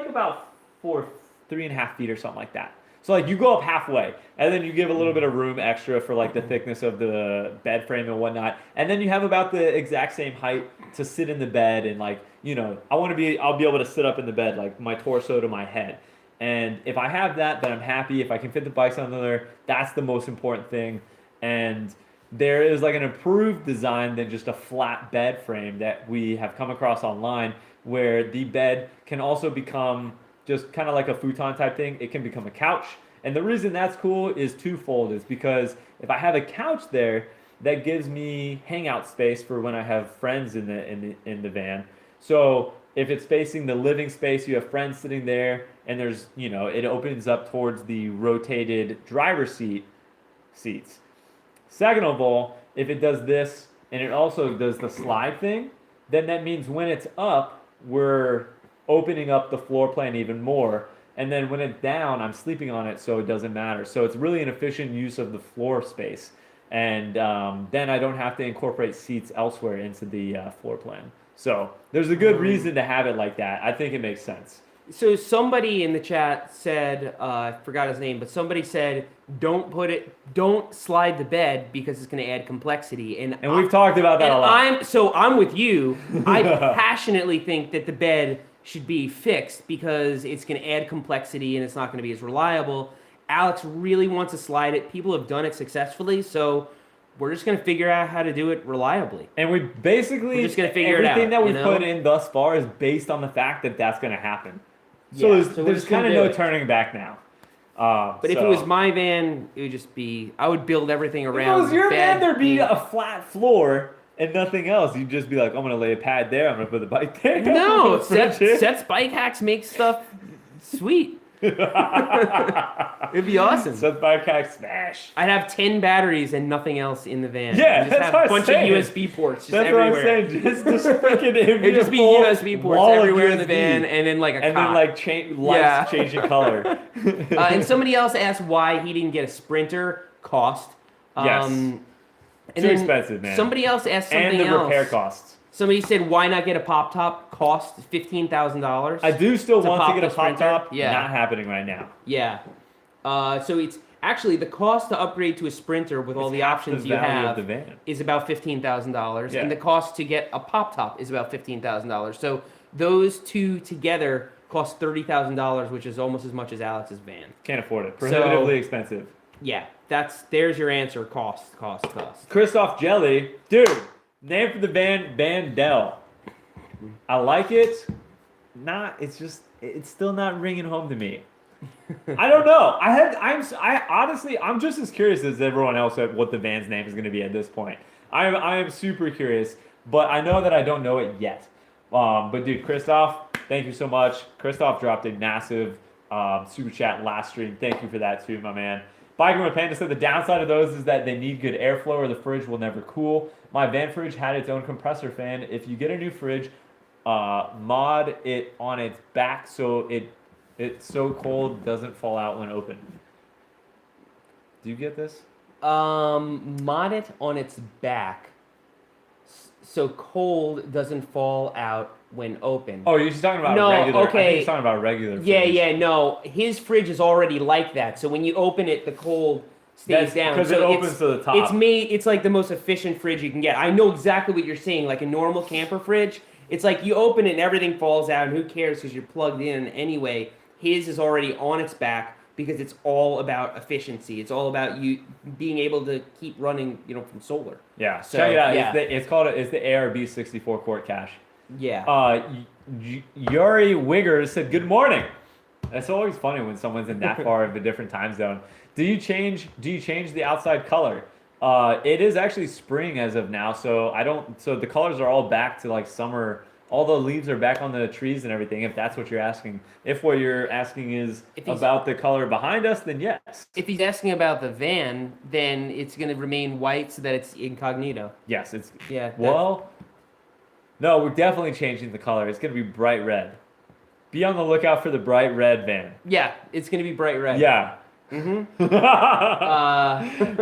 about 3.5 feet or something like that. So like you go up halfway, and then you give a little bit of room extra for like the thickness of the bed frame and whatnot, and then you have about the exact same height to sit in the bed and like, you know, I'll be able to sit up in the bed like my torso to my head. And if I have that, then I'm happy. If I can fit the bikes on there, that's the most important thing. And there is like an improved design than just a flat bed frame that we have come across online, where the bed can also become just kind of like a futon type thing. It can become a couch. And the reason that's cool is twofold. Is because if I have a couch there, that gives me hangout space for when I have friends in the van. So if it's facing the living space, you have friends sitting there, and there's, you know, it opens up towards the rotated driver's seats. Second of all, if it does this and it also does the slide thing, then that means when it's up, we're opening up the floor plan even more. And then when it's down, I'm sleeping on it, so it doesn't matter. So it's really an efficient use of the floor space. And then I don't have to incorporate seats elsewhere into the floor plan. So there's a good reason to have it like that. I think it makes sense. So somebody in the chat said, I forgot his name, but somebody said, don't slide the bed because it's going to add complexity. And we've talked about that a lot. I'm with you. I passionately think that the bed should be fixed because it's going to add complexity and it's not going to be as reliable. Alex really wants to slide it. People have done it successfully, so we're just going to figure out how to do it reliably. And we basically, we're just gonna figure it everything out, that we've you know? put in thus far is based on the fact that that's going to happen. So Yeah, there's, so we're there's just gonna kind of do no it. turning back now. But if it was my van, it would just be, I would build everything if around it was your bed. van, there'd be a flat floor and nothing else. You'd just be like, I'm going to lay a pad there. I'm going to put the bike there. No, Fridge here. Seth's Bike Hacks make stuff sweet. It'd be awesome. Seth Bike Hack smash. I'd have 10 batteries and nothing else in the van. Yeah, And just that's have what a I'm bunch saying. of USB ports just That's everywhere. what I'm saying. Just freaking It'd just be USB ports everywhere in the van, and then like a and cot. then like lights Yeah. changing color. And somebody else asked why he didn't get a Sprinter. Cost. Yes. And Too then expensive, man. Somebody else asked something And the else. repair costs. Somebody said, why not get a pop top? Cost $15,000. I do still To want pop to get the a pop Sprinter? top. Yeah. Not happening right now. Yeah. So it's actually the cost to upgrade to a Sprinter with all It's the half options the you value have of the van. is about $15,000, Yeah. and the cost to get a pop top is about $15,000. So those two together cost $30,000, which is almost as much as Alex's van. Can't afford it. Prohibitively expensive. Yeah, there's your answer. Cost. Christoph Jelly, dude. Name for the van, Bandel. I like it. It's still not ringing home to me. I don't know. I'm just as curious as everyone else at what the van's name is going to be at this point. I am super curious, but I know that I don't know it yet. But dude, Christoph, thank you so much. Christoph dropped a massive super chat last stream. Thank you for that too, my man. Biker with Panda said the downside of those is that they need good airflow or the fridge will never cool. My van fridge had its own compressor fan. If you get a new fridge, mod it on its back so it's so cold doesn't fall out when open. Do you get this? Mod it on its back so cold doesn't fall out when open. Oh, you're just talking about No, regular. I okay. think he's talking about regular. Yeah, fridge. no. His fridge is already like that. So when you open it, the cold stays That's down. because So it opens to the top. It's like the most efficient fridge you can get. I know exactly what you're saying. Like a normal camper fridge, It's like you open it and everything falls out, and who cares because you're plugged in anyway. His is already on its back because it's all about efficiency. It's all about you being able to keep running, from solar. Yeah, So, check it out. yeah. It's the ARB 64 quart cache. Yeah. Yuri Wiggers said, "Good morning." It's always funny when someone's in that far of a different time zone. Do you change the outside color? It is actually spring as of now, so the colors are all back to like summer. All the leaves are back on the trees and everything, if that's what you're asking. If what you're asking is about the color behind us, then yes. If he's asking about the van, then it's going to remain white so that it's incognito. Yes, it's Yeah. well. No, we're definitely changing the color. It's gonna be bright red. Be on the lookout for the bright red van. Yeah, it's going to be bright red. Yeah. Mm-hmm.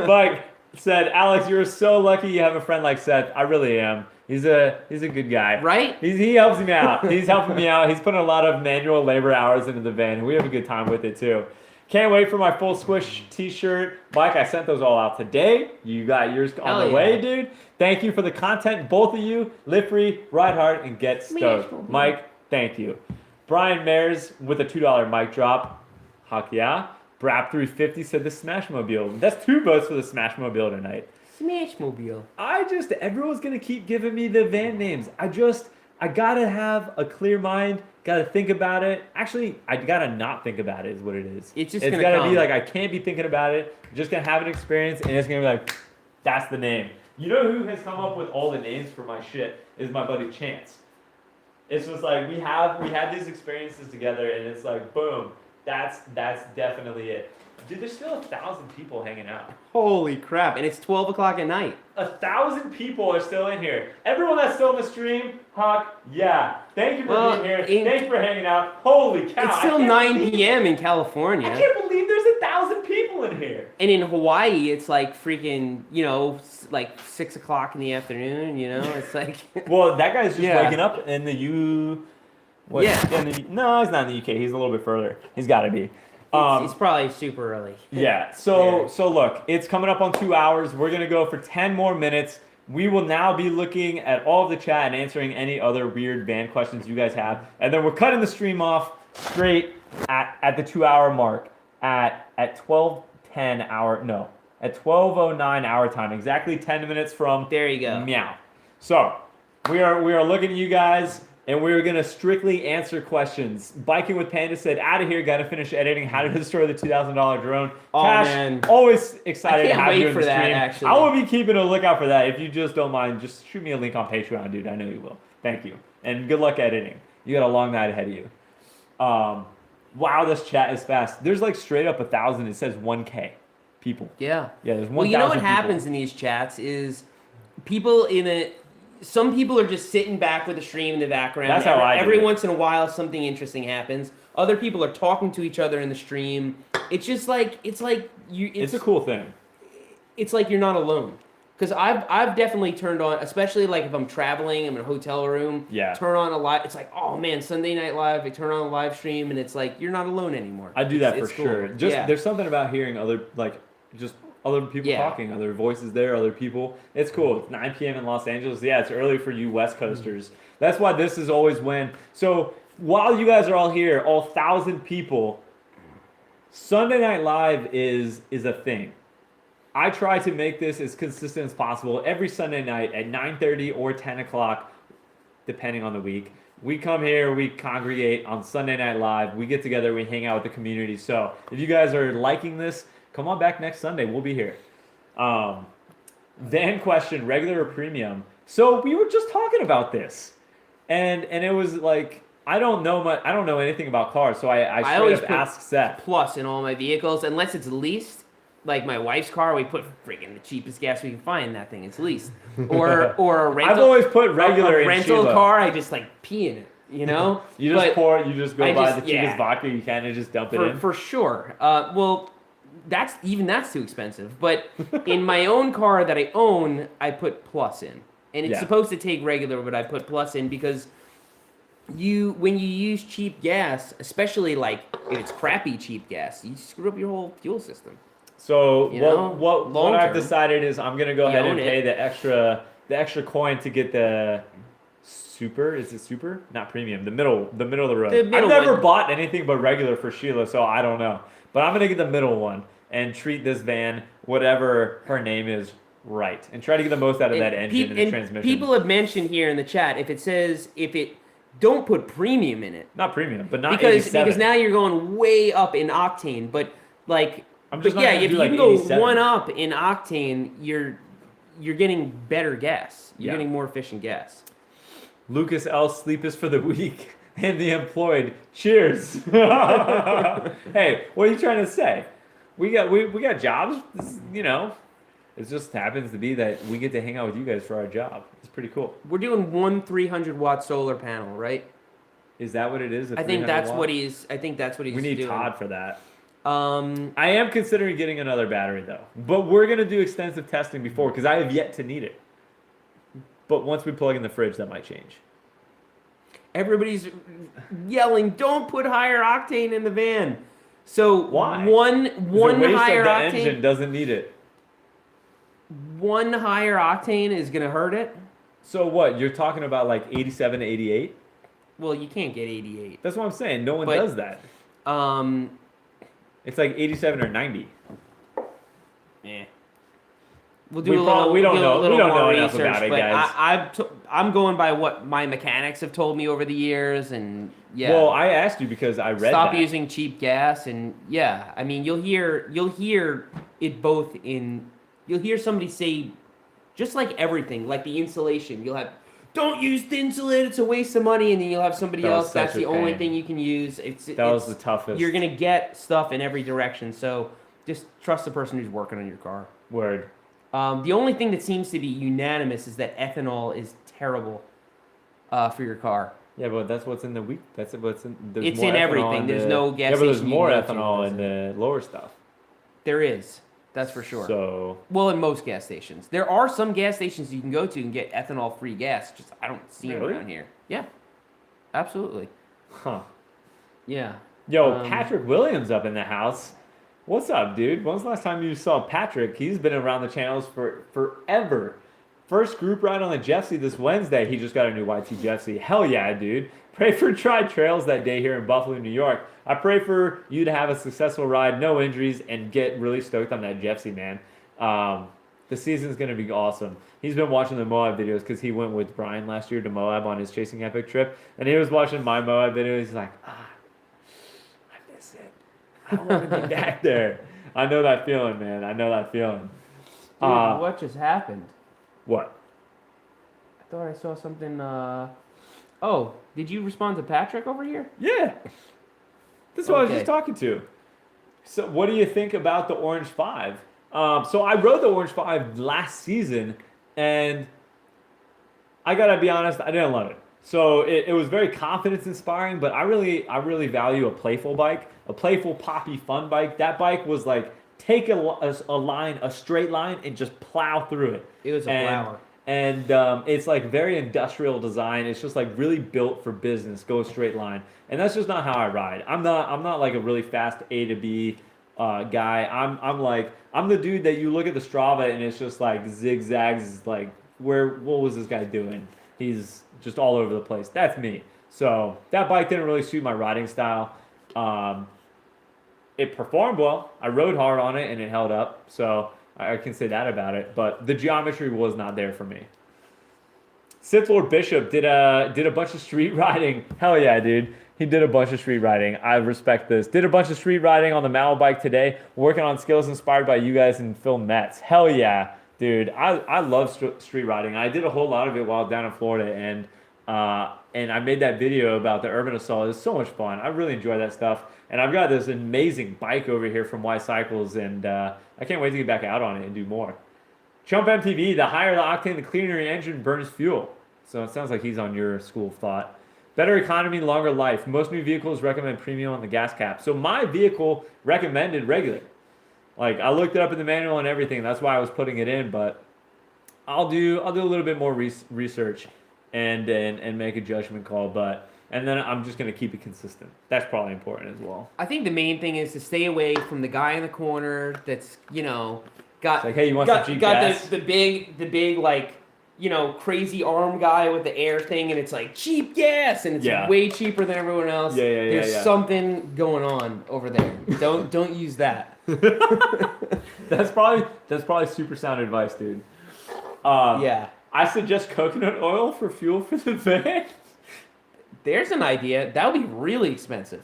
Mike said, "Alex, you're so lucky you have a friend like Seth. I really am. He's a good guy. Right? He helps me out. He's helping me out. He's putting a lot of manual labor hours into the van. We have a good time with it too. Can't wait for my full squish t-shirt. Mike, I sent those all out today. You got yours on the way, dude. Thank you for the content, both of you. Live free, ride hard, and get stoked. Mike, thank you. Brian Mayers with a $2 mic drop. Heck yeah. Brap350 said the Smashmobile. That's 2 votes for the Smashmobile tonight. Smashmobile. Everyone's going to keep giving me the van names. I gotta have a clear mind, gotta think about it. Actually, I gotta not think about it is what it is. It's gotta be like, I can't be thinking about it. I'm just gonna have an experience, and it's gonna be like, that's the name. You know who has come up with all the names for my shit is my buddy Chance. It's just like, we had these experiences together, and it's like, boom, that's definitely it. Dude, there's still 1,000 people hanging out. Holy crap. And it's 12 o'clock at night. 1,000 people are still in here. Everyone that's still in the stream, Huck, yeah. Thank you for being here. Thank you for hanging out. Holy cow. It's still 9 p.m. in California. I can't believe there's 1,000 people in here. And in Hawaii, it's like freaking, like 6 o'clock in the afternoon, It's like... Well, that guy's just Yeah. waking up in the no, he's not in the UK. He's a little bit further. He's got to be. It's probably super early. Yeah. So look, it's coming up on 2 hours. We're gonna go for 10 more minutes. We will now be looking at all of the chat and answering any other weird van questions you guys have, and then we're cutting the stream off straight at the 2 hour mark at 12:10 at 12:09 our time. Exactly 10 minutes from. There you go. Meow. So we are looking at you guys. And we're going to strictly answer questions. Biking with Panda said, out of here, got to finish editing How to Destroy the $2,000 Drone. Oh, Cash, man. always excited I can't to have you wait in for the that, stream. actually. I will be keeping a lookout for that. If you just don't mind, just shoot me a link on Patreon, dude. I know you will. Thank you. And good luck editing. You got a long night ahead of you. Wow, this chat is fast. There's like straight up 1,000. It says 1K people. Yeah. Yeah, there's 1,000 Well, you know what people. happens in these chats is some people are just sitting back with the stream in the background. That's how I do Every it. once in a while, something interesting happens. Other people are talking to each other in the stream. It's just like it's a cool thing. It's like you're not alone. Because I've definitely turned on, especially like if I'm traveling, I'm in a hotel room. Yeah. Turn on a live. It's like, oh man, Sunday Night Live. I turn on a live stream, and it's like you're not alone anymore. I do that It's for cool. sure. There's something about hearing other people Yeah. talking, other voices there, other people. It's cool. It's 9 p.m. in Los Angeles. Yeah, it's early for you West Coasters. That's why this is always when. So while you guys are all here, all 1,000 people, Sunday Night Live is a thing. I try to make this as consistent as possible every Sunday night at 9:30 or 10 o'clock, depending on the week. We come here, we congregate on Sunday Night Live. We get together, we hang out with the community. So if you guys are liking this, come on back next Sunday. We'll be here. Van question, regular or premium? So we were just talking about this, and it was like I don't know anything about cars, so I straight always up put asked Seth. Plus in all my vehicles, unless it's leased. Like my wife's car, we put freaking the cheapest gas we can find in that thing. It's leased. Or a rental. I've always put regular in rental Sheila. car. I just like pee in it. You know. You just go I buy just- the cheapest yeah. vodka you can and just dump it in. For sure. Well, that's too expensive. But in my own car that I own, I put plus in, and it's Yeah. supposed to take regular, but I put plus in because when you use cheap gas, especially like if it's crappy cheap gas, you screw up your whole fuel system. So You know, what long I've term. decided is I'm gonna go You ahead and own it. pay the extra coin to get the Super, is it super? Not premium. The middle of the road. The middle I've never one. bought anything but regular for Sheila, so I don't know. But I'm gonna get the middle one and treat this van, whatever her name is, right, and try to get the most out of that engine and the transmission. People have mentioned here in the chat don't put premium in it Not premium, but not because 87. now you're going way up in octane. But like, I'm just but not yeah, gonna if do you like can go 87. one up in octane, you're getting better gas. You're Yeah. getting more efficient gas. Lucas L. Sleep is for the weak and the employed. Cheers. Hey, what are you trying to say? We got jobs. It just happens to be that we get to hang out with you guys for our job. It's pretty cool. We're doing one 300-watt solar panel, right? Is that what it is? I think that's what he's. I think that's what he's. We need doing. Todd for that. Um, I am considering getting another battery though, but we're gonna do extensive testing before because I have yet to need it. But once we plug in the fridge, that might change. everybody's yelling, "Don't put higher octane in the van." So Why? one The waste higher of the octane. engine doesn't need it. One higher octane is gonna hurt it. So what? You're talking about like 87 to 88? Well, you can't get 88. That's what I'm saying. No one But- does that. It's like 87 or 90. Yeah. We'll We don't know. We don't more know enough research, about it, but guys. I'm going by what my mechanics have told me over the years, and yeah. Well, I asked you because I read Stop that. using cheap gas, and yeah, I mean you'll hear it both in. You'll hear somebody say, just like everything, like the insulation. You'll have, don't use the insulate; it's a waste of money, and then you'll have somebody That was else. That's such a the only pain. thing you can use. That was the toughest. You're gonna get stuff in every direction, so just trust the person who's working on your car. Word. The only thing that seems to be unanimous is that ethanol is terrible for your car. Yeah, but that's what's in the weak. That's what's in. There's It's more in ethanol everything. There's no gas Yeah, but there's station you more go to ethanol that in the lower stuff. There is. That's for sure. So Well, in most gas stations. There are some gas stations you can go to and get ethanol-free gas. Just I don't see them Really? around here. Yeah. Absolutely. huh. Yeah. Yo, Patrick Williams up in the house. What's up, dude? When's the last time you saw Patrick? He's been around the channels for forever. First group ride on the Jeffsy this Wednesday. He just got a new YT Jeffsy. Hell yeah, dude. Pray for Tri Trails that day here in Buffalo, New York. I pray for you to have a successful ride, no injuries, and get really stoked on that Jeffsy, man. The season's going to be awesome. He's been watching the Moab videos because he went with Brian last year to Moab on his Chasing Epic trip. And he was watching my Moab video. He's like, I miss it. I want to be back there. I know that feeling, man. I know that feeling. Dude, what just happened? What? I thought I saw something. Oh, did you respond to Patrick over here? Yeah. That's what I was Okay. just talking to. So what do you think about the Orange 5? So I rode the Orange 5 last season, and I gotta be honest, I didn't love it. So it was very confidence inspiring, but I really value a playful bike, a playful, poppy, fun bike. That bike was like take a straight line, and just plow through it. It was a flower. And it's like very industrial design. It's just like really built for business. Go a straight line, and that's just not how I ride. I'm not like a really fast A to B guy. I'm the dude that you look at the Strava and it's just like zigzags. Like what was this guy doing? He's just all over the place. That's me. So that bike didn't really suit my riding style. It performed well. I rode hard on it and it held up. So I can say that about it, but the geometry was not there for me. Sith Lord Bishop did a bunch of street riding. Hell yeah, dude. He did a bunch of street riding. I respect this. Did a bunch of street riding on the Mal bike today, working on skills inspired by you guys and Phil Metz. Hell yeah, dude. I love street riding. I did a whole lot of it while down in Florida, and I made that video about the Urban Assault. It's so much fun. I really enjoy that stuff. And I've got this amazing bike over here from Y Cycles, and I can't wait to get back out on it and do more. Chump MTV, the higher the octane, the cleaner your engine burns fuel. So it sounds like he's on your school of thought. Better economy, longer life. Most new vehicles recommend premium on the gas cap. So my vehicle recommended regular. Like I looked it up in the manual and everything. That's why I was putting it in. But I'll do a little bit more research and make a judgment call. And then I'm just gonna keep it consistent. That's probably important as well. I think the main thing is to stay away from the guy in the corner that's got It's like, hey, you want some cheap gas? the big like crazy arm guy with the air thing, and it's like cheap gas, and it's Yeah. way cheaper than everyone else. Yeah. There's something going on over there. Don't use that. That's probably super sound advice, dude. Yeah. I suggest coconut oil for fuel for the van. There's an idea. That would be really expensive.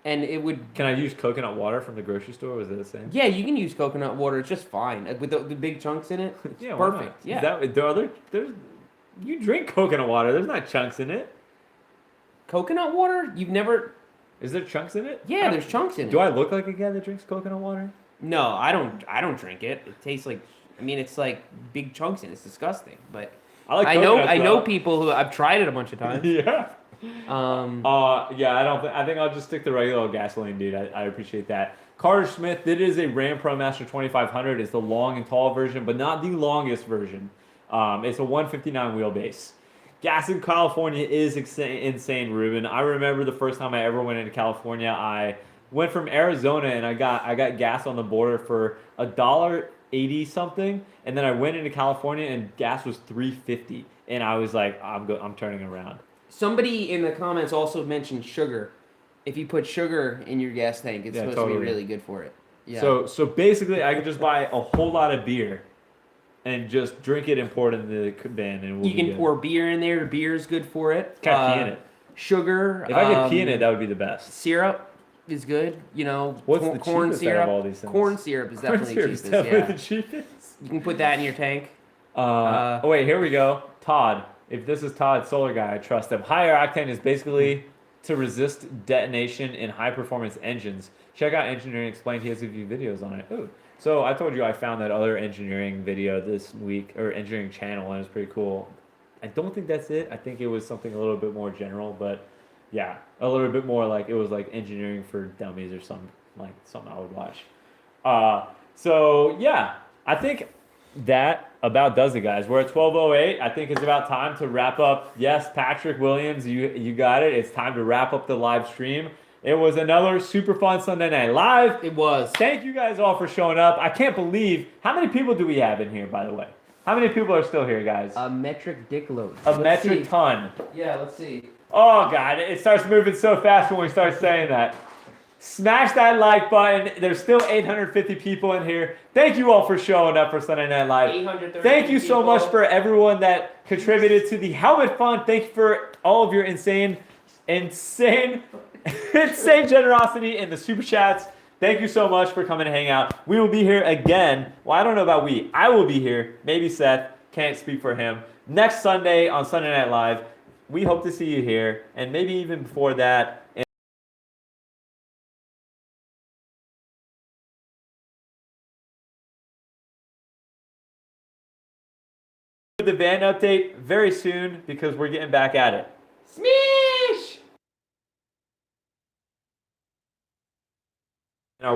And it would. Can I use coconut water from the grocery store? Was it the same? Yeah, you can use coconut water. It's just fine with the big chunks in it. It's Yeah, why perfect. not? Yeah. You drink coconut water. There's not chunks in it. Coconut water? You've never? Is there chunks in it? Yeah, there's chunks in it. Do I look like a guy that drinks coconut water? No, I don't. I don't drink it. It tastes like. I mean, it's like big chunks in it. It's disgusting. But I know. coconuts, I know though. people who I've tried it a bunch of times. Yeah. Yeah. I think I'll just stick to regular old gasoline, dude. I appreciate that. Carter Smith, it is a Ram ProMaster 2500. It's the long and tall version, but not the longest version. It's a 159 wheelbase. Gas in California is insane, Ruben. I remember the first time I ever went into California. I went from Arizona and I got gas on the border for $1.80 something, and then I went into California and gas was $3.50, and I was like, I'm turning around. Somebody in the comments also mentioned sugar. If you put sugar in your gas tank, it's supposed to be really good for it. Yeah. So basically, I could just buy a whole lot of beer, and just drink it and pour it in the van, and you can pour beer in there. Beer is good for it. Can't pee in it. Sugar. If I could pee in it, that would be the best. Syrup is good. What's the corn cheapest syrup. out of all these things? Corn syrup is definitely Corn cheapest. syrup's definitely Yeah. the cheapest. You can put that in your tank. Oh wait, here we go. Todd. If this is Todd, Solar Guy, I trust him. Higher octane is basically to resist detonation in high performance engines. Check out Engineering Explained. He has a few videos on it. Ooh. So I told you I found that other engineering video this week, or engineering channel, and it's pretty cool. I don't think that's it. I think it was something a little bit more general, but yeah, a little bit more like it was like engineering for dummies or something I would watch. So yeah, I think that about does it, guys. We're at 12:08. I think it's about time to wrap up. Yes, Patrick Williams, you got it. It's time to wrap up the live stream. It was another super fun Sunday Night Live. It was. Thank you guys all for showing up. I can't believe how many people do we have in here, by the way? How many people are still here, guys? A metric dick load. A metric ton. Yeah, let's see. Oh god, it starts moving so fast when we start saying that. Smash that like button. There's still 850 people in here. Thank you all for showing up for Sunday Night Live. 830 Thank you so people. much for everyone that contributed to the helmet fund. Thank you for all of your insane generosity in the super chats. Thank you so much for coming to hang out. We will be here again. Well, I don't know about we. I will be here. Maybe Seth. Can't speak for him. Next Sunday on Sunday Night Live. We hope to see you here. And maybe even before that. The van update very soon because we're getting back at it. Smee!